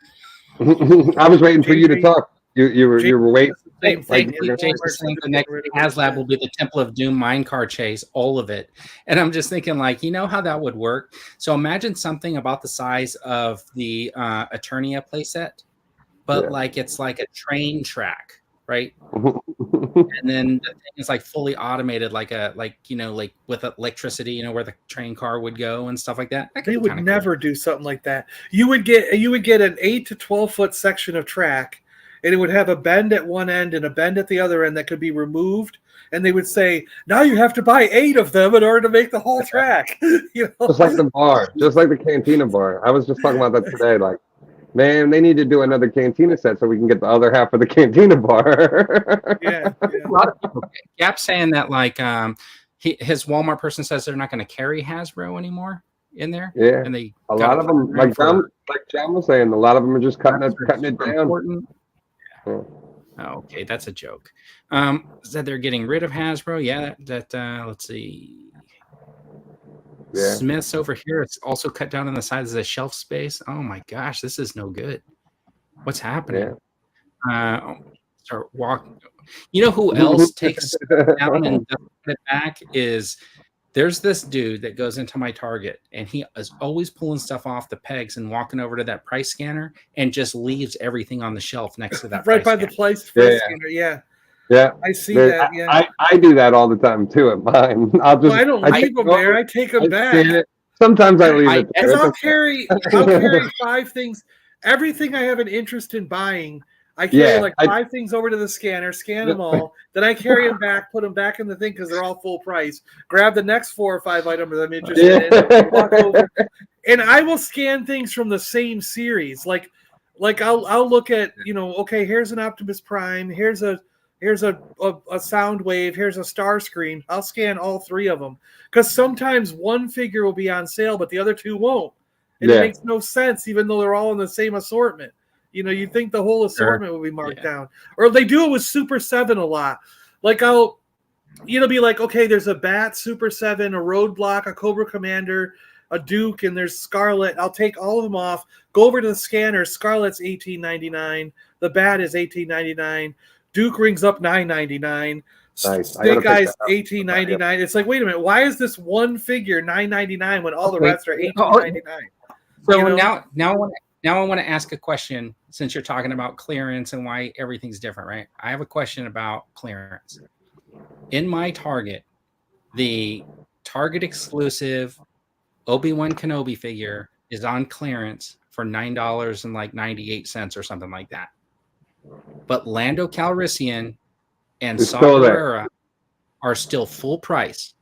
I was waiting for you to talk. You were waiting. Same thing. The next HasLab will be the Temple of Doom minecart chase, all of it. And I'm just thinking, like, you know how that would work? So imagine something about the size of the Eternia playset, but like it's like a train track, right? And then the thing is like fully automated, like with electricity, where the train car would go and stuff like that. They would never do something like that. You would get an 8 to 12 foot section of track, and it would have a bend at one end and a bend at the other end that could be removed. And they would say, now you have to buy 8 of them in order to make the whole track. Just like the bar, just like the Cantina bar. I was just talking about that today. Like, man, they need to do another Cantina set so we can get the other half of the Cantina bar. Yeah. A lot of people. Gap's saying that like his Walmart person says they're not going to carry Hasbro anymore in there. Yeah, and they a lot of them, like John was saying, a lot of them are just cutting it down. Important. Oh, okay, that's a joke. Said they're getting rid of Hasbro. Yeah, let's see. Yeah. Smith's over here. It's also cut down on the size of the shelf space. Oh my gosh, this is no good. What's happening? Yeah. Start walking. You know who else takes down and doesn't put it back is there's this dude that goes into my Target and he is always pulling stuff off the pegs and walking over to that price scanner and just leaves everything on the shelf next to that right by scanner. the price scanner. Yeah, I see that. Yeah, I do that all the time too at mine. I don't leave them there. I take them back. Sometimes I leave it. Because I'll carry 5 things. Everything I have an interest in buying, I carry 5 things over to the scanner, scan them all, then I carry them back, put them back in the thing because they're all full price. Grab the next 4 or 5 items that I'm interested in, walk over, and I will scan things from the same series. Like I'll look at okay, here's an Optimus Prime, here's a sound wave, here's a Starscream. I'll scan all 3 of them because sometimes one figure will be on sale, but the other 2 won't. And it makes no sense, even though they're all in the same assortment. You'd think the whole assortment would be marked down. Or they do it with Super 7 a lot. Like I'll be like, okay, there's a Bat, Super 7, a Roadblock, a Cobra Commander, a Duke, and there's Scarlet. I'll take all of them off, go over to the scanner. Scarlet's $18.99. The Bat is $18.99. Duke rings up $9.99. Nice. Big Guy's $18.99. It's like, wait a minute, why is this one figure $9.99 when all the rest are $18.99? So now I want to ask a question since you're talking about clearance and why everything's different, right? I have a question about clearance. In my Target, the Target exclusive Obi-Wan Kenobi figure is on clearance for $9.98 or something like that. But Lando Calrissian and Saw Gerrera are still full price.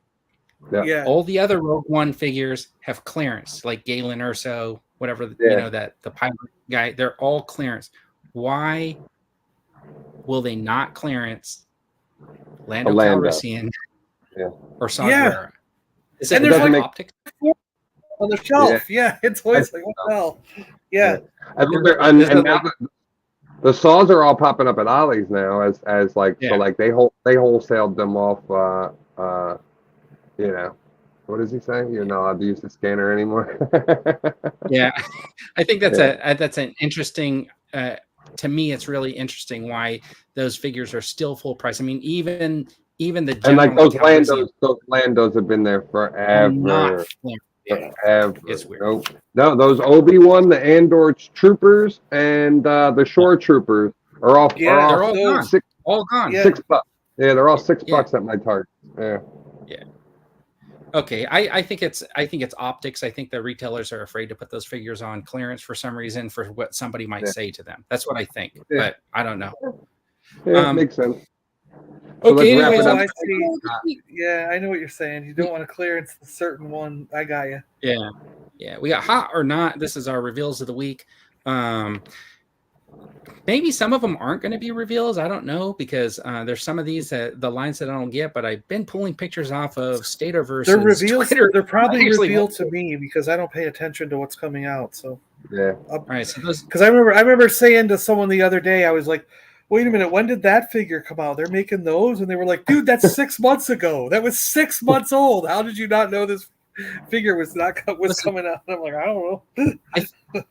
Yeah. All the other Rogue One figures have clearance, like Galen Erso, whatever, that the pilot guy, they're all clearance. Why will they not clearance Lando Calrissian or Saw Gerrera? Is that optics on the shelf? Yeah, it's always like, what the hell? Yeah. The saws are all popping up at Ollie's now as like so like they wholesaled them off. What does he say? You're not allowed to use the scanner anymore. Yeah, I think that's an interesting. To me, it's really interesting why those figures are still full price. I mean, even the and like those Landos have been there forever. Forever. It's weird. No, those Obi-Wan, the Andor troopers, and the Shore troopers are all they're all gone. All gone. $6. Yeah, they're all $6 at my Target. Yeah. Yeah. Okay, I think it's optics. I think the retailers are afraid to put those figures on clearance for some reason for what somebody might say to them. That's what I think, but I don't know. Yeah, makes sense. So okay, anyways, I see. Yeah, I know what you're saying. You don't want to clearance a certain one. I got you. Yeah. We got hot or not. This is our reveals of the week. Maybe some of them aren't going to be reveals. I don't know, because there's some of these the lines that I don't get. But I've been pulling pictures off of Staterverse. They're reveals. Twitter. They're probably Actually, revealed to me because I don't pay attention to what's coming out. So Yeah. All right, so those, because I remember saying to someone the other day, I was like, "Wait a minute, when did that figure come out? They're making those," and they were like, "Dude, that's 6 months ago. That was 6 months old. How did you not know this figure was coming out?" And I'm like, I don't know.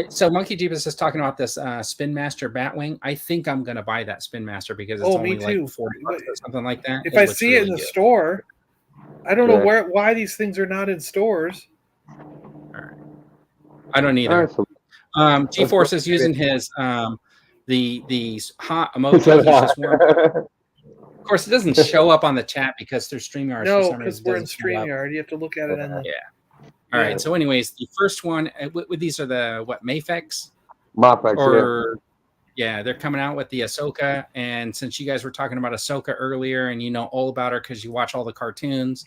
so Monkey Jeebus is talking about this Spin Master Batwing. I think I'm going to buy that Spin Master because it's only like $40 or something like that. If I see it in the store, I don't know why these things are not in stores. All right. I don't either. G-Force is using his the hot emoji. He's just of course, it doesn't show up on the chat because they're StreamYard. No, because we're in StreamYard. You have to look at it on the. Yeah. All right. So, anyways, the first one with these are the Mayfex? Mafex, or yeah, they're coming out with the Ahsoka. And since you guys were talking about Ahsoka earlier, and you know all about her because you watch all the cartoons,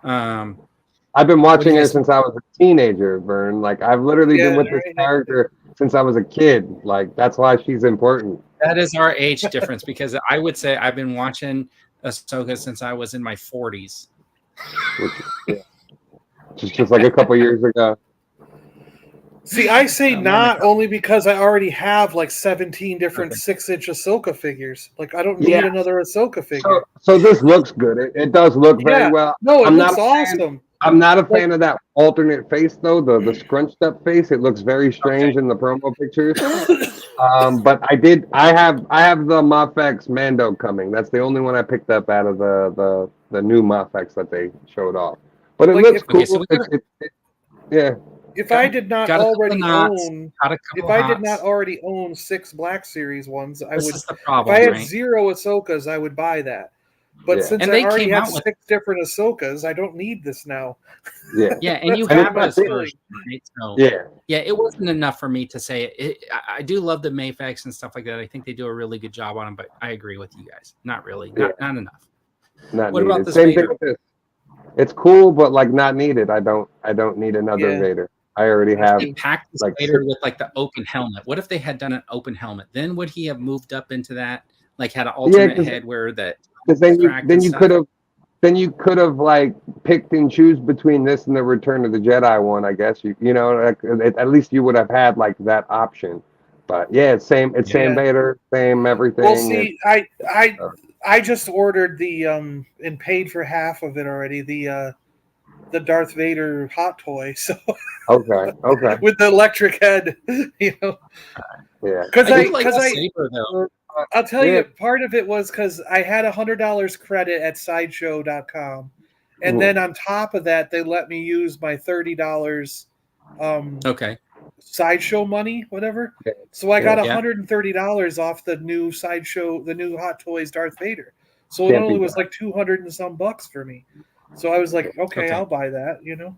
I've been watching her since I was a teenager, Vern. Like I've literally been with this character since I was a kid. Like that's why she's important. That is our age difference, because I would say I've been watching Ahsoka since I was in my 40s. Just like a couple years ago. See, I say not only because I already have like 17 different 6-inch Ahsoka figures. Like I don't need another Ahsoka figure. So this looks good. It does look very well. No, it looks awesome. I'm not a fan of that alternate face though, the scrunched up face. It looks very strange in the promo pictures. But I have the Mafex Mando coming. That's the only one I picked up out of the new Mafex that they showed off. But it looks cool. So yeah. If I did not already own 6 Black Series ones, I would. This is the problem, if I had 0 Ahsokas, I would buy that. But since I already have 6 different Ahsokas, I don't need this now. Yeah, and you have this version, right? So, yeah, it wasn't enough for me to say it. I do love the Mayfex and stuff like that. I think they do a really good job on them, but I agree with you guys. Not really. Not enough. Not what needed. about this Same Vader? thing with this. It's cool, but like not needed. I don't need another Vader. I already have. They packed this Vader with like the open helmet. What if they had done an open helmet? Then would he have moved up into that? Like had an alternate head where that. Because then you could have like picked and choose between this and the Return of the Jedi one. I guess you know at least you would have had like that option. But yeah, it's same Vader, same everything. Well, see, I just ordered the and paid for half of it already. The Darth Vader hot toy. So okay, with the electric head, you know. Yeah, because I'll tell you, Yeah. part of it was because I had $100 credit at Sideshow.com, and then on top of that, they let me use my $30 Sideshow money, whatever. Okay. So I got $130 off the new Sideshow, the new Hot Toys Darth Vader. So it only was like $200 and some bucks for me. So I was like, okay, I'll buy that, you know.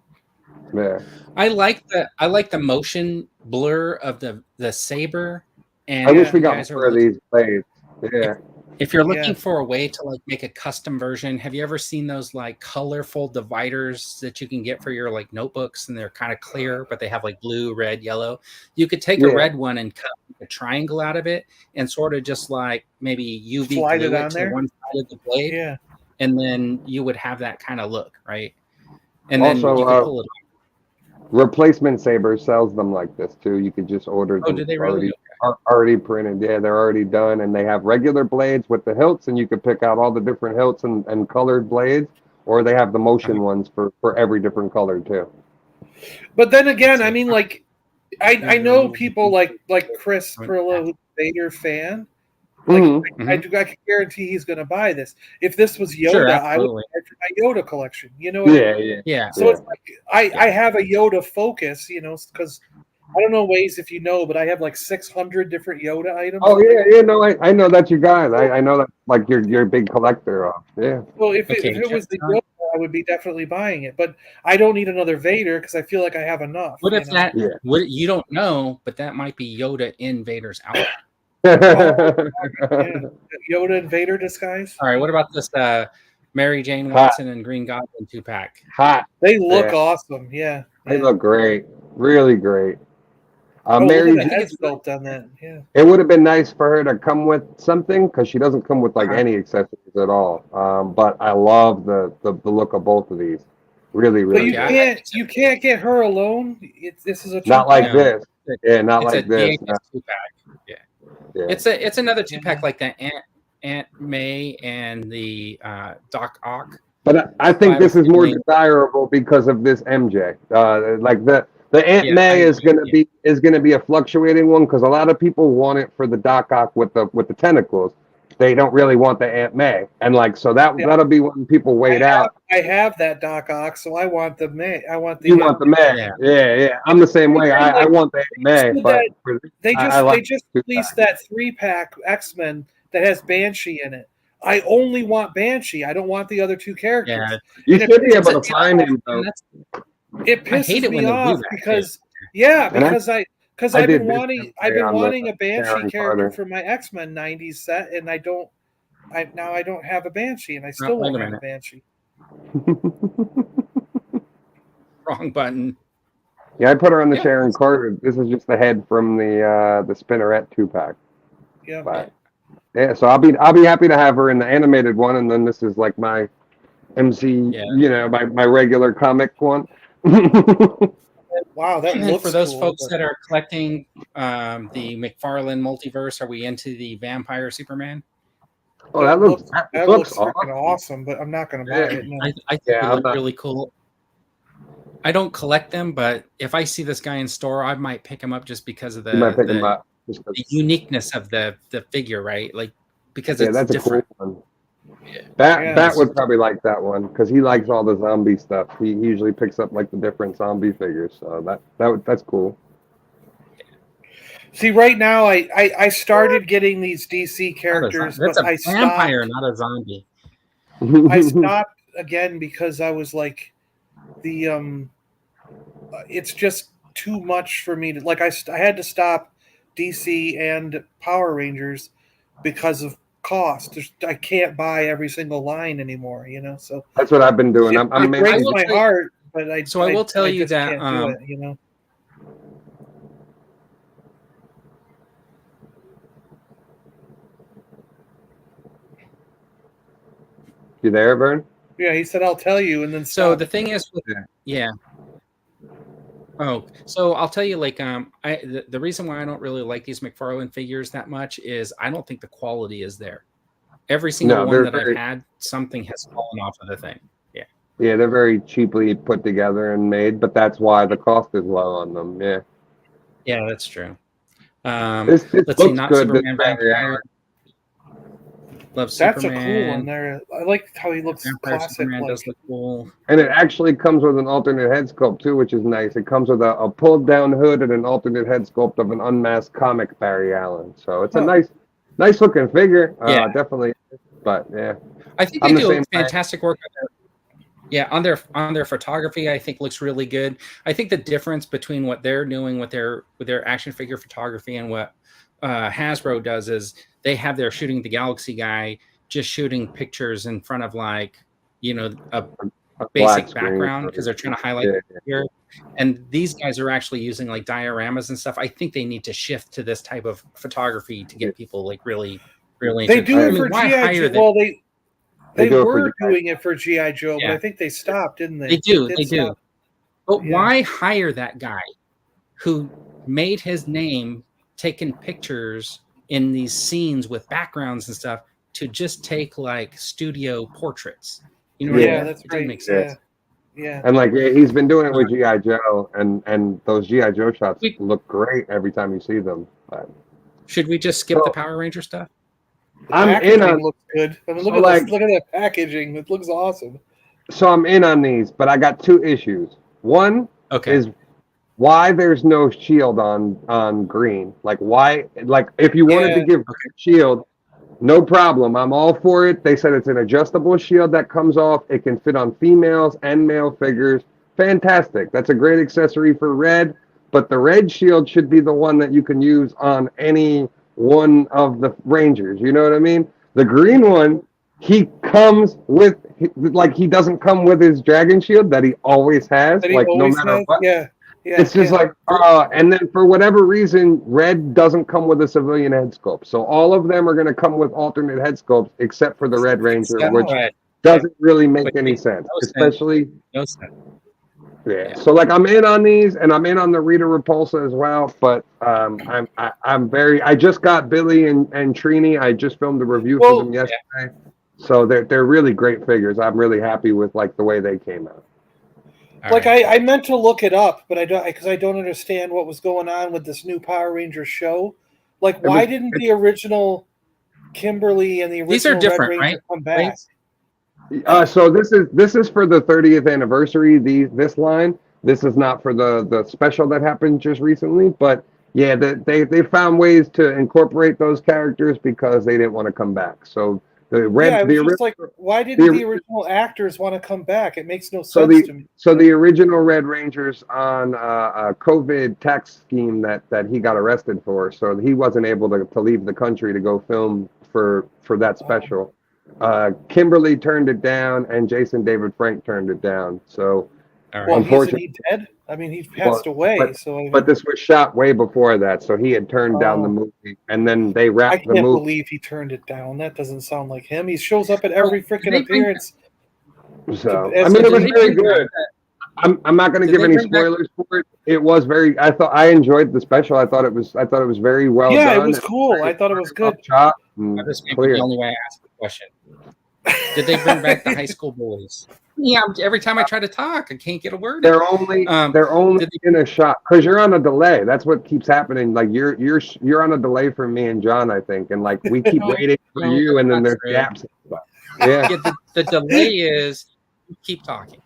Yeah. I like the motion blur of the saber. And I wish we got more of these blades. Yeah. If you're looking for a way to like make a custom version, have you ever seen those like colorful dividers that you can get for your like notebooks, and they're kind of clear, but they have like blue, red, yellow? You could take a red one and cut a triangle out of it and sort of just like maybe UV slide glue it on to there. one side of the blade. Yeah. And then you would have that kind of look, right? And also, then you can pull it off. Replacement Saber sells them like this too. You could just order them do they really? already printed. Yeah, they're already done, and they have regular blades with the hilts, and you can pick out all the different hilts and colored blades, or they have the motion ones for every different color too. But then again, I mean, like, I know people like Chris Perlo, who's a Vader fan. Like, I can guarantee he's going to buy this. If this was Yoda, I would buy it for my Yoda collection. You know what I mean? Yeah. So it's like I have a Yoda focus, you know, because I don't know ways if you know, but I have like 600 different Yoda items. Oh yeah, no, I know that's your guy. I know that like you're a big collector of. Yeah. Well, if it was the Yoda, I would be definitely buying it, but I don't need another Vader because I feel like I have enough. What if that? What you don't know, but that might be Yoda in Vader's outfit. Yoda and Vader disguise. All right, what about this Mary Jane Watson and Green Goblin 2-pack? Hot. They look awesome. Yeah. They look great. Really great. Mary, look at the head sculpt on that. Yeah. it would have been nice for her to come with something because she doesn't come with like any accessories at all. But I love the look of both of these. Really, But really. you can't get her alone. This is a Not like No. this. Yeah, not It's like a this. VHS 2-pack. Yeah. Yeah. It's another 2-pack like the Aunt May and the Doc Ock. But I think this is more desirable because of this MJ. Like the Aunt May is gonna be a fluctuating one because a lot of people want it for the Doc Ock with the tentacles. They don't really want the Aunt May, and like so that'll be when people wait out. I have that Doc Ock, so I want the May. I want the. You want the May? Yeah. I'm the same way. I want the Aunt May, but they just released that 3-pack X-Men that has Banshee in it. I only want Banshee. I don't want the other 2 characters. Yeah. You should be able to find him though. It pisses me off because I've been wanting a Banshee character for my X-Men 90s set, and I don't have a Banshee, and I still won't have a Banshee. Wrong button. Yeah, I put her on the Sharon Carter. This is just the head from the Spinneret 2-pack. Yeah. But, yeah, so I'll be happy to have her in the animated one, and then this is like my MC, my regular comic one. Wow, that looks for those cool, folks that are collecting the McFarlane multiverse, are we into the Vampire Superman? Oh, that looks freaking awesome, but I'm not going to buy it. No. I think it would look really cool. I don't collect them, but if I see this guy in store, I might pick him up just because of the uniqueness of the figure, right? Like because it's that's different. A cool one. Bat would probably like that one because he likes all the zombie stuff. He usually picks up like the different zombie figures, so that's cool. See, right now I started getting these DC characters, that's but a vampire, not a zombie. I stopped again because I was like, it's just too much for me to like. I had to stop DC and Power Rangers because of cost. I can't buy every single line anymore, So that's what I've been doing. It breaks my heart, but I will tell you that can't do it, You there, Vern? Yeah, he said I'll tell you, and then so the thing is, Oh, so I'll tell you, like, the reason why I don't really like these McFarlane figures that much is I don't think the quality is there. Every single one that I've had, something has fallen off of the thing. Yeah. Yeah, they're very cheaply put together and made, but that's why the cost is low on them. Yeah. Yeah, that's true. Let's see, not good, Superman Vampire. Love That's Superman. a cool one there. I like how he looks classic. Superman does look cool. And it actually comes with an alternate head sculpt too, which is nice. It comes with a pulled down hood and an alternate head sculpt of an unmasked comic Barry Allen. So it's a nice looking figure. Definitely. But yeah. I think they do fantastic work on their photography. I think looks really good. I think the difference between what they're doing with their action figure photography and what Hasbro does is they have their Shooting the Galaxy guy just shooting pictures in front of like a basic background because they're trying to highlight here. And these guys are actually using like dioramas and stuff. I think they need to shift to this type of photography to get people like really they do it for G.I. Joe. Well, they were doing it for G.I. Joe, but I think they stopped, didn't they? They do. But why hire that guy who made his name taking pictures in these scenes with backgrounds and stuff to just take like studio portraits? You know what I mean? That's right. Makes sense. Yeah. And like he's been doing it with G.I. Joe, and those G.I. Joe shots look great every time you see them. But should we just skip the Power Ranger stuff? I'm in on. Looks good. I mean, look at that packaging. It looks awesome. So I'm in on these, but I got two issues. One is why there's no shield on green. Like why? Like if you wanted to give shield, no problem. I'm all for it. They said it's an adjustable shield that comes off. It can fit on females and male figures. Fantastic. That's a great accessory for red. But the red shield should be the one that you can use on any one of the Rangers. You know what I mean? The green one, he comes with, like, he doesn't come with his dragon shield that he always has. Like, no matter what. Yeah. Yeah, It's just like, and then for whatever reason, Red doesn't come with a civilian head sculpt. So all of them are going to come with alternate head sculpts, except for the Red Ranger, Except which Red. doesn't really make any Wait, sense. no sense. Especially, No sense. yeah. So like, I'm in on these, and I'm in on the Rita Repulsa as well. But I'm very. I just got Billy and Trini. I just filmed a review for them yesterday. So they're really great figures. I'm really happy with like the way they came out. Like I meant to look it up, but I don't, because I don't understand what was going on with this new Power Rangers show. Like, why didn't the original Kimberly and the original These are different, Red Ranger right? come back? So this is for the 30th anniversary. This line. This is not for the special that happened just recently, but yeah, they found ways to incorporate those characters because they didn't want to come back. So the Red, like, why didn't the original actors want to come back? It makes no sense to me. So the original Red Ranger's on a COVID tax scheme that he got arrested for, so he wasn't able to leave the country to go film for that special. Kimberly turned it down, and Jason David Frank turned it down. So, well, isn't he dead? I mean, he passed away. But this was shot way before that, so he had turned down the movie, and then they wrapped the movie. I can't believe he turned it down. That doesn't sound like him. He shows up at every freaking appearance. So, I mean, it was very good. I'm not going to give any spoilers for it. It was very. I enjoyed the special. I thought it was very well done. Yeah, it was cool. I thought it was good. Shot this may be the only way I ask the question. Did they bring back the high school bullies? Yeah, every time I try to talk, I can't get a word. They're only in a shot because you're on a delay. That's what keeps happening. Like you're on a delay from me and John, I think, and like we keep waiting for you, and then there's gaps. Yeah. The delay is you keep talking.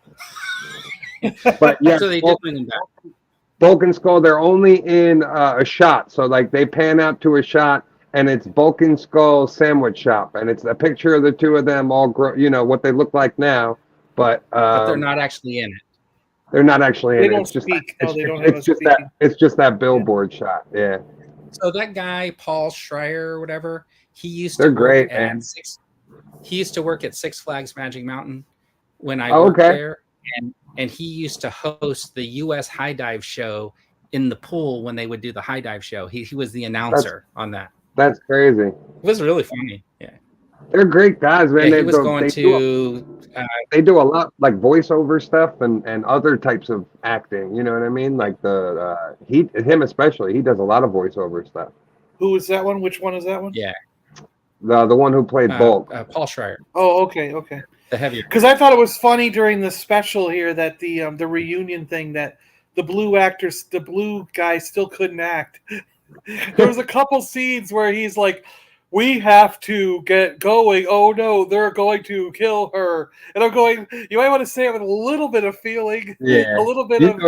But yeah, so they did bring them back. Bulk and Skull, they're only in a shot, so like they pan out to a shot. And it's Bulk and Skull sandwich shop, and it's a picture of the two of them all what they look like now, but they're not actually in it. They're not actually in it. It's just that billboard shot. Yeah. So that guy Paul Schreier or whatever, he used to work at Six Flags Magic Mountain when I worked there, and he used to host the U.S. high dive show in the pool when they would do the high dive show. He was the announcer on that. That's crazy. It was really funny. Yeah. They're great guys, man. Yeah, they do a lot like voiceover stuff and other types of acting. You know what I mean? Like him especially, he does a lot of voiceover stuff. Who is that one? Which one is that one? Yeah. The one who played Bulk. Paul Schreier. Oh, okay. The heavier. Because I thought it was funny during the special here that the reunion thing that the blue guy still couldn't act. There was a couple scenes where he's like, we have to get going. Oh no, they're going to kill her. And I'm going, you might want to say it with a little bit of feeling. Yeah. A little bit of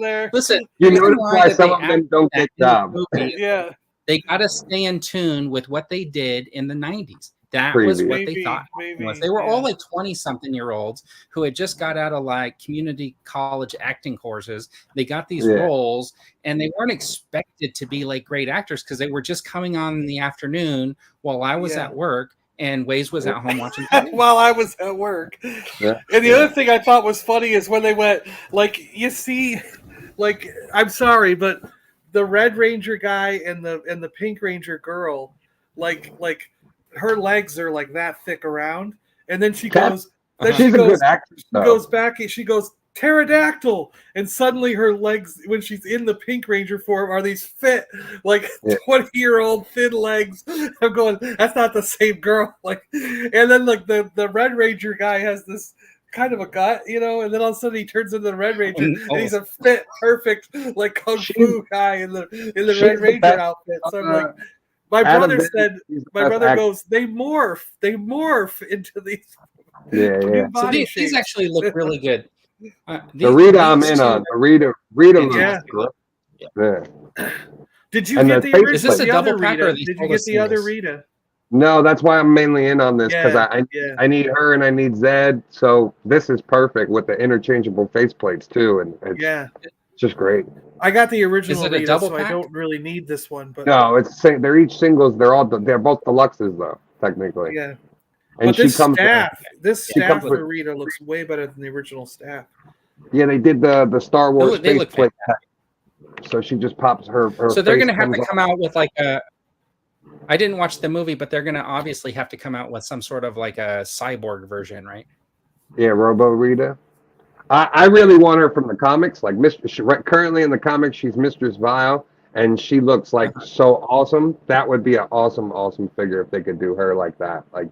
there. Listen, you notice why some of them don't get jobs. Yeah. They gotta stay in tune with what they did in the 90s. That was what they thought was. They were all like 20-something-year-olds who had just got out of like community college acting courses. They got these roles, and they weren't expected to be like great actors because they were just coming on in the afternoon while I was at work and Waze was at home watching TV. While I was at work. Yeah. And the other thing I thought was funny is when they went, like, you see, like, I'm sorry, but the Red Ranger guy and the Pink Ranger girl, like her legs are like that thick around, and then she goes. Then she's a good actress. Goes back. She goes pterodactyl, and suddenly her legs, when she's in the Pink Ranger form, are these fit 20-year-old thin legs. I'm going, that's not the same girl. Like, and then like the Red Ranger guy has this kind of a gut, and then all of a sudden he turns into the Red Ranger, and he's a fit, perfect like kung fu guy in the Red Ranger outfit. So I'm like. My brother goes, they morph into these. Yeah. So these actually look really good. The Rita I'm in on. The Rita looks good. Yeah. Did you get the original? Is this a double pack or did you get the other Rita? No, that's why I'm mainly in on this because I need her and I need Zed. So this is perfect with the interchangeable faceplates too, and it's just great. I got the original Rita, so pack? I don't really need this one. But no, they're each singles. They're both deluxes though, technically. Yeah. And but this staff for Rita looks way better than the original staff. Yeah, they did the Star Wars They look faceplate. So she just pops her. So they're face going to have to comes come off. out with like a. I didn't watch the movie, but they're going to obviously have to come out with some sort of like a cyborg version, right? Yeah, Robo Rita. I really want her from the comics. Like currently in the comics, she's Mistress Vile, and she looks like so awesome. That would be an awesome, awesome figure if they could do her like that. Like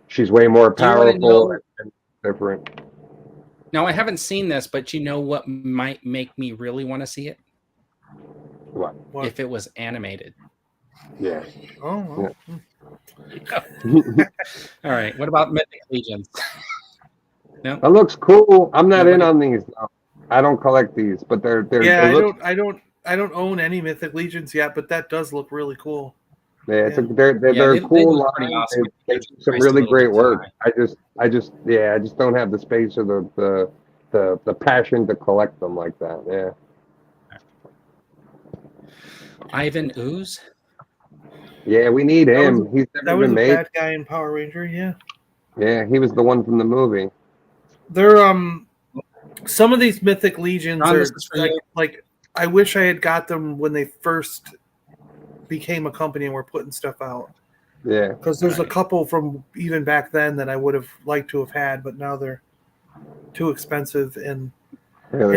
she's way more Do you want to powerful know? and different. Now I haven't seen this, but you know what might make me really want to see it? What? If it was animated. Yeah. Oh. Yeah. All right. What about Mythic Legions? No. That looks cool. I'm not Nobody- in on these. Though. I don't collect these, but they're Yeah, they I don't own any Mythic Legions yet, but that does look really cool. Yeah, Yeah. they're they cool. look pretty line. awesome. They do some Priced a really little great bit work. high. I just don't have the space or the passion to collect them like that. Yeah. Ivan Ooze. Yeah, we need him. He's That never was been a made. bad guy in Power Ranger. Yeah. Yeah, he was the one from the movie. They're some of these Mythic Legions Ron, are this is for you. like I wish I had got them when they first became a company and were putting stuff out. Yeah. Because there's a couple from even back then that I would have liked to have had, but now they're too expensive. And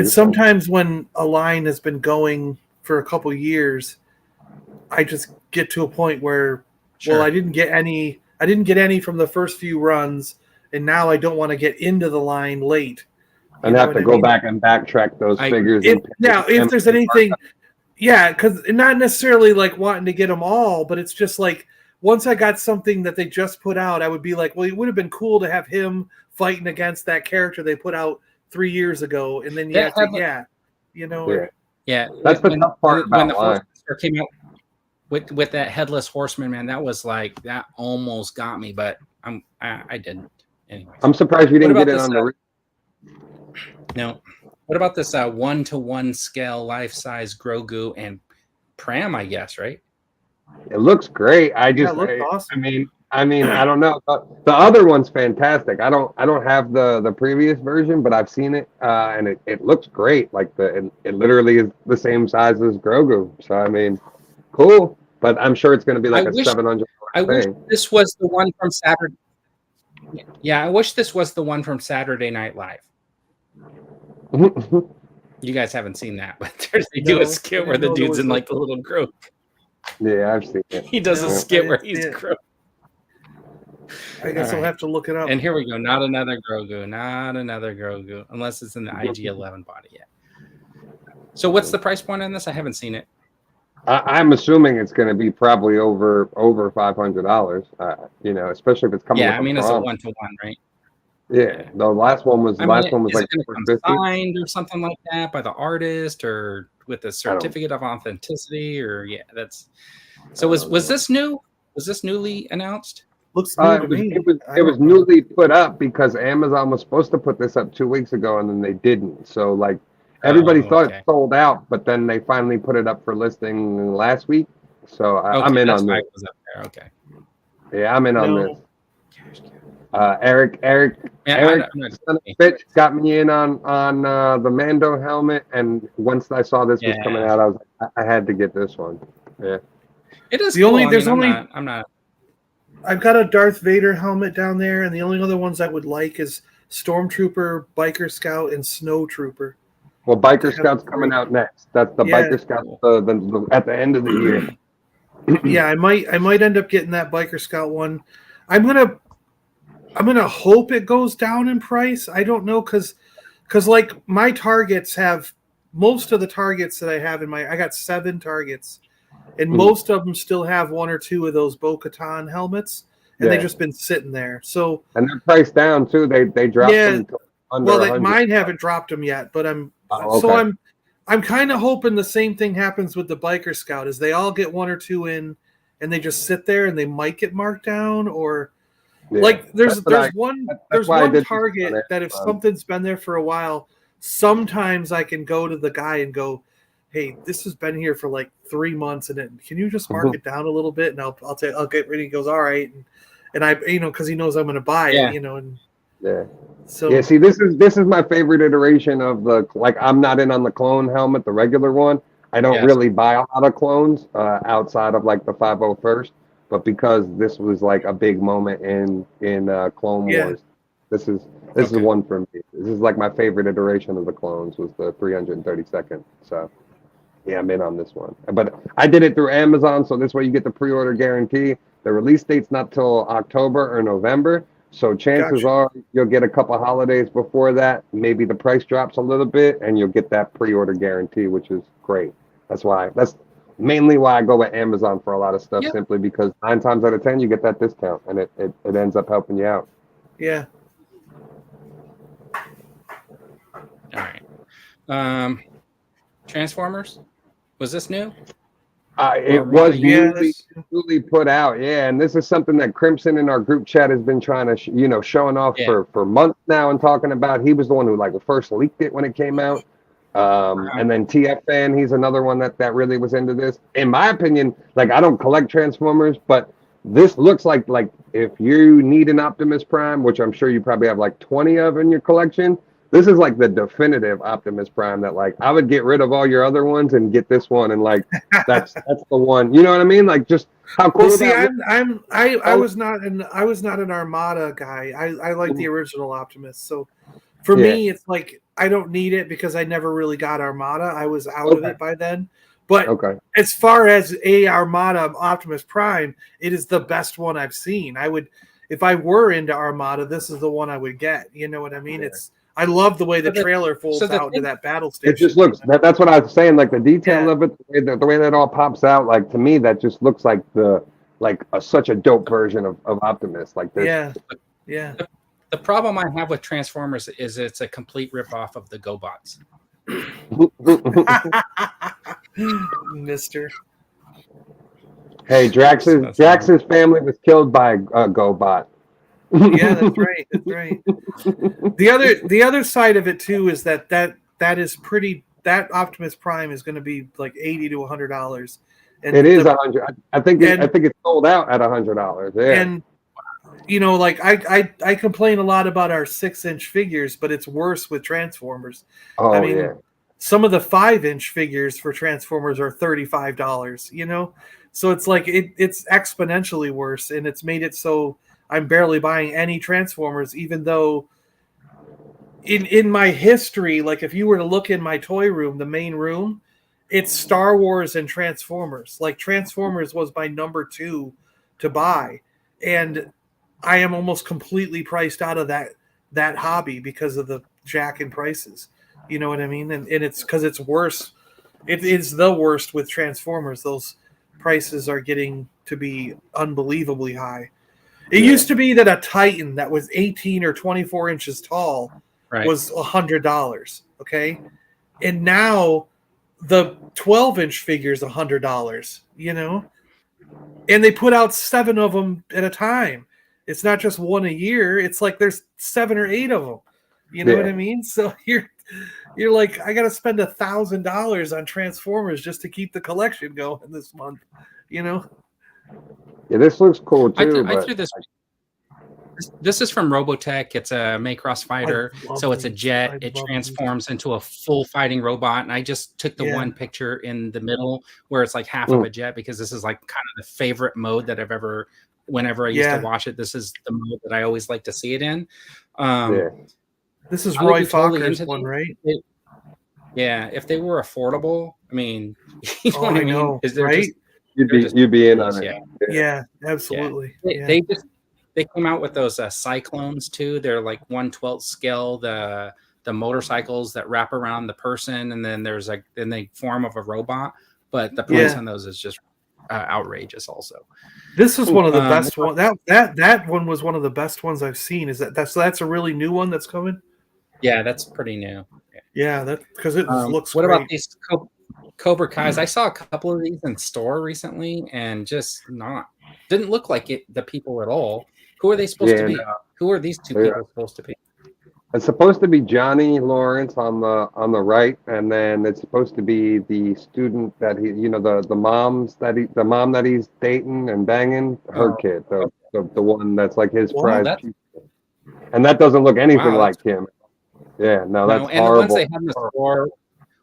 sometimes when a line has been going for a couple years, I just get to a point where, well, I didn't get any from the first few runs, and now I don't want to get into the line late. And have to go back and backtrack those figures. If there's anything, yeah, because not necessarily like wanting to get them all, but it's just like once I got something that they just put out, I would be like, well, it would have been cool to have him fighting against that character they put out 3 years ago, and then Yeah. That's the tough part when about the line. first came out with that headless horseman, man. That was like that almost got me, but I didn't. Anyway, I'm surprised you didn't What get about it on this, the. No. What about this 1-to-1 scale life-size Grogu and Pram, I guess, right? It looks great. it looks awesome. I mean, I don't know. The other one's fantastic. I don't have the previous version, but I've seen it, and it looks great. Like it literally is the same size as Grogu. So I mean, cool. But I'm sure it's going to be like $700. I wish this was the one from Saturday. Yeah, I wish this was the one from Saturday Night Live. You guys haven't seen that, but they do a skit where the dude's in like a little group. Yeah, I've seen it. He does a skit where he's Grogu. I guess I'll have to look it up. And here we go. Not another Grogu. Unless it's in the IG-11 body yet. So what's the price point on this? I haven't seen it. I'm assuming it's going to be probably over $500. Especially if it's coming. Yeah, I mean it's a 1-to-1, right? Yeah, the last one was like it going to come signed or something like that by the artist or with a certificate of authenticity or that's. So was this new? Was this newly announced? Looks new to me. It was newly put up because Amazon was supposed to put this up 2 weeks ago and then they didn't. So like everybody thought it sold out, but then they finally put it up for listing last week. So I'm in on this. Was up there. Okay. Yeah, I'm in on this. Eric, bitch got me in on the Mando helmet, and once I saw this was coming out, I had to get this one. Yeah, it is. I've got a Darth Vader helmet down there, and the only other ones I would like is Stormtrooper, Biker Scout, and Snow Trooper. Well, Biker Scout's coming out next. That's the Biker Scout at the end of the year. Yeah, I might end up getting that Biker Scout one. I'm gonna hope it goes down in price. I don't know because like my targets have most of the targets that I have I got 7 targets, and most of them still have 1 or 2 of those Bo-Katan helmets, and they've just been sitting there. So and they're priced down too. They dropped them to under 100. Mine haven't dropped them yet, but I'm kind of hoping the same thing happens with the Biker Scout, is they all get 1 or 2 in, and they just sit there, and they might get marked down or. Yeah, like there's one target that if something's been there for a while, sometimes I can go to the guy and go, "Hey, this has been here for like 3 months, and can you just mark it down a little bit?" And I'll get ready. He goes, "All right," and I because he knows I'm going to buy it, and Yeah. So Yeah, see, this is my favorite iteration of the like. I'm not in on the clone helmet, the regular one. I don't Yes. really buy a lot of clones outside of like the 501st, but because this was like a big moment in Clone Yeah. Wars, this is Okay. one for me. This is like my favorite iteration of the clones was the 332nd. So yeah, I'm in on this one. But I did it through Amazon, so this way you get the pre-order guarantee. The release date's not till October or November, so chances Gotcha. are you'll get a couple holidays before that. Maybe the price drops a little bit, and you'll get that pre-order guarantee, which is great. That's mainly why I go with Amazon for a lot of stuff, Yeah. simply because 9 times out of 10 you get that discount, and it ends up helping you out. yeah. All right. Transformers. Was this new? It Armada, was yeah, newly put out, yeah, and this is something that Crimson in our group chat has been trying to, showing off Yeah. for months now and talking about. He was the one who like first leaked it when it came out, and then TF Fan, he's another one that really was into this. In my opinion, like I don't collect Transformers, but this looks like if you need an Optimus Prime, which I'm sure you probably have like 20 of in your collection. This is like the definitive Optimus Prime that like I would get rid of all your other ones and get this one, and like that's the one. You know what I mean? Like just how cool. Well, see, that I was not an Armada guy. I like the original Optimus. So for me, it's like I don't need it because I never really got Armada. I was out of it by then. But as far as a Armada Optimus Prime, it is the best one I've seen. I would, if I were into Armada, this is the one I would get. You know what I mean? I love the way the trailer folds out into that battle station. It just looks that's what I was saying. Like the detail of it, the way that all pops out. Like to me, that just looks like such a dope version of Optimus. Like this. Yeah. The problem I have with Transformers is it's a complete ripoff of the GoBots. Mister. Hey, Drax's family was killed by a GoBot. Yeah, that's right. That's right. The other side of it too is that is pretty. That Optimus Prime is going to be like $80 to $100. And it is $100. I think it's sold out at $100. Yeah. And like I complain a lot about our 6-inch figures, but it's worse with Transformers. Oh, I mean, some of the 5-inch figures for Transformers are $35. So it's like it's exponentially worse, and it's made it so I'm barely buying any Transformers, even though in my history, like if you were to look in my toy room, the main room, it's Star Wars and Transformers. Like Transformers was my number 2 to buy. And I am almost completely priced out of that hobby because of the jack in prices. You know what I mean? And it's because it's worse. It is the worst with Transformers. Those prices are getting to be unbelievably high. It used to be that a Titan that was 18 or 24 inches tall was $100. Okay. And now the 12-inch figure is $100, and they put out 7 of them at a time. It's not just one a year. It's like there's 7 or 8 of them. You know what I mean? So you're like, I got to spend $1,000 on Transformers just to keep the collection going this month. Yeah, this looks cool too. I threw this. This is from Robotech. It's a Macross fighter, so it's a jet. It transforms into a full fighting robot, and I just took the one picture in the middle where it's like half of a jet because this is like kind of the favorite mode that I've ever. Whenever I used to watch it, this is the mode that I always like to see it in. This is Roy Focker's one, right? If they were affordable, I mean, you know what I mean? Is there right? You'd be in on it. Yeah, absolutely. Yeah. They came out with those Cyclones too. They're like 1/12 scale. The motorcycles that wrap around the person, and then there's in the form of a robot. But the price on those is just outrageous. Also, this is one of the best one. That one was one of the best ones I've seen. Is that's a really new one that's coming? Yeah, that's pretty new. Yeah, that because it looks. What great. about these Cobra Kai's? I saw a couple of these in store recently, and just didn't look like the people at all. Who are they supposed to be? Who are these two people supposed to be? It's supposed to be Johnny Lawrence on the right, and then it's supposed to be the student that he, the mom that he's dating and banging, her kid, the one that's like his prize. and that doesn't look anything Wow, like him. Yeah, no, that's and horrible. the ones they had in the store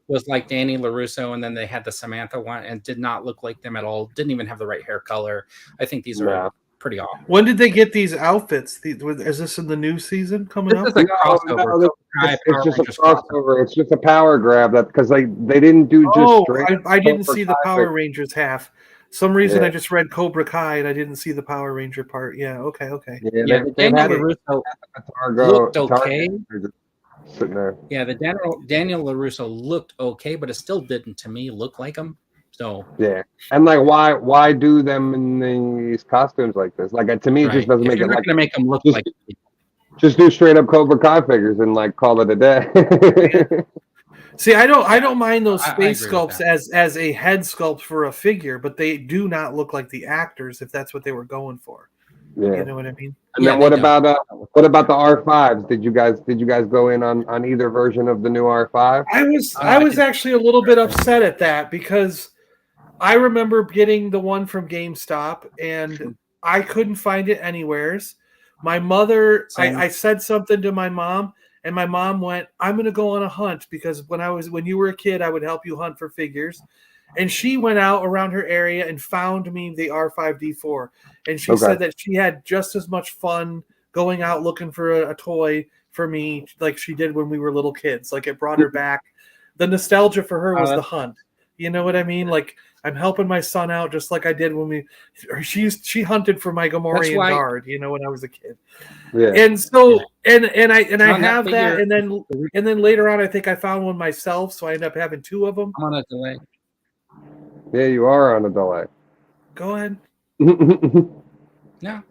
was like Danny LaRusso, and then they had the Samantha one, and did not look like them at all. Didn't even have the right hair color. I think these are pretty awful. When did they get these outfits? Is this in the new season coming up? This is a crossover. No, it's just a crossover. It's just a power grab that because they didn't do just straight. I didn't see the Power Rangers half. Some reason I just read Cobra Kai and I didn't see the Power Ranger part. Yeah, okay. Yeah, Daniel LaRusso looked okay. Sitting there. Yeah, the Daniel LaRusso looked okay, but it still didn't to me look like him. So yeah, and like why do them in these costumes like this? Like to me, it just doesn't make it. Not like gonna make them look like. Just do straight up Cobra Kai figures and like call it a day. See, I don't mind those face sculpts as a head sculpt for a figure, but they do not look like the actors if that's what they were going for. Yeah. You know what I mean? And then what about the R5s? Did you guys go in on either version of the new R5? I was actually a little bit upset at that because I remember getting the one from GameStop and I couldn't find it anywheres. My mother, I said something to my mom, and my mom went, "I'm going to go on a hunt because when you were a kid, I would help you hunt for figures." And she went out around her area and found me the R5D4. And she said that she had just as much fun going out looking for a toy for me like she did when we were little kids. Like it brought her back. The nostalgia for her was the hunt. You know what I mean? Like I'm helping my son out just like I did when she hunted for my Gamorrean guard, you know, when I was a kid. Yeah. And so and I have that and then later on I think I found one myself, so I ended up having two of them. I'm on a delay. Yeah, you are on a delay. Go ahead. No.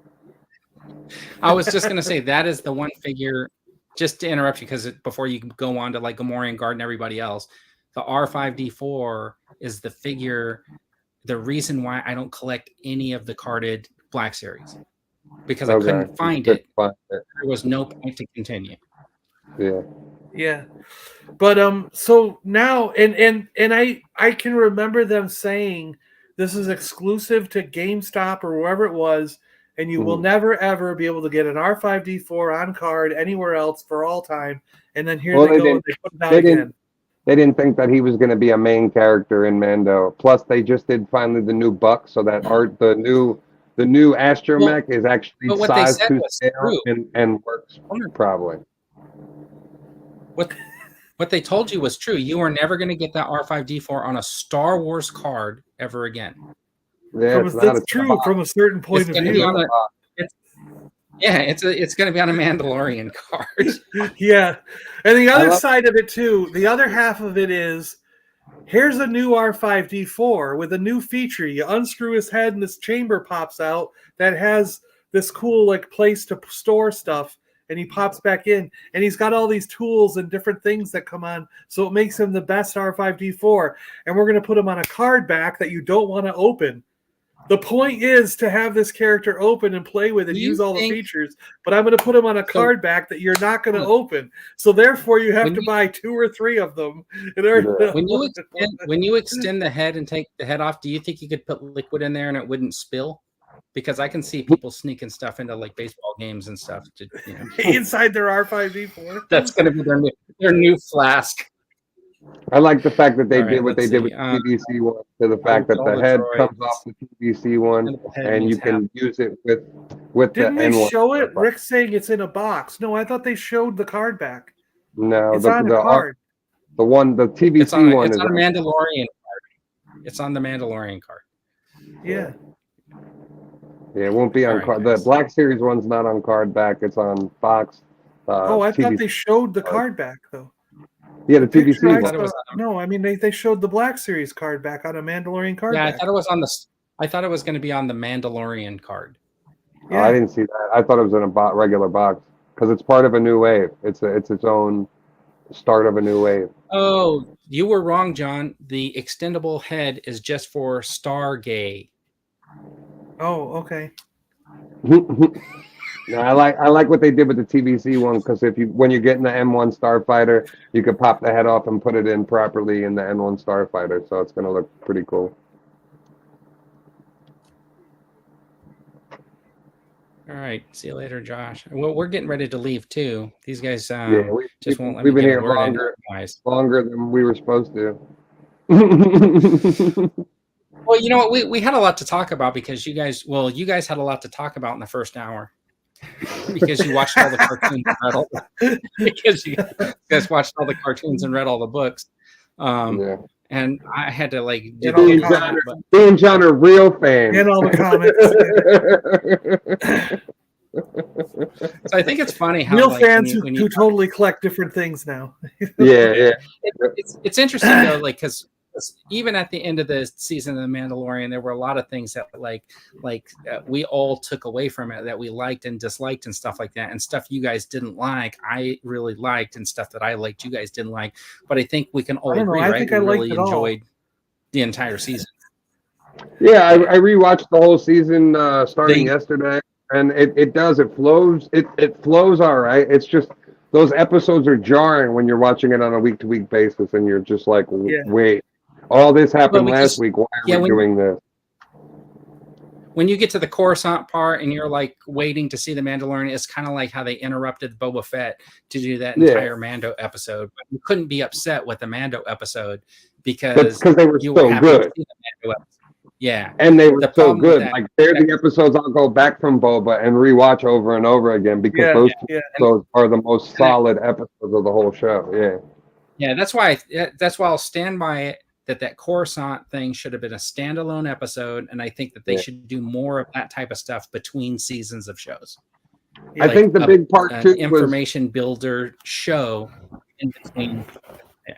I was just going to say that is the one figure, just to interrupt you, because before you go on to like Gamorrean Guard and everybody else, the R5D4 is the figure, the reason why I don't collect any of the carded Black Series. Because I couldn't find it. There was no point to continue. Yeah. Yeah. But so now and I can remember them saying this is exclusive to GameStop or wherever it was, and you will never ever be able to get an R5D4 on card anywhere else for all time. And then here they go and they put it out again. They didn't think that he was going to be a main character in Mando. Plus, they just did finally the new Buck, so that the new astromech is actually sized to scale and works probably. What they told you was true. You are never going to get that R5D4 on a Star Wars card ever again. Yeah, that's true from a certain point of view. It's going to be on a Mandalorian card. Yeah. And the other side of it, too, the other half of it is, here's a new R5D4 with a new feature. You unscrew his head and this chamber pops out that has this cool like place to store stuff. And he pops back in, and he's got all these tools and different things that come on, so it makes him the best R5D4. And we're going to put him on a card back that you don't want to open. The point is to have this character open and play with and use all the features, but I'm going to put him on a card back that you're not going to open. So therefore, you have to buy 2 or 3 of them. When you extend the head and take the head off, do you think you could put liquid in there and it wouldn't spill? Because I can see people sneaking stuff into like baseball games and stuff to, inside their R5D4. That's going to be their new flask. I like the fact that they did what they did with the TVC one, to the fact that the head comes off the TVC one and you can use it with Didn't the they N1 show it? Rick's saying it's in a box. No, I thought they showed the card back. No, it's on a card. The TVC one is on a Mandalorian card. It's on the Mandalorian card. Yeah. Yeah, it won't be on card. The Black Series one's not on card back. It's on box. I thought they showed the card back though. Yeah, the TVC one. No, I mean they showed the Black Series card back on a Mandalorian card. Yeah, back. I thought it was on the. I thought it was going to be on the Mandalorian card. Yeah. Oh, I didn't see that. I thought it was in a regular box because it's part of a new wave. It's its own start of a new wave. Oh, you were wrong, John. The extendable head is just for Stargate. Oh, okay. No, I like what they did with the TVC one because when you're getting the M1 Starfighter, you could pop the head off and put it in properly in the N1 Starfighter, so it's gonna look pretty cool. All right. See you later, Josh. Well, we're getting ready to leave too. These guys just won't let we've me been get a here word in longer than we were supposed to. Well, you know what? We had a lot to talk about because you guys had a lot to talk about in the first hour because you watched all the cartoons and read all because you guys watched all the cartoons and read all the books. And I had to like do me and John are real fans. And all the comments. So I think it's funny how real fans who totally collect different things now. Yeah. It's interesting though, like because even at the end of the season of The Mandalorian, there were a lot of things that we all took away from it that we liked and disliked and stuff like that, and stuff you guys didn't like, I really liked, and stuff that I liked, you guys didn't like. But I think we can all agree, right? We really enjoyed the entire season. Yeah, I rewatched the whole season starting yesterday, and it flows. It flows all right. It's just those episodes are jarring when you're watching it on a week-to-week basis, and you're just like, wait. All this happened last week. Why are we doing this? When you get to the Coruscant part and you're like waiting to see the Mandalorian, it's kind of like how they interrupted Boba Fett to do that entire Mando episode. But you couldn't be upset with the Mando episode because they were so good. Yeah, and they were so good. Like they're the episodes I'll go back from Boba and rewatch over and over again because those episodes are the most solid episodes of the whole show. Yeah, that's why I'll stand by it. That Coruscant thing should have been a standalone episode, and I think that they should do more of that type of stuff between seasons of shows. I think the big part too information builder show in between. Yeah.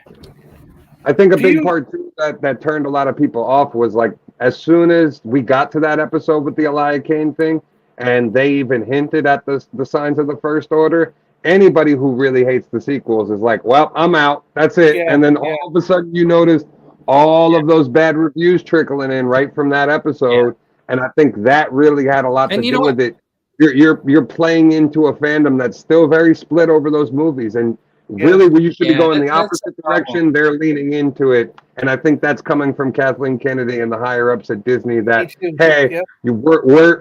I think a big part too that turned a lot of people off was like as soon as we got to that episode with the Elia Kane thing, and they even hinted at the signs of the First Order. Anybody who really hates the sequels is like, well, I'm out. That's it. And then all of a sudden you notice all of those bad reviews trickling in right from that episode, and I think that really had a lot to do with it. You're playing into a fandom that's still very split over those movies, and really, where you should be going the opposite direction, they're leaning into it, and I think that's coming from Kathleen Kennedy and the higher ups at Disney. That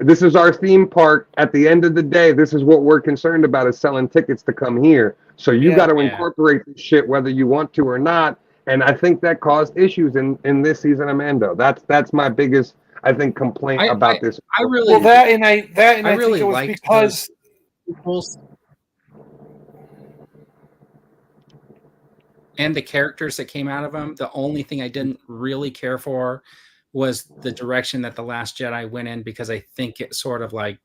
this is our theme park. At the end of the day, this is what we're concerned about: is selling tickets to come here. So you got to incorporate this shit whether you want to or not. And I think that caused issues in this season of Mando. That's my biggest, I think, complaint about this. I really think it was because and the characters that came out of them. The only thing I didn't really care for was the direction that The Last Jedi went in, because I think it sort of like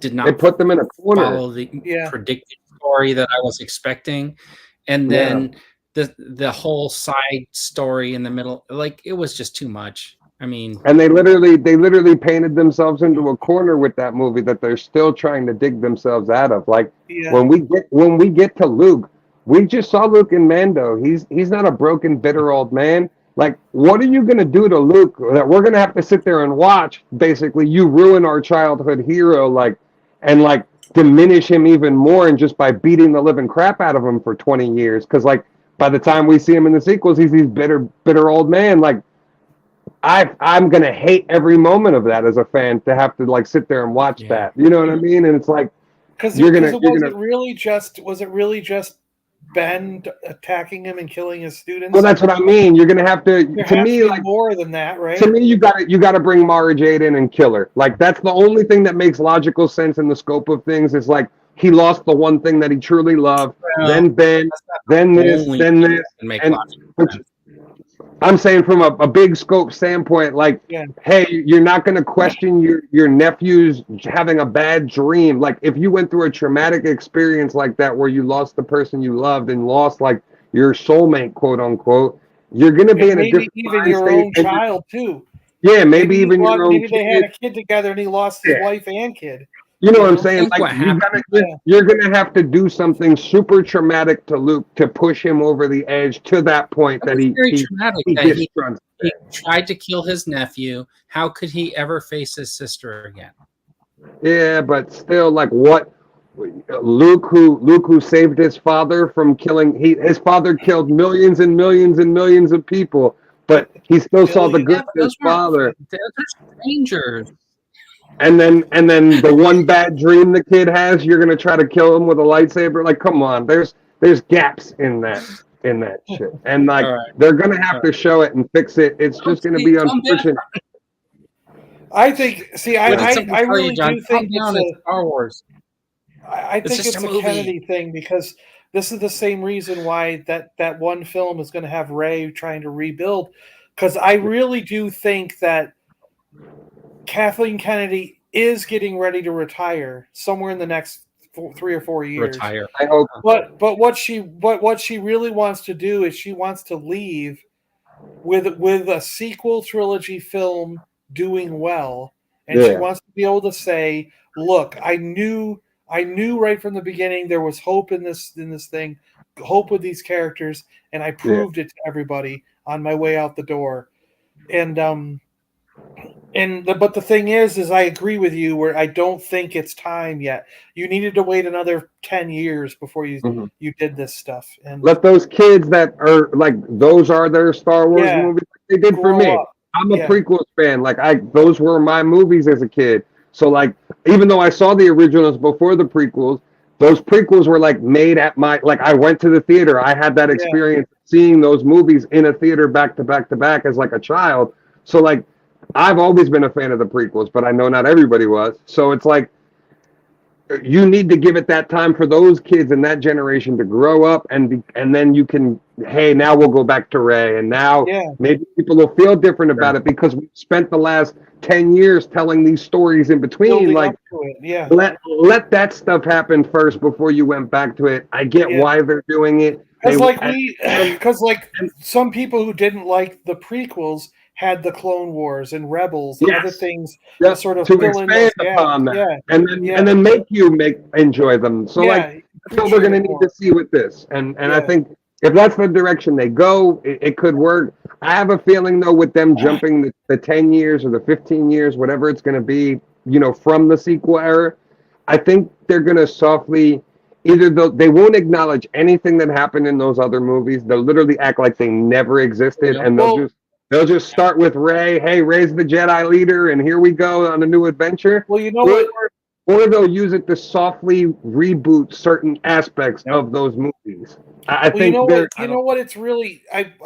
did not put them in a corner. Follow the predicted story that I was expecting, and then the whole side story in the middle, like it was just too much. I mean, and they literally painted themselves into a corner with that movie that they're still trying to dig themselves out of. Like when we get to Luke, we just saw Luke in Mando. He's not a broken, bitter old man. Like, what are you gonna do to Luke that we're gonna have to sit there and watch? Basically, you ruin our childhood hero, and diminish him even more, and just by beating the living crap out of him for 20 years. Because by the time we see him in the sequels, he's these bitter old man. Like, I'm gonna hate every moment of that as a fan, to have to sit there and watch that. You know what I mean? And it's like, was it really just Ben attacking him and killing his students? Well, that's what I mean. You're gonna have to. To me, more than that, right? To me, you got to bring Mara Jade in and kill her. Like, that's the only thing that makes logical sense in the scope of things. Is like, he lost the one thing that he truly loved. Then Ben, then this, and I'm saying from a big scope standpoint, hey, you're not going to question your nephew's having a bad dream. Like, if you went through a traumatic experience like that, where you lost the person you loved and lost your soulmate, quote unquote, you're going to be in a different even your own child too. Yeah, maybe even your own. Maybe they had a kid together and he lost his wife and kid. You know what I'm saying? You're gonna have to do something super traumatic to Luke to push him over the edge to that point that he tried to kill his nephew. How could he ever face his sister again? Yeah, but still, what Luke who saved his father from killing? His father killed millions and millions and millions of people, but he still saw the good in his father. Those are strangers. and then the one bad dream the kid has, you're gonna try to kill him with a lightsaber. Like, come on, there's gaps in that shit, and like they're gonna have to show it and fix it. It's just gonna be unfortunate. I think. See, I really do think it's Star Wars. I think it's a Kennedy thing, because this is the same reason why that one film is going to have Rey trying to rebuild. Because I really do think that Kathleen Kennedy is getting ready to retire somewhere in the next 3 or 4 years. Retire. I hope. But what she really wants to do is she wants to leave with a sequel trilogy film doing well, and she wants to be able to say, "Look, I knew right from the beginning there was hope in this thing, hope with these characters, and I proved it to everybody on my way out the door." But the thing is I agree with you, where I don't think it's time yet. You needed to wait another 10 years before you did this stuff. And let those kids that are like, those are their Star Wars movies. They did for me. Up. I'm a prequels fan. Like, those were my movies as a kid. So like, even though I saw the originals before the prequels, those prequels were like made at my, like, I went to the theater. I had that experience seeing those movies in a theater back to back to back as like a child. So like, I've always been a fan of the prequels, but I know not everybody was. So it's like, you need to give it that time for those kids in that generation to grow up, and then you can, hey, now we'll go back to Rey, and now maybe people will feel different about it, because we spent the last 10 years telling these stories in between. Like, let that stuff happen first before you went back to it. I get why they're doing it. Because some people who didn't like the prequels had the Clone Wars and Rebels and other things to sort of fill in those upon that, and then make you enjoy them. So like, that's what we're gonna need to see with this, and I think if that's the direction they go, it could work. I have a feeling though, with them jumping the 10 years or the 15 years, whatever it's gonna be, from the sequel era, I think they're gonna softly. Either they won't acknowledge anything that happened in those other movies. They'll literally act like they never existed, and they'll just start with Rey. Hey, Rey's the Jedi leader, and here we go on a new adventure. Well, you know what? Or they'll use it to softly reboot certain aspects of those movies. I think. You know what? It's really.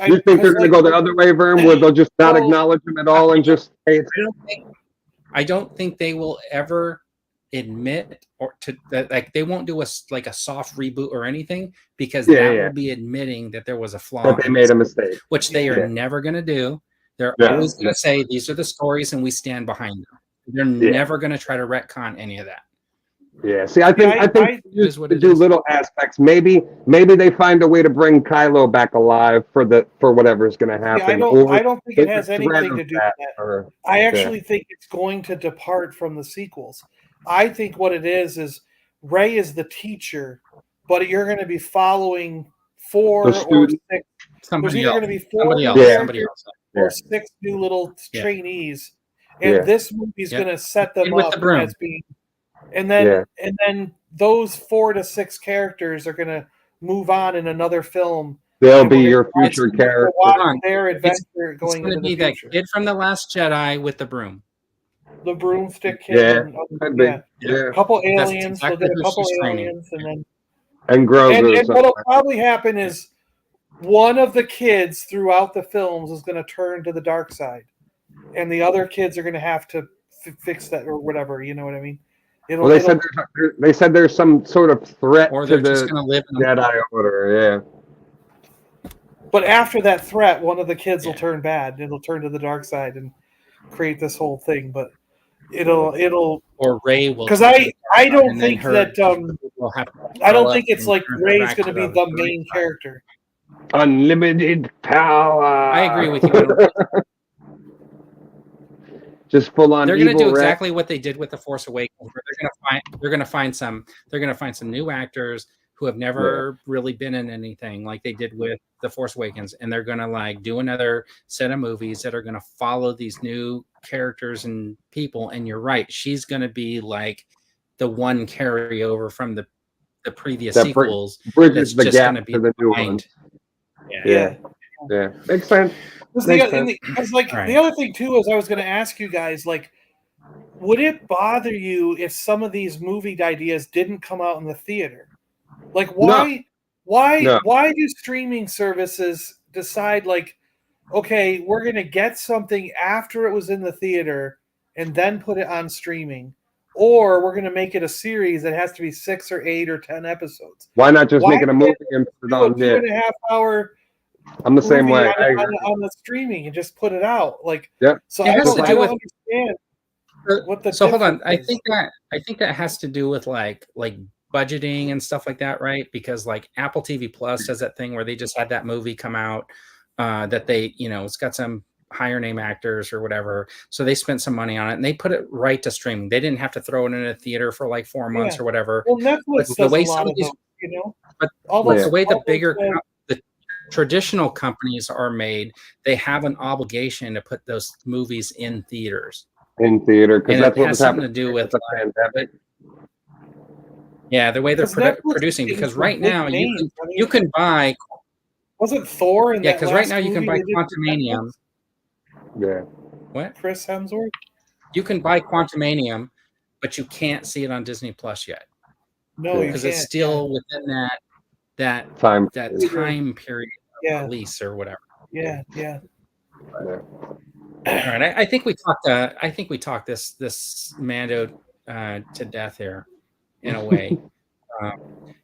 You think they're going to go the other way, Vern, where they'll just not acknowledge them at all and just say it's. I don't think they will ever admit that, like, they won't do a soft reboot or anything, because that will be admitting that there was a flaw, that they made a mistake, which they are never going to do. They're always going to say these are the stories and we stand behind them. They're never going to try to retcon any of that. Yeah. See, I think to do little aspects. Maybe they find a way to bring Kylo back alive for whatever's going to happen. I don't think it has anything to do with that. I actually think it's going to depart from the sequels. I think what it is Rey is the teacher, but you're going to be following 4 or 6. There's either going to be 4 or 6 new little trainees, and this movie's going to set them up as being. And then those 4 to 6 characters are going to move on in another film. They'll be your future characters. Their adventure going into the future. That kid from The Last Jedi with the broom. The broomstick kid. A couple aliens. They'll get a couple aliens, and Grogu. And what'll probably happen is one of the kids throughout the films is going to turn to the dark side, and the other kids are going to have to fix that or whatever. You know what I mean? They said there's some sort of threat or to they're just going to live in Jedi Order. Yeah. But after that threat, one of the kids will turn bad. It'll turn to the dark side and create this whole thing. But it'll or Rey will, because I don't think that I don't think it's like Rey's going to be the main character. Unlimited power. I agree with you. Just full on. They're going to do exactly what they did with The Force Awakens. Where they're going to find some new actors who have never really been in anything like they did with The Force Awakens, and they're going to do another set of movies that are going to follow these new characters and people. And you're right, she's going to be like the one carryover from the previous sequels. Bridges the gap to the new one. Yeah, makes sense. The other thing too is I was going to ask you guys, would it bother you if some of these movie ideas didn't come out in the theater? Like, why do streaming services decide, like, okay, we're going to get something after it was in the theater and then put it on streaming, or we're going to make it a series that has to be 6 or 8 or 10 episodes? Why not just make it a movie and put it on there? 2.5 hour. I'm the same way. On the streaming and just put it out. Like, yeah. So I don't understand what the. So hold on. Is. I think that has to do with like budgeting and stuff like that, right? Because like Apple TV Plus does that thing where they just had that movie come out that they, it's got some higher name actors or whatever. So they spent some money on it and they put it right to streaming. They didn't have to throw it in a theater for like 4 months or whatever. Well, Netflix does a lot of those, But the way the traditional companies are made, they have an obligation to put those movies in theaters. In theater, because that's what has something to do with the pandemic. Yeah, the way they're producing. Because right now you can buy. Wasn't Thor in that? Yeah, because right now you can buy Quantumanium. Yeah. What? Chris Hemsworth? You can buy Quantumanium, but you can't see it on Disney Plus yet. No, because it's still within that time period of release or whatever. Yeah. All right, I think we talked this Mando to death here, in a way.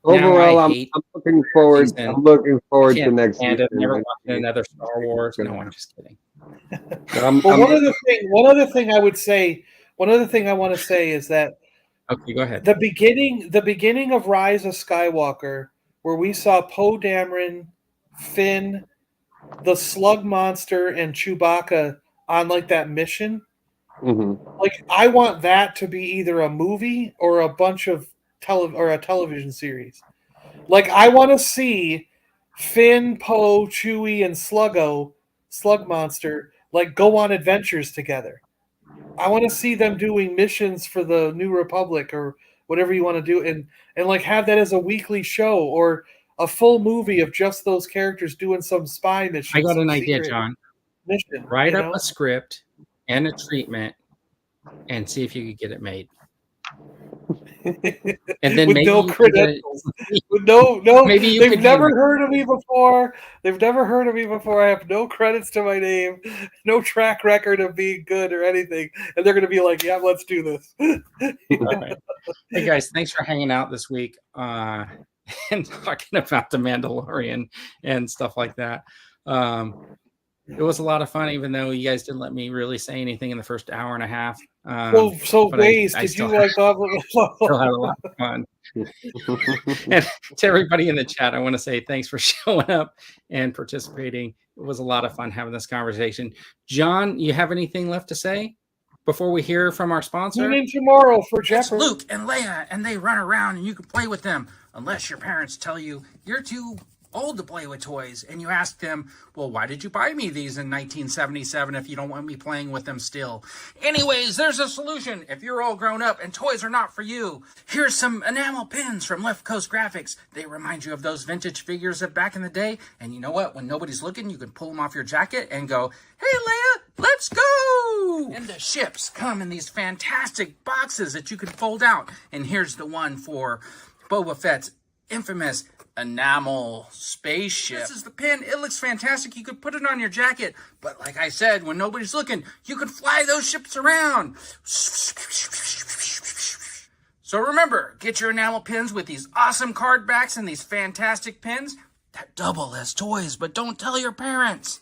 Overall, I'm looking forward. I'm looking forward to next season. Never watching another Star Wars. No, I'm just kidding. One other thing I want to say is that. Okay, go ahead. The beginning of Rise of Skywalker, where we saw Poe Dameron, Finn, the Slug Monster, and Chewbacca on like that mission. Mm-hmm. Like, I want that to be either a movie or a bunch of a television series. Like, I want to see Finn, Poe, Chewie, and Slug Monster, like, go on adventures together. I want to see them doing missions for the New Republic or whatever you want to do, and like have that as a weekly show or a full movie of just those characters doing some spy mission. I got an idea, John. Mission, Write up a script and a treatment and see if you could get it made. And then with no credentials. With no, maybe they've never heard of me before. They've never heard of me before. I have no credits to my name, no track record of being good or anything. And they're going to be like, yeah, let's do this. All right. Hey, guys, thanks for hanging out this week and talking about the Mandalorian and stuff like that. It was a lot of fun, even though you guys didn't let me really say anything in the first hour and a half. Waze, did you like still had a lot of fun. And to everybody in the chat, I want to say thanks for showing up and participating. It was a lot of fun having this conversation. John, you have anything left to say before we hear from our sponsor? Tune in tomorrow for Jeopardy. It's Luke and Leia, and they run around and you can play with them unless your parents tell you you're too old to play with toys, and you ask them, well, why did you buy me these in 1977 if you don't want me playing with them still? Anyways, there's a solution. If you're all grown up and toys are not for you, here's some enamel pins from Left Coast Graphics. They remind you of those vintage figures of back in the day, and you know what? When nobody's looking, you can pull them off your jacket and go, hey, Leia, let's go! And the ships come in these fantastic boxes that you can fold out, and here's the one for Boba Fett's infamous enamel spaceship. This is the pin. It looks fantastic. You could put it on your jacket, but like I said, when nobody's looking, you could fly those ships around. So remember, get your enamel pins with these awesome card backs and these fantastic pins that double as toys, but don't tell your parents.